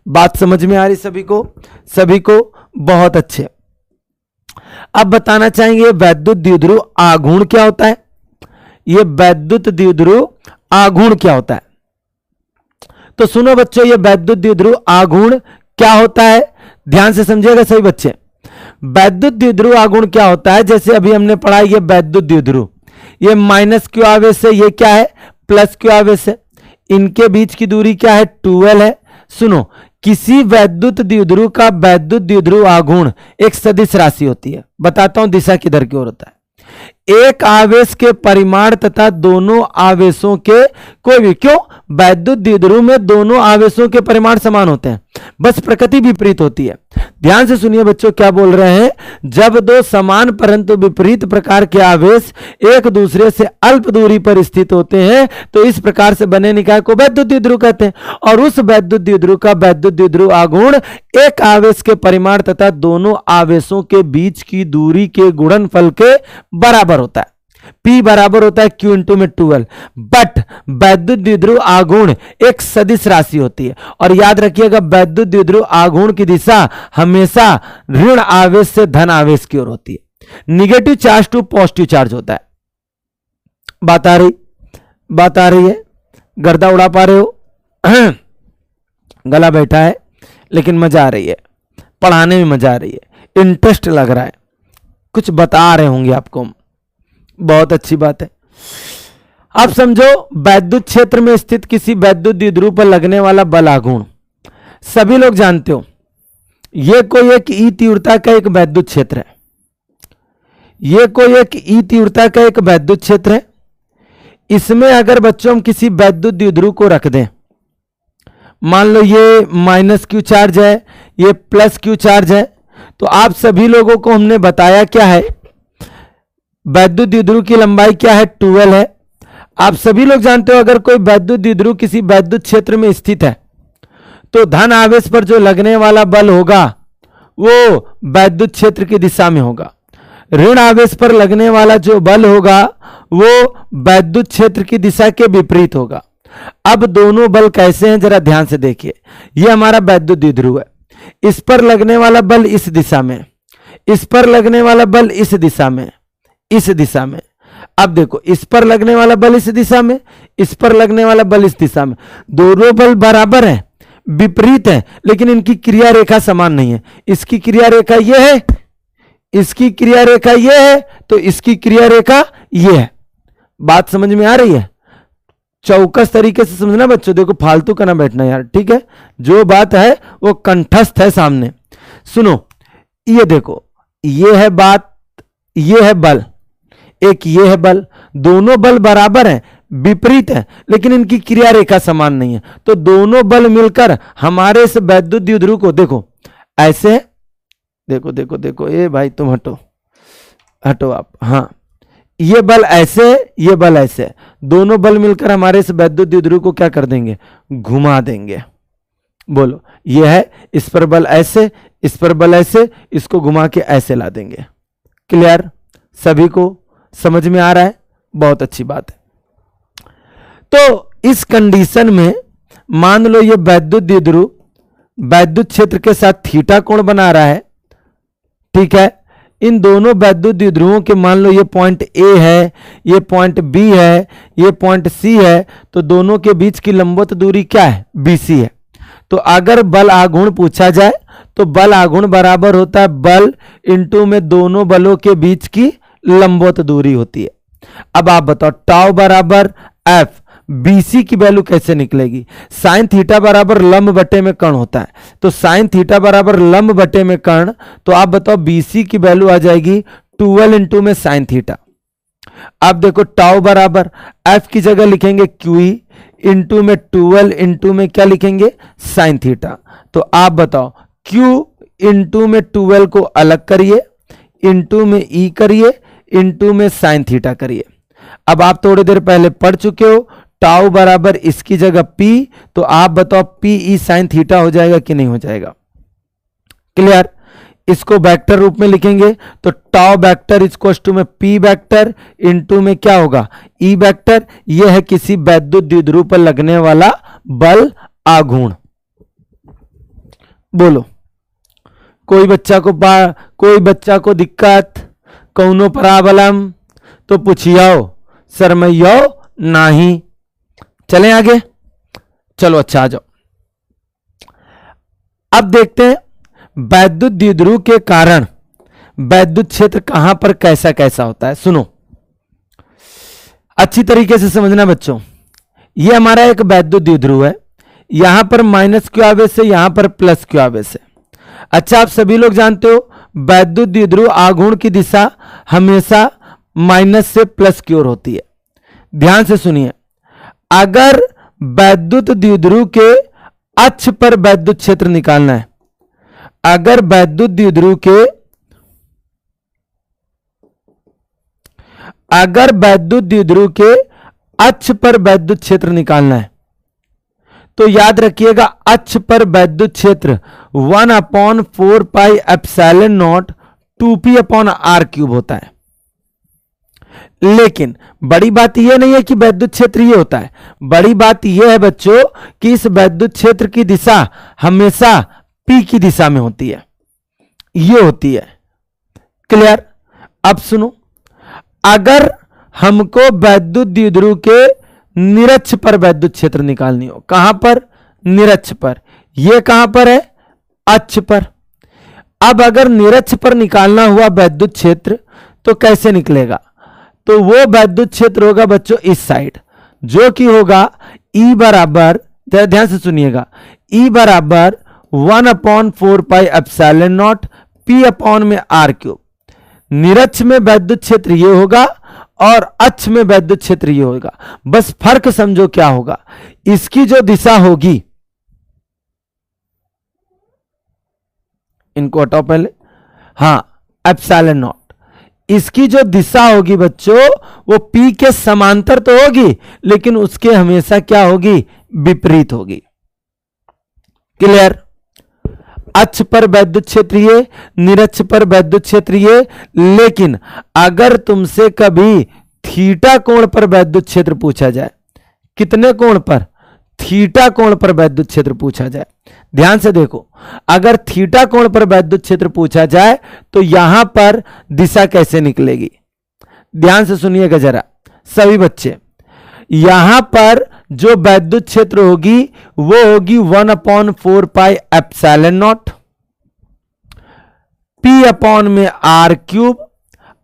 बात समझ में आ रही सभी को? सभी को बहुत अच्छे। अब बताना चाहेंगे वैद्युत द्विध्रुव आघूर्ण क्या होता है। ये वैद्युत द्विध्रुव आघूर्ण क्या होता है? तो सुनो बच्चों, ये वैद्युत द्विध्रुव आघूर्ण क्या होता है, ध्यान से समझिएगा सही बच्चे। वैद्युत द्विध्रुव आघूर्ण क्या होता है, जैसे अभी हमने पढ़ा ये वैद्युत द्विध्रुव, ये माइनस क्यू आवेश है, ये क्या है? प्लस क्यू आवेश है। इनके बीच की दूरी क्या है? 2L है। सुनो, किसी वैद्युत द्विध्रुव का वैद्युत द्विध्रुव आघूर्ण एक सदिश राशि होती है। बताता हूं दिशा किधर की ओर होता है। एक आवेश के परिमाण तथा दोनों आवेशों के कोई भी, क्यों? वैद्युत द्विध्रुव में दोनों आवेशों के परिमाण समान होते हैं, बस प्रकृति विपरीत होती है। ध्यान से सुनिए बच्चों क्या बोल रहे हैं। जब दो समान परंतु विपरीत प्रकार के आवेश एक दूसरे से अल्प दूरी पर स्थित होते हैं तो इस प्रकार से बने निकाय को वैद्युत द्विध्रुव कहते हैं। और उस वैद्युत द्विध्रुव का वैद्युत द्विध्रुव आघूर्ण एक आवेश के परिमाण तथा दोनों आवेशों के बीच की दूरी के गुणनफल के बराबर होता है। P बराबर होता है Q इंटू में 2L। बट वैद्युत द्विध्रुव आघूर्ण एक सदिश राशि होती है। और याद रखिएगा वैद्युत द्विध्रुव आघूर्ण की दिशा हमेशा ऋण आवेश से धन आवेश की ओर होती है। Negative charge to positive charge होता है। बात आ रही? बात आ रही है? गर्दा उड़ा पा रहे हो? गला बैठा है लेकिन मजा आ रही है, पढ़ाने में मजा आ रही है, इंटरेस्ट लग रहा है। कुछ बता रहे होंगे आपको, बहुत अच्छी बात है। अब समझो वैद्युत क्षेत्र में स्थित किसी वैद्युत द्विध्रुव पर लगने वाला बल आघूर्ण, सभी लोग जानते हो यह कोई एक ई तीव्रता का एक वैद्युत क्षेत्र है, यह कोई एक ई तीव्रता का एक वैद्युत क्षेत्र है। इसमें अगर बच्चों हम किसी वैद्युत द्विध्रुव को रख दें, मान लो ये माइनस क्यू चार्ज है, ये प्लस क्यू चार्ज है, तो आप सभी लोगों को हमने बताया क्या है, वैद्युत द्विध्रुव की लंबाई क्या है, 12 है। आप सभी लोग जानते हो अगर कोई वैद्युत द्विध्रुव किसी वैद्युत क्षेत्र में स्थित है तो धन आवेश पर जो लगने वाला बल होगा वो वैद्युत क्षेत्र की दिशा में होगा, ऋण आवेश पर लगने वाला जो बल होगा वो वैद्युत क्षेत्र की दिशा के विपरीत होगा। अब दोनों बल कैसे हैं जरा ध्यान से देखिए। ये हमारा वैद्युत द्विध्रुव है, इस पर लगने वाला बल इस दिशा में, इस पर लगने वाला बल इस दिशा में, इस दिशा में। अब देखो इस पर लगने वाला बल इस दिशा में, इस पर लगने वाला बल इस दिशा में, दोनों बल बराबर हैं, विपरीत है, लेकिन इनकी क्रिया रेखा समान नहीं है। इसकी क्रिया रेखा यह है, इसकी क्रिया रेखा यह है, तो इसकी क्रिया रेखा यह है। बात समझ में आ रही है? चौकस तरीके से समझना बच्चों, देखो फालतू का ना बैठना यार, ठीक है? जो बात है वो कंठस्थ है सामने। सुनो, ये देखो, ये है बात, ये है बल, एक ये है बल, दोनों बल बराबर हैं, विपरीत है, लेकिन इनकी क्रिया रेखा समान नहीं है। तो दोनों बल मिलकर हमारे इस वैद्युत द्विध्रुव को देखो ऐसे, देखो देखो देखो, ये भाई तुम हटो, हटो आप, हाँ, ये बल ऐसे, ये बल ऐसे, दोनों बल मिलकर हमारे इस वैद्युत द्विध्रुव को क्या कर देंगे, घुमा देंगे। बोलो, ये है, इस पर बल ऐसे, इस पर बल ऐसे, इसको घुमा के ऐसे ला देंगे। क्लियर? सभी को समझ में आ रहा है? बहुत अच्छी बात है। तो इस कंडीशन में मान लो ये वैद्युत द्विध्रुव वैद्युत क्षेत्र के साथ थीटा कोण बना रहा है, ठीक है? इन दोनों वैद्युत द्विध्रुवों के मान लो ये पॉइंट ए है, ये पॉइंट बी है, ये पॉइंट सी है, तो दोनों के बीच की लंबवत दूरी क्या है, बीसी है। तो अगर बल आघूर्ण पूछा जाए तो बल आघूर्ण बराबर होता है बल इंटू में दोनों बलों के बीच की लंबवत दूरी होती है। अब आप बताओ टाउ बराबर एफ, बीसी की वैल्यू कैसे निकलेगी? साइन थीटा बराबर लंब बटे में कर्ण होता है, तो साइन थीटा बराबर लंब बटे में कर्ण, तो आप बताओ बीसी की वैल्यू आ जाएगी 12 इंटू में साइन थीटा। अब देखो टाउ बराबर एफ की जगह लिखेंगे क्यूई इंटू में 12 इंटू में क्या लिखेंगे, साइन थीटा। तो आप बताओ क्यू इंटू में 12 को अलग करिए, इंटू में ई करिए, इंटू में साइन थीटा करिए। अब आप थोड़ी देर पहले पढ़ चुके हो टाउ बराबर इसकी जगह पी, तो आप बताओ पी ई साइन थीटा हो जाएगा कि नहीं हो जाएगा? क्लियर? इसको वेक्टर रूप में लिखेंगे तो टाउ वेक्टर इक्वल्स टू में पी वेक्टर इंटू में क्या होगा, ई वेक्टर। यह है किसी वैद्युत द्विध्रुव पर लगने वाला बल आघूर्ण। बोलो, कोई बच्चा को दिक्कत कौनो पराबलम तो पूछियो, शर्मइयो नहीं। चलें आगे, चलो अच्छा आ जाओ। अब देखते हैं वैद्युत द्विध्रुव के कारण वैद्युत क्षेत्र कहां पर कैसा कैसा होता है। सुनो, अच्छी तरीके से समझना बच्चों। यह हमारा एक वैद्युत द्विध्रुव है, यहां पर माइनस क्यू आवेश है, यहां पर प्लस क्यू आवेश है। अच्छा, आप सभी लोग जानते हो वैद्युत द्विध्रुव आघूर्ण की दिशा हमेशा माइनस से प्लस की ओर होती है। ध्यान से सुनिए, अगर वैद्युत द्विध्रुव के अक्ष पर वैद्युत क्षेत्र निकालना है, अगर वैद्युत द्विध्रुव के अक्ष पर वैद्युत क्षेत्र निकालना है तो याद रखिएगा अक्ष पर वैद्युत क्षेत्र 1/4 पाई epsilon not 2p upon r cube होता है। लेकिन बड़ी बात यह नहीं है कि वैद्युत क्षेत्र ये होता है, बड़ी बात यह है बच्चों कि इस वैद्युत क्षेत्र की दिशा हमेशा p की दिशा में होती है, ये होती है। क्लियर? अब सुनो, अगर हमको वैद्युत द्विध्रुव के निरक्ष पर वैद्युत क्षेत्र निकालनी हो, कहां पर? निरक्ष पर। यह कहां पर है? अक्ष पर। अब अगर निरक्ष पर निकालना हुआ वैद्युत क्षेत्र तो कैसे निकलेगा? तो वो वैद्युत क्षेत्र होगा बच्चों इस साइड, जो कि होगा E बराबर, ध्यान से सुनिएगा, E बराबर 1/4πε0 P अपॉन में R3। निरक्ष में वैद्युत क्षेत्र ये होगा और अक्ष में वैद्युत क्षेत्र ये होगा। बस फर्क समझो क्या होगा, इसकी जो दिशा होगी, इनको हटाओ पहले, हाँ ε0, इसकी जो दिशा होगी बच्चों वो P के समांतर तो होगी, लेकिन उसके हमेशा क्या होगी? विपरीत होगी। क्लियर? अक्ष पर वैद्युत क्षेत्र ये, निरक्ष पर वैद्युत क्षेत्र ये, लेकिन अगर तुमसे कभी थीटा कोण पर वैद्युत क्षेत्र पूछा जाए, कितने कोण पर? थीटा कोण पर वैद्युत क्षेत्र पूछा जाए, ध्यान से देखो, अगर थीटा कोण पर वैद्युत क्षेत्र पूछा जाए तो यहां पर दिशा कैसे निकलेगी? ध्यान से सुनिएगा जरा सभी बच्चे, यहां पर जो वैद्युत क्षेत्र होगी वो होगी 1/4πε0 P अपॉन में R3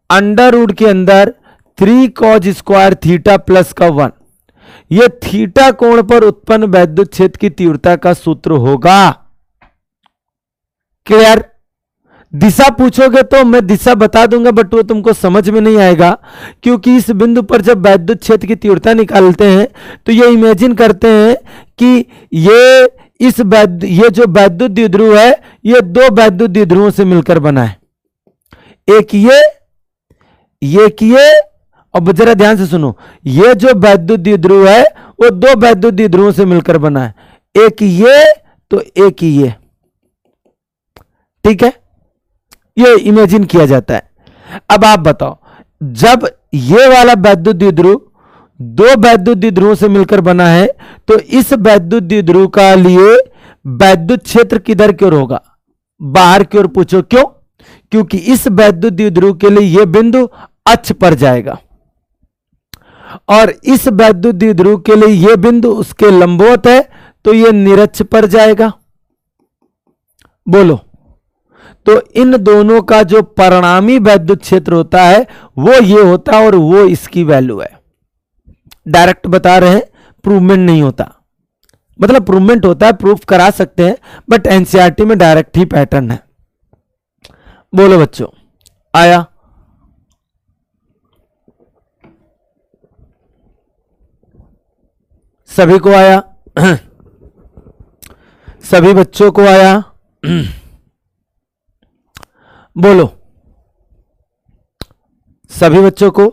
अंडर रूट के अंदर 3 cos स्क्वायर थीटा प्लस का 1। यह थीटा कोण पर उत्पन्न वैद्युत क्षेत्र की तीव्रता का सूत्र होगा। क्लियर? दिशा पूछोगे तो मैं दिशा बता दूंगा, बट वो तुमको समझ में नहीं आएगा, क्योंकि इस बिंदु पर जब वैद्युत क्षेत्र की तीव्रता निकालते हैं तो ये इमेजिन करते हैं कि ये जो वैद्युत द्विध्रुव है ये दो वैद्युत द्विध्रुवों से मिलकर बना है, एक ये और जरा ध्यान से सुनो, ये जो वैद्युत द्विध्रुव है वो दो वैद्युत द्विध्रुवों से मिलकर बना है, एक ये तो एक ये। ठीक है, ये इमेजिन किया जाता है। अब आप बताओ, जब ये वाला वैद्युत द्विध्रुव दो वैद्युत द्विध्रुवों से मिलकर बना है तो इस वैद्युत द्विध्रुव का लिए वैद्युत क्षेत्र किधर की ओर होगा? बाहर की ओर। पूछो क्यों? क्योंकि इस वैद्युत द्विध्रुव के लिए यह बिंदु अक्ष पर जाएगा और इस वैद्युत द्विध्रुव के लिए यह बिंदु उसके लंबवत है, तो यह निरक्ष पर जाएगा। बोलो, तो इन दोनों का जो परिणामी वैद्युत क्षेत्र होता है वो ये होता है और वो इसकी वैल्यू है। डायरेक्ट बता रहे हैं, प्रूवमेंट नहीं होता, मतलब प्रूवमेंट होता है, प्रूफ करा सकते हैं, बट एनसीईआरटी में डायरेक्ट ही पैटर्न है। बोलो बच्चों, आया? सभी को आया? सभी बच्चों को आया? बोलो, सभी बच्चों को?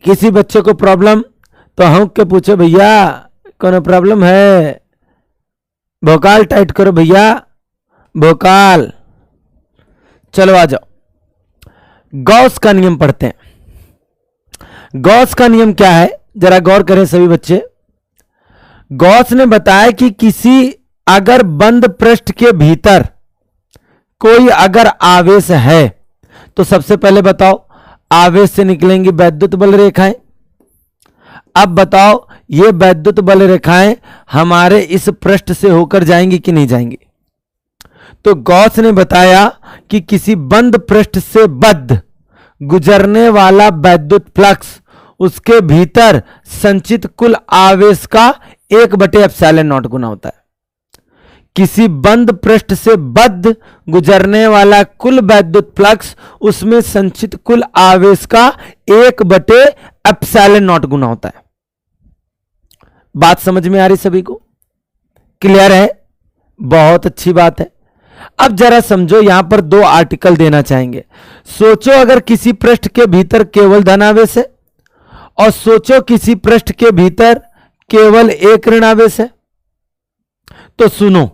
किसी बच्चे को प्रॉब्लम तो हम के पूछो, भैया कौन प्रॉब्लम है? भोकाल टाइट करो भैया, भोकाल। चलो आ जाओ, गॉस का नियम पढ़ते हैं। गॉस का नियम क्या है, जरा गौर करें सभी बच्चे। गॉस ने बताया कि किसी अगर बंद पृष्ठ के भीतर कोई अगर आवेश है तो सबसे पहले बताओ आवेश से निकलेंगी वैद्युत बल रेखाएं। अब बताओ ये वैद्युत बल रेखाएं हमारे इस पृष्ठ से होकर जाएंगी कि नहीं जाएंगी? तो गॉस ने बताया कि किसी बंद पृष्ठ से बद्ध गुजरने वाला वैद्युत फ्लक्स उसके भीतर संचित कुल आवेश का 1/ε0 गुना होता है। किसी बंद पृष्ठ से बद्ध गुजरने वाला कुल वैद्युत फ्लक्स उसमें संचित कुल आवेश का 1/ε0 गुना होता है। बात समझ में आ रही सभी को? क्लियर है? बहुत अच्छी बात है। अब जरा समझो, यहां पर दो आर्टिकल देना चाहेंगे। सोचो अगर किसी पृष्ठ के भीतर केवल धनावेश है और सोचो किसी पृष्ठ के भीतर केवल एक ऋणावेश है। तो सुनो,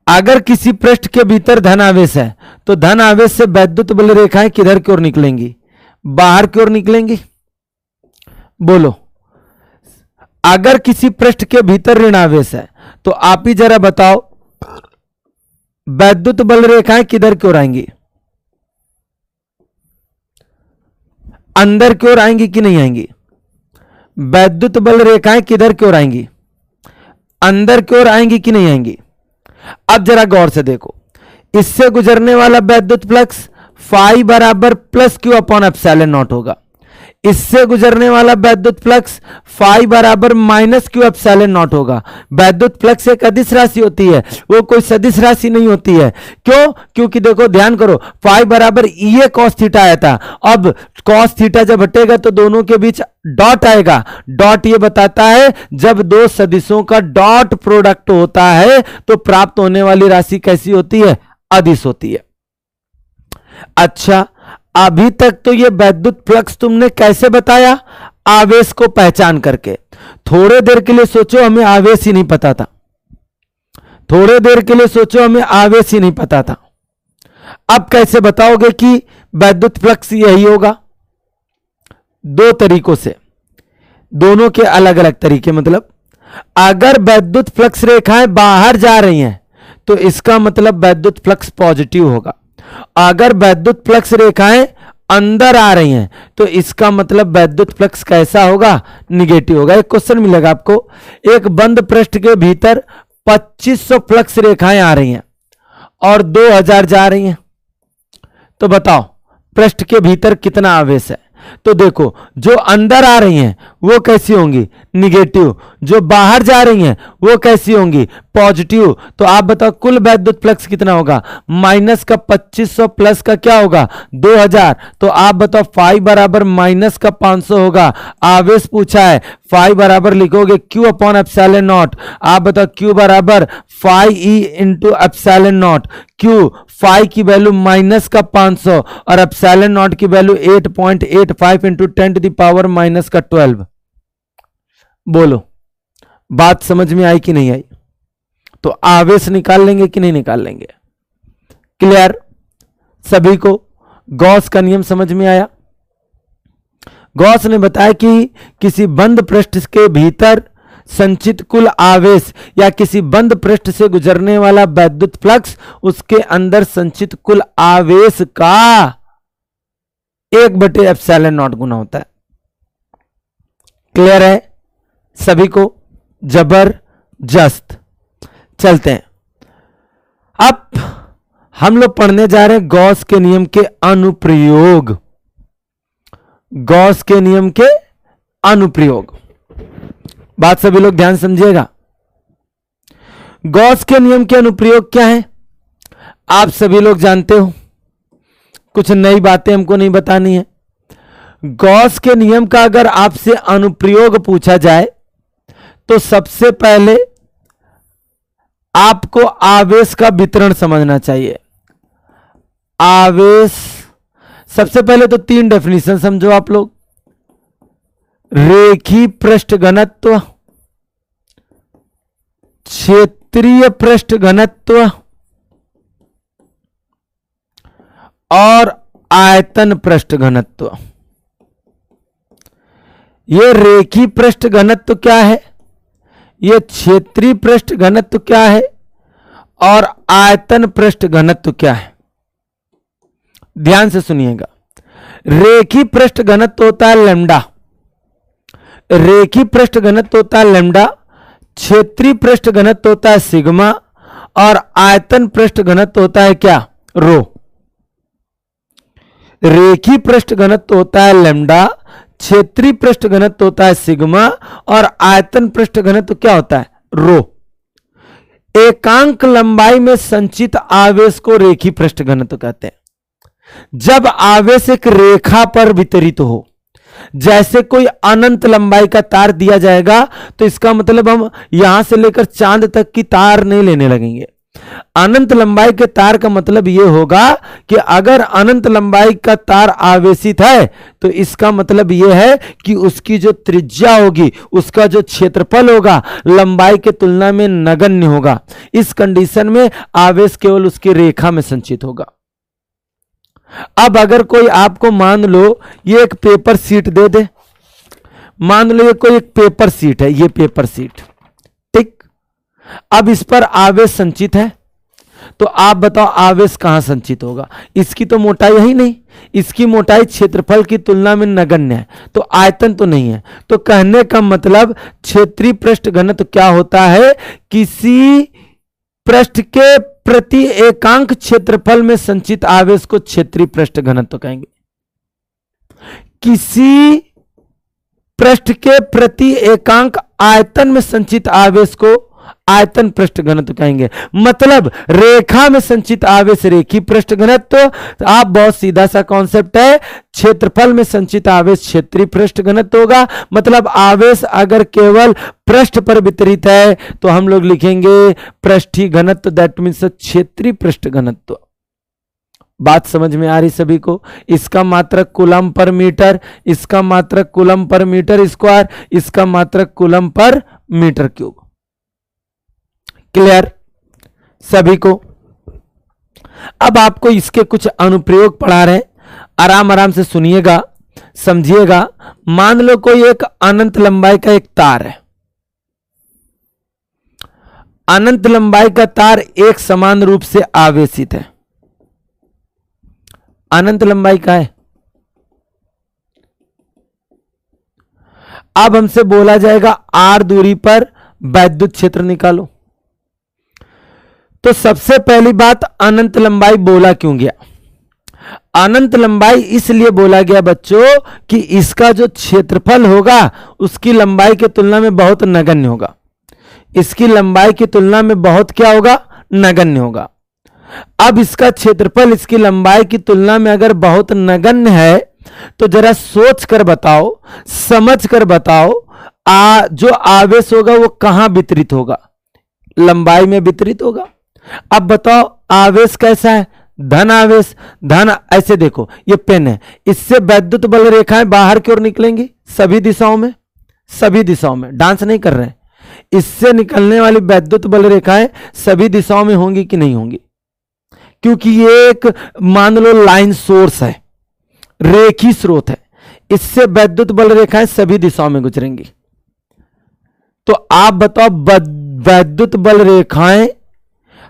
अगर किसी पृष्ठ के भीतर धनावेश है तो धन आवेश से वैद्युत बल रेखाएं किधर की ओर निकलेंगी? बाहर की ओर निकलेंगी। बोलो, अगर किसी पृष्ठ के भीतर ऋणावेश है तो आप ही जरा बताओ वैद्युत बल रेखाएं किधर की ओर आएंगी? अंदर की ओर आएंगी कि नहीं आएंगी? वैद्युत बल रेखाएं किधर की ओर आएंगी? अंदर की ओर आएंगी कि नहीं आएंगी? अब जरा गौर से देखो, इससे गुजरने वाला वैद्युत फ्लक्स फाई बराबर plus Q upon epsilon not होगा। इससे गुजरने वाला वैद्युत फ्लक्स फाई बराबर माइनस क्यू एप्सिलॉन नॉट होगा। वैद्युत फ्लक्स एक अदिश राशि होती है, वो कोई सदिश राशि नहीं होती है। क्यों? क्योंकि देखो ध्यान करो, फाई बराबर ये कॉस थीटा आया था, अब कॉस थीटा जब हटेगा तो दोनों के बीच डॉट आएगा। डॉट ये बताता है जब दो सदिशों का डॉट प्रोडक्ट होता है तो प्राप्त होने वाली राशि कैसी होती है? अदिश होती है। अच्छा, अभी तक तो ये वैद्युत फ्लक्स तुमने कैसे बताया? आवेश को पहचान करके। थोड़े देर के लिए सोचो, हमें आवेश ही नहीं पता था। थोड़े देर के लिए सोचो, हमें आवेश ही नहीं पता था। अब कैसे बताओगे कि वैद्युत फ्लक्स यही होगा? दो तरीकों से, दोनों के अलग अलग तरीके। मतलब अगर वैद्युत फ्लक्स रेखाएं बाहर जा रही हैं तो इसका मतलब वैद्युत फ्लक्स पॉजिटिव होगा। अगर वैद्युत फ्लक्स रेखाएं अंदर आ रही हैं तो इसका मतलब वैद्युत फ्लक्स कैसा होगा? निगेटिव होगा। एक क्वेश्चन मिलेगा आपको, एक बंद पृष्ठ के भीतर 2500 फ्लक्स रेखाएं आ रही हैं और 2000 जा रही हैं, तो बताओ पृष्ठ के भीतर कितना आवेश है? तो देखो, जो अंदर आ रही हैं वो कैसी होंगी? निगेटिव। जो बाहर जा रही हैं वो कैसी होंगी? पॉजिटिव। तो आप बताओ कुल वैद्युत फ्लक्स कितना होगा? माइनस का 2500 प्लस का क्या होगा? 2000। तो आप बताओ फाई बराबर माइनस का 500 होगा। आवेश पूछा है, फाई बराबर लिखोगे क्यू अपॉन एप्सिलॉन नॉट। आप बताओ क्यू बराबर phi E into epsilon naught. Q phi की वैल्यू माइनस का 500 और एप्सिलॉन नॉट की value 8.85 into 10 to the power minus का 12। बोलो बात समझ में आई कि नहीं आई? तो आवेश निकाल लेंगे कि नहीं निकाल लेंगे? क्लियर सभी को? गॉस का नियम समझ में आया? गॉस ने बताया कि किसी बंद पृष्ठ के भीतर संचित कुल आवेश या किसी बंद पृष्ठ से गुजरने वाला वैद्युत फ्लक्स उसके अंदर संचित कुल आवेश का 1/एप्सिलॉन नॉट गुना होता है। क्लियर है सभी को? जबरदस्त। चलते हैं, अब हम लोग पढ़ने जा रहे हैं गॉस के नियम के अनुप्रयोग। गॉस के नियम के अनुप्रयोग, बात सभी लोग ध्यान समझिएगा। गॉस के नियम के अनुप्रयोग क्या है आप सभी लोग जानते हो, कुछ नई बातें हमको नहीं बतानी है। गॉस के नियम का अगर आपसे अनुप्रयोग पूछा जाए तो सबसे पहले आपको आवेश का वितरण समझना चाहिए। आवेश, सबसे पहले तो 3 डेफिनेशन समझो आप लोग। रेखीय पृष्ठ घनत्व, क्षेत्रीय पृष्ठ घनत्व और आयतन पृष्ठ घनत्व। ये रेखीय पृष्ठ घनत्व क्या है, ये क्षेत्रीय पृष्ठ घनत्व क्या है और आयतन पृष्ठ घनत्व क्या है? ध्यान से सुनिएगा। रेखीय पृष्ठ घनत्व होता है लैम्डा, रेखीय पृष्ठ घनत्व होता है लैम्डा, क्षेत्रीय पृष्ठ घनत्व होता है सिग्मा और आयतन पृष्ठ घनत्व होता है क्या? रो। रेखीय पृष्ठ घनत्व होता है लैम्डा, क्षेत्रीय पृष्ठ घनत्व होता है सिग्मा और आयतन पृष्ठ घनत्व क्या होता है? रो। एकांक लंबाई में संचित आवेश को रेखीय पृष्ठ घनत्व कहते हैं। जब आवेश एक रेखा पर वितरित हो, जैसे कोई अनंत लंबाई का तार दिया जाएगा तो इसका मतलब हम यहां से लेकर चांद तक की तार नहीं लेने लगेंगे। अनंत लंबाई के तार का मतलब यह होगा कि अगर अनंत लंबाई का तार आवेशित है तो इसका मतलब यह है कि उसकी जो त्रिज्या होगी, उसका जो क्षेत्रफल होगा लंबाई के तुलना में नगण्य होगा। इस कंडीशन में आवेश केवल उसकी रेखा में संचित होगा। अब अगर कोई आपको मान लो ये एक पेपर सीट दे दे, मान लो ये कोई एक पेपर सीट है, ये पेपर सीट, ठीक। अब इस पर आवेश संचित है तो आप बताओ आवेश कहां संचित होगा? इसकी तो मोटाई है ही नहीं, इसकी मोटाई क्षेत्रफल की तुलना में नगण्य है, तो आयतन तो नहीं है। तो कहने का मतलब क्षेत्रीय पृष्ठ घनत्व क्या होता है? किसी पृष्ठ के प्रति एकांक क्षेत्रफल में संचित आवेश को क्षेत्रीय पृष्ठ घनत्व कहेंगे। किसी पृष्ठ के प्रति एकांक आयतन में संचित आवेश को आयतन पृष्ठ घनत्व कहेंगे। मतलब रेखा में संचित आवेश रेखीय पृष्ठ घनत्व। तो आप बहुत सीधा सा कॉन्सेप्ट है, क्षेत्रफल में संचित आवेश क्षेत्रीय पृष्ठ घनत्व होगा। मतलब आवेश अगर केवल पृष्ठ पर वितरित है तो हम लोग लिखेंगे पृष्ठीय घनत्व, दैट मीन्स क्षेत्रीय पृष्ठ घनत्व। बात समझ में आ रही सभी को? इसका मात्रक कूलम पर मीटर, इसका मात्रक कूलम पर मीटर स्क्वायर, इसका मात्रक coulomb per metre cube. Clear सभी को? अब आपको इसके कुछ अनुप्रयोग पढ़ा रहे हैं, आराम आराम से सुनिएगा, समझिएगा। मान लो कोई एक अनंत लंबाई का एक तार है। अनंत लंबाई का तार एक समान रूप से आवेशित है। अनंत लंबाई का है। अब हमसे बोला जाएगा r दूरी पर वैद्युत क्षेत्र निकालो। तो सबसे पहली बात, अनंत लंबाई बोला क्यों गया? अनंत लंबाई इसलिए बोला गया बच्चों कि इसका जो क्षेत्रफल होगा उसकी लंबाई की तुलना में बहुत नगण्य होगा। इसकी लंबाई की तुलना में बहुत क्या होगा? नगण्य होगा। अब इसका क्षेत्रफल इसकी लंबाई की तुलना में अगर बहुत नगण्य है तो जरा सोच कर बताओ, समझ कर बताओ, जो आवेश होगा वो कहां वितरित होगा? लंबाई में वितरित होगा। अब बताओ आवेश कैसा है? धन आवेश। धन, ऐसे देखो ये पेन है, इससे वैद्युत बल रेखाएं बाहर की ओर निकलेंगी सभी दिशाओं में, सभी दिशाओं में। डांस नहीं कर रहे हैं। इससे निकलने वाली वैद्युत बल रेखाएं सभी दिशाओं में होंगी कि नहीं होंगी? क्योंकि ये एक मान लो लाइन सोर्स है, रेखीय स्रोत है, इससे वैद्युत बल रेखाएं सभी दिशाओं में गुजरेंगी। तो आप बताओ वैद्युत बल रेखाएं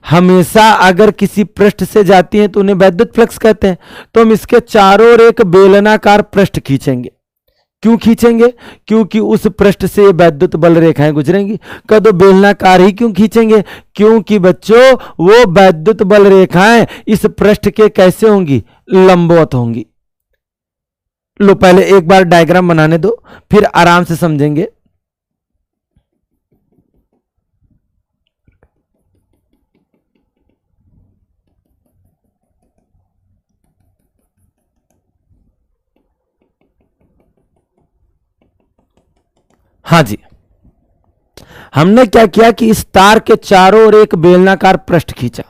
हमेशा अगर किसी पृष्ठ से जाती हैं तो उन्हें वैद्युत फ्लक्स कहते हैं। तो हम इसके चारों ओर एक बेलनाकार पृष्ठ खींचेंगे। क्यों खींचेंगे? क्योंकि उस पृष्ठ से वैद्युत बल रेखाएं गुजरेंगी। कह दो बेलनाकार ही क्यों खींचेंगे? क्योंकि बच्चों वो वैद्युत बल रेखाएं इस पृष्ठ के कैसे होंगी? लंबवत होंगी। लो पहले एक बार डायग्राम बनाने दो, फिर आराम से समझेंगे। हाँ जी, हमने क्या किया कि इस तार के चारों ओर एक बेलनाकार पृष्ठ खींचा।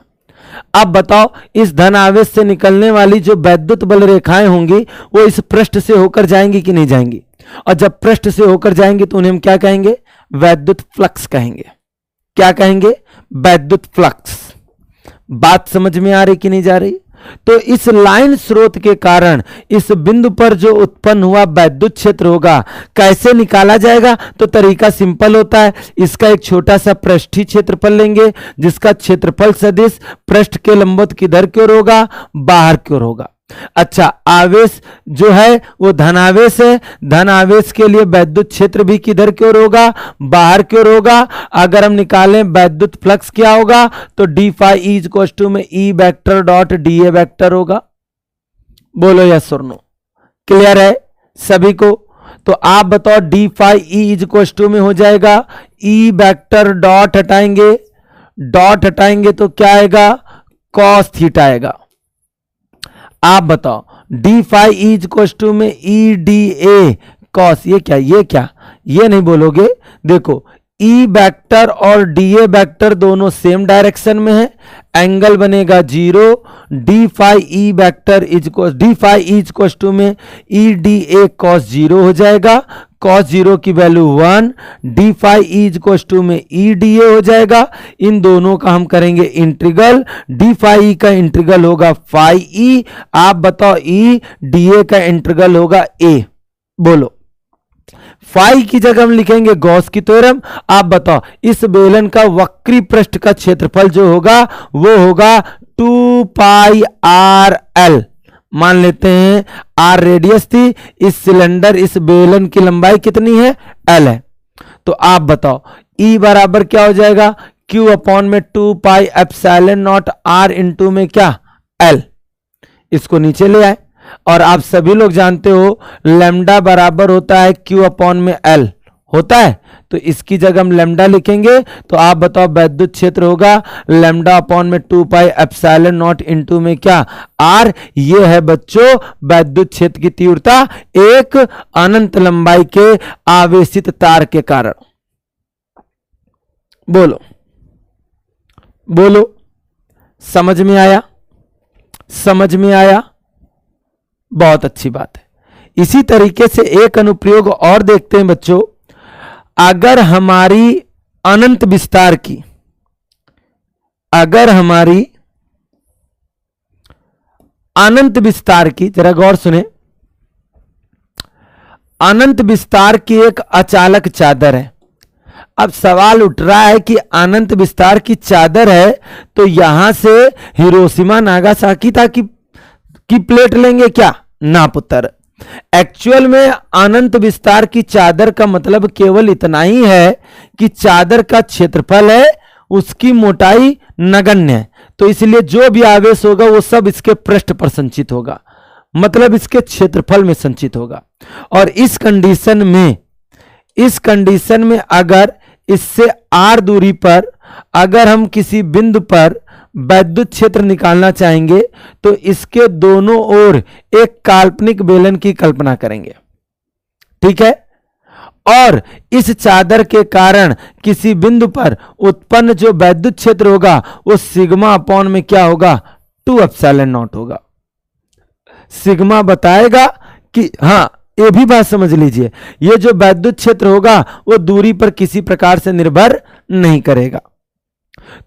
अब बताओ इस धन आवेश से निकलने वाली जो वैद्युत बल रेखाएं होंगी वो इस पृष्ठ से होकर जाएंगी कि नहीं जाएंगी? और जब पृष्ठ से होकर जाएंगी तो उन्हें हम क्या कहेंगे? वैद्युत फ्लक्स कहेंगे। क्या कहेंगे? वैद्युत फ्लक्स। बात समझ में आ रही कि नहीं जा रही? तो इस लाइन स्रोत के कारण इस बिंदु पर जो उत्पन्न हुआ वैद्युत क्षेत्र होगा कैसे निकाला जाएगा? तो तरीका सिंपल होता है। इसका एक छोटा सा पृष्ठीय क्षेत्रफल लेंगे जिसका क्षेत्रफल सदिश पृष्ठ के लंबवत किधर की ओर होगा? बाहर की ओर होगा। अच्छा, आवेश जो है वो धनावेश है। धन आवेश के लिए वैद्युत क्षेत्र भी किधर की ओर होगा? बाहर की ओर होगा। अगर हम निकालें वैद्युत फ्लक्स क्या होगा? तो d phi is equals to में E vector dot d A vector होगा। बोलो यस और नो। क्लियर है सभी को? तो आप बताओ D phi E is equals to में हो जाएगा ई वेक्टर डॉट हटाएंगे, डॉट हटाएंगे तो क्या आएगा? कॉस थीटा आएगा। आप बताओ D phi is equals to में ई डी ए कॉस, ये क्या? ये क्या? ये नहीं बोलोगे। देखो ई वेक्टर और डी ए वेक्टर दोनों सेम डायरेक्शन में है, एंगल बनेगा 0। D phi E vector is D phi is equals to में ई डी ए कॉस 0 हो जाएगा। कॉस 0 की value 1। D phi is equals to में ई डी ए हो जाएगा। इन दोनों का हम करेंगे इंटीग्रल। डी फाई ई का इंटीग्रल होगा फाई ई। आप बताओ ई डी ए का इंटीग्रल होगा ए। बोलो फाई की जगह हम लिखेंगे गॉस की थ्योरम। आप बताओ इस बेलन का वक्री पृष्ठ का क्षेत्रफल जो होगा वो होगा 2 पाई आर एल। मान लेते हैं आर रेडियस थी, इस सिलेंडर इस बेलन की लंबाई कितनी है? एल है। तो आप बताओ ई बराबर क्या हो जाएगा? Q अपॉन में 2 पाई एप्सिलॉन नॉट R इंटू में क्या L। इसको नीचे ले आए और आप सभी लोग जानते हो लैम्डा बराबर होता है Q अपॉन में L होता है, तो इसकी जगह हम लैम्डा लिखेंगे। तो आप बताओ वैद्युत क्षेत्र होगा लैम्डा अपॉन में 2 पाई एप्सिलॉन नॉट इंटू में क्या R। ये है बच्चों वैद्युत क्षेत्र की तीव्रता एक अनंत लंबाई के आवेशित तार के कारण। बोलो बोलो, समझ में आया? समझ में आया? बहुत अच्छी बात है। इसी तरीके से एक अनुप्रयोग और देखते हैं बच्चों। अगर हमारी अनंत विस्तार की, अगर हमारी अनंत विस्तार की, जरा गौर सुने, अनंत विस्तार की एक अचालक चादर है। अब सवाल उठ रहा है कि अनंत विस्तार की चादर है तो यहां से हिरोशिमा नागासाकी तक की प्लेट लेंगे क्या? ना पुत्र, एक्चुअल में अनंत विस्तार की चादर का मतलब केवल इतना ही है कि चादर का क्षेत्रफल है, उसकी मोटाई नगण्य है, तो इसलिए जो भी आवेश होगा वो सब इसके पृष्ठ पर संचित होगा, मतलब इसके क्षेत्रफल में संचित होगा। और इस कंडीशन में अगर इससे r दूरी पर अगर हम किसी बिंदु पर वैद्युत क्षेत्र निकालना चाहेंगे तो इसके दोनों ओर एक काल्पनिक बेलन की कल्पना करेंगे, ठीक है? और इस चादर के कारण किसी बिंदु पर उत्पन्न जो वैद्युत क्षेत्र होगा वो सिग्मा अपॉन में क्या होगा? 2 एप्सिलॉन नॉट होगा। सिग्मा बताएगा कि हाँ, ये भी बात समझ लीजिए, ये जो वैद्युत क्षेत्र होगा वो दूरी पर किसी प्रकार से निर्भर नहीं करेगा।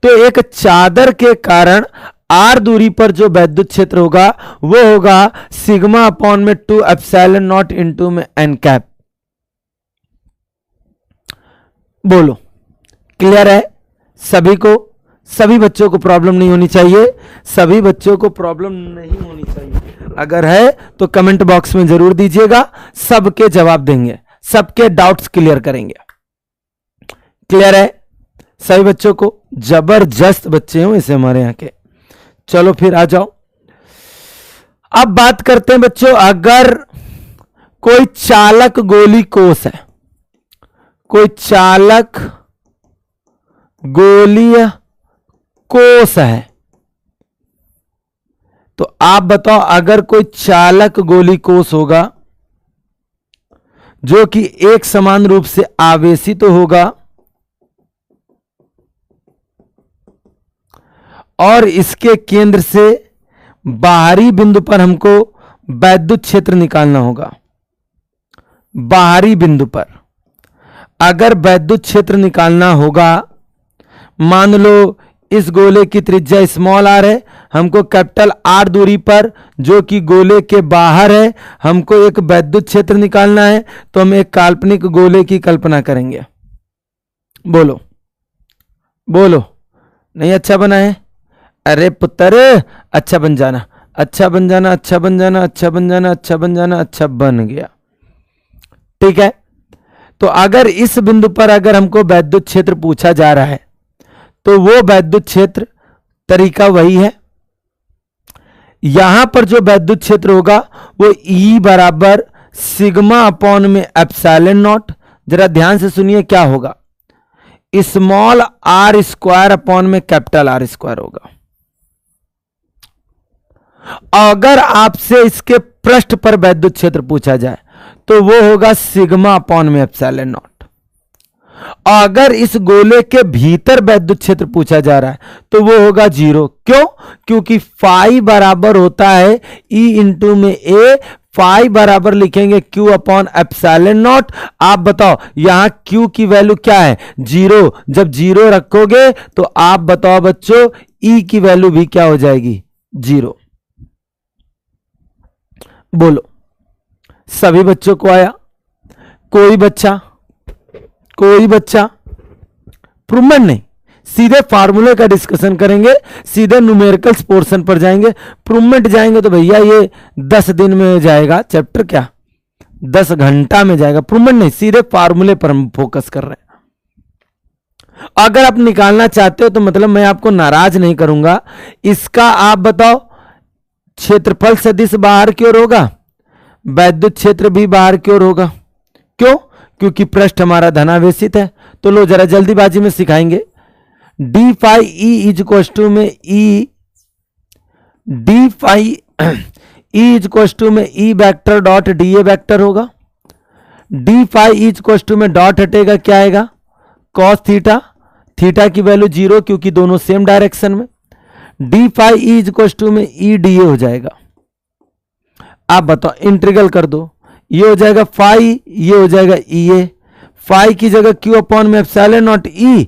तो एक चादर के कारण r दूरी पर जो वैद्युत क्षेत्र होगा वो होगा सिग्मा अपॉन में 2 एप्सिलॉन नॉट इंटू में n कैप। बोलो, क्लियर है सभी को? सभी बच्चों को प्रॉब्लम नहीं होनी चाहिए, सभी बच्चों को प्रॉब्लम नहीं होनी चाहिए। अगर है तो कमेंट बॉक्स में जरूर दीजिएगा, सबके जवाब देंगे, सबके डाउट्स क्लियर करेंगे। क्लियर है सभी बच्चों को? जबरदस्त बच्चे हो इसे हमारे यहाँ के। चलो फिर आ जाओ, अब बात करते हैं बच्चों, अगर कोई चालक गोली कोष है, कोई चालक गोलीय कोष है, तो आप बताओ अगर कोई चालक गोली कोष होगा जो कि एक समान रूप से आवेशित तो होगा और इसके केंद्र से बाहरी बिंदु पर हमको वैद्युत क्षेत्र निकालना होगा। बाहरी बिंदु पर अगर वैद्युत क्षेत्र निकालना होगा, मान लो इस गोले की त्रिज्या स्मॉल r है, हमको कैपिटल R दूरी पर जो कि गोले के बाहर है हमको एक वैद्युत क्षेत्र निकालना है, तो हम एक काल्पनिक गोले की कल्पना करेंगे। बोलो बोलो, नहीं अच्छा बना है? अरे पुत्र अच्छा बन जाना, अच्छा बन जाना, अच्छा बन जाना, अच्छा बन जाना, अच्छा बन जाना, अच्छा बन गया, ठीक है? तो अगर इस बिंदु पर अगर हमको वैद्युत क्षेत्र पूछा जा रहा है तो वो वैद्युत क्षेत्र तरीका वही है। यहां पर जो वैद्युत क्षेत्र होगा वो E बराबर सिग्मा अपॉन में एप्सिलॉन नॉट, जरा ध्यान से सुनिए क्या होगा, स्मॉल r स्क्वायर अपॉन में कैपिटल R स्क्वायर होगा। अगर आपसे इसके पृष्ठ पर वैद्युत क्षेत्र पूछा जाए तो वो होगा सिग्मा अपॉन में एप्सिलॉन नॉट। अगर इस गोले के भीतर वैद्युत क्षेत्र पूछा जा रहा है तो वो होगा 0। क्यों? क्योंकि फाई बराबर होता है E इंटू में A, फाई बराबर लिखेंगे Q अपॉन एप्सिलॉन नॉट। आप बताओ यहां Q की वैल्यू क्या है? 0। जब 0 रखोगे तो आप बताओ बच्चों E की वैल्यू भी क्या हो जाएगी? 0। बोलो सभी बच्चों को आया? कोई बच्चा प्रूवमेंट नहीं, सीधे फार्मूले का डिस्कशन करेंगे, सीधे न्यूमेरिकल्स पोर्शन पर जाएंगे। प्रूवमेंट जाएंगे तो भैया ये 10 दिन में जाएगा चैप्टर, क्या 10 घंटा में जाएगा। प्रूवमेंट नहीं, सीधे फार्मूले पर हम फोकस कर रहे हैं। अगर आप निकालना चाहते हो तो मतलब मैं आपको नाराज नहीं करूंगा। इसका आप बताओ, क्षेत्रफल सदिश बाहर की ओर होगा, वैद्युत क्षेत्र भी बाहर की ओर होगा। क्यों? क्योंकि पृष्ठ हमारा धनावेशित है। तो लो जरा जल्दीबाजी में सिखाएंगे। डी फाई ई इज कोस्टू में E, D phi E is कोस्टू में E vector dot d A vector होगा। डी फाई इज कोस्टू में डॉट हटेगा, क्या आएगा? Cos theta. थीटा की वैल्यू 0 क्योंकि दोनों सेम डायरेक्शन में। डी फाई ई इज कोस्टू में ई डी ए हो जाएगा। आप बताओ, इंटीग्रल कर दो, ये हो जाएगा फाई, ये हो जाएगा ई ए। फाई की जगह क्यू अपॉन में एप्सिलॉन नॉट ई।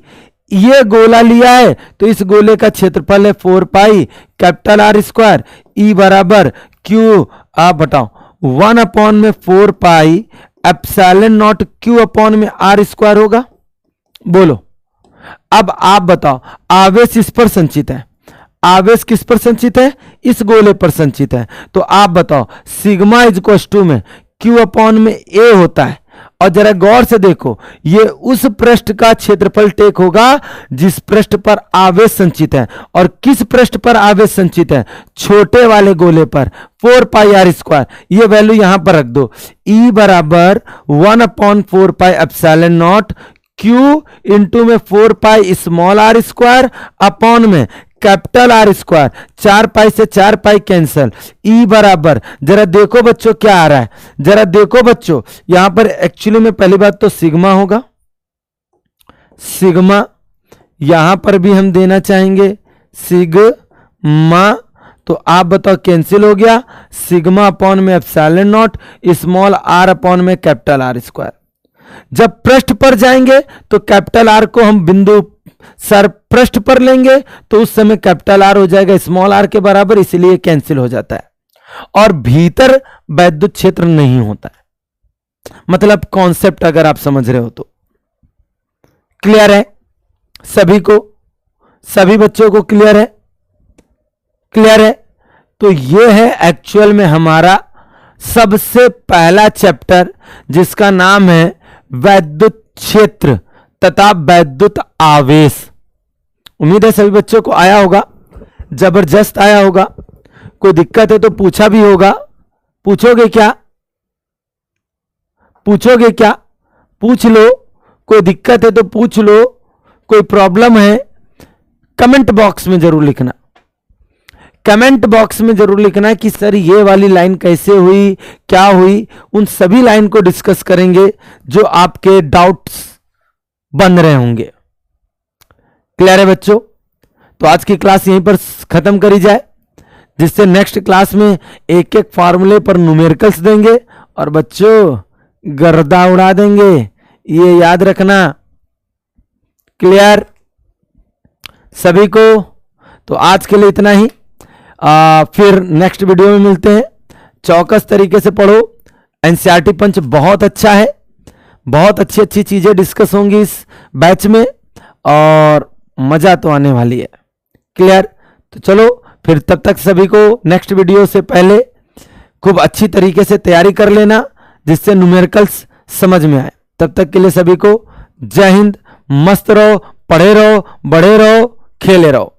ये गोला लिया है तो इस गोले का क्षेत्रफल है 4 पाई कैपिटल आर स्क्वायर, ई बराबर क्यू। आप बताओ 1 अपॉन में 4 pi epsilon naught Q upon में आर स्क्वायर होगा। बोलो, अब आप बताओ, आवेश इस पर संचित है, आवेश किस पर संचित है? इस गोले पर संचित है। तो आप बताओ सिग्मा इज इक्वल में क्यू अपॉन में ए होता है। और जरा गौर से देखो, ये उस पृष्ठ का क्षेत्रफल टेक होगा जिस पृष्ठ पर आवेश संचित है। और किस पृष्ठ पर आवेश संचित है? छोटे वाले गोले पर, 4 पाई आर स्क्वायर। ये वैल्यू यहां पर रख दो, ई बराबर 1 upon 4 pi epsilon naught Q into में 4 pi small R square upon में कैपिटल आर स्क्वायर। 4 पाई से 4 पाई कैंसल, ई बराबर, जरा देखो बच्चों क्या आ रहा है, जरा देखो बच्चों, यहां पर एक्चुअली में पहली बात तो सिग्मा होगा, सिग्मा यहां पर भी हम देना चाहेंगे सिग्मा। तो आप बताओ कैंसिल हो गया, सिग्मा अपॉन में epsilon naught small R upon में कैपिटल आर स्क्वायर। जब पृष्ठ पर जाएंगे तो कैपिटल आर को हम बिंदु सर पृष्ठ पर लेंगे तो उस समय कैपिटल आर हो जाएगा स्मॉल आर के बराबर, इसलिए कैंसिल हो जाता है। और भीतर वैद्युत क्षेत्र नहीं होता है। मतलब कॉन्सेप्ट अगर आप समझ रहे हो तो क्लियर है सभी को, सभी बच्चों को क्लियर है? क्लियर है? तो यह है एक्चुअल में हमारा सबसे पहला चैप्टर जिसका नाम है वैद्युत क्षेत्र तथा वैद्युत आवेश। उम्मीद है सभी बच्चों को आया होगा, जबरदस्त आया होगा। कोई दिक्कत है तो पूछा भी होगा, पूछोगे क्या? पूछोगे क्या? पूछ लो, कोई दिक्कत है तो पूछ लो, कोई प्रॉब्लम है कमेंट बॉक्स में जरूर लिखना, कमेंट बॉक्स में जरूर लिखना कि सर ये वाली लाइन कैसे हुई, क्या हुई। उन सभी लाइन को डिस्कस करेंगे जो आपके डाउट्स बन रहे होंगे। क्लियर है बच्चों? तो आज की क्लास यहीं पर खत्म करी जाए, जिससे नेक्स्ट क्लास में एक एक फार्मूले पर न्यूमेरिकल्स देंगे और बच्चों गर्दा उड़ा देंगे, ये याद रखना। क्लियर सभी को? तो आज के लिए इतना ही, फिर नेक्स्ट वीडियो में मिलते हैं। चौकस तरीके से पढ़ो, एनसीईआरटी पंच बहुत अच्छा है, बहुत अच्छी अच्छी चीजें डिस्कस होंगी इस बैच में और मजा तो आने वाली है। क्लियर? तो चलो फिर, तब तक सभी को नेक्स्ट वीडियो से पहले खूब अच्छी तरीके से तैयारी कर लेना जिससे न्यूमेरिकल्स समझ में आए। तब तक के लिए सभी को जय हिंद, मस्त रहो, पढ़े रहो, बढ़े रहो, खेले रहो।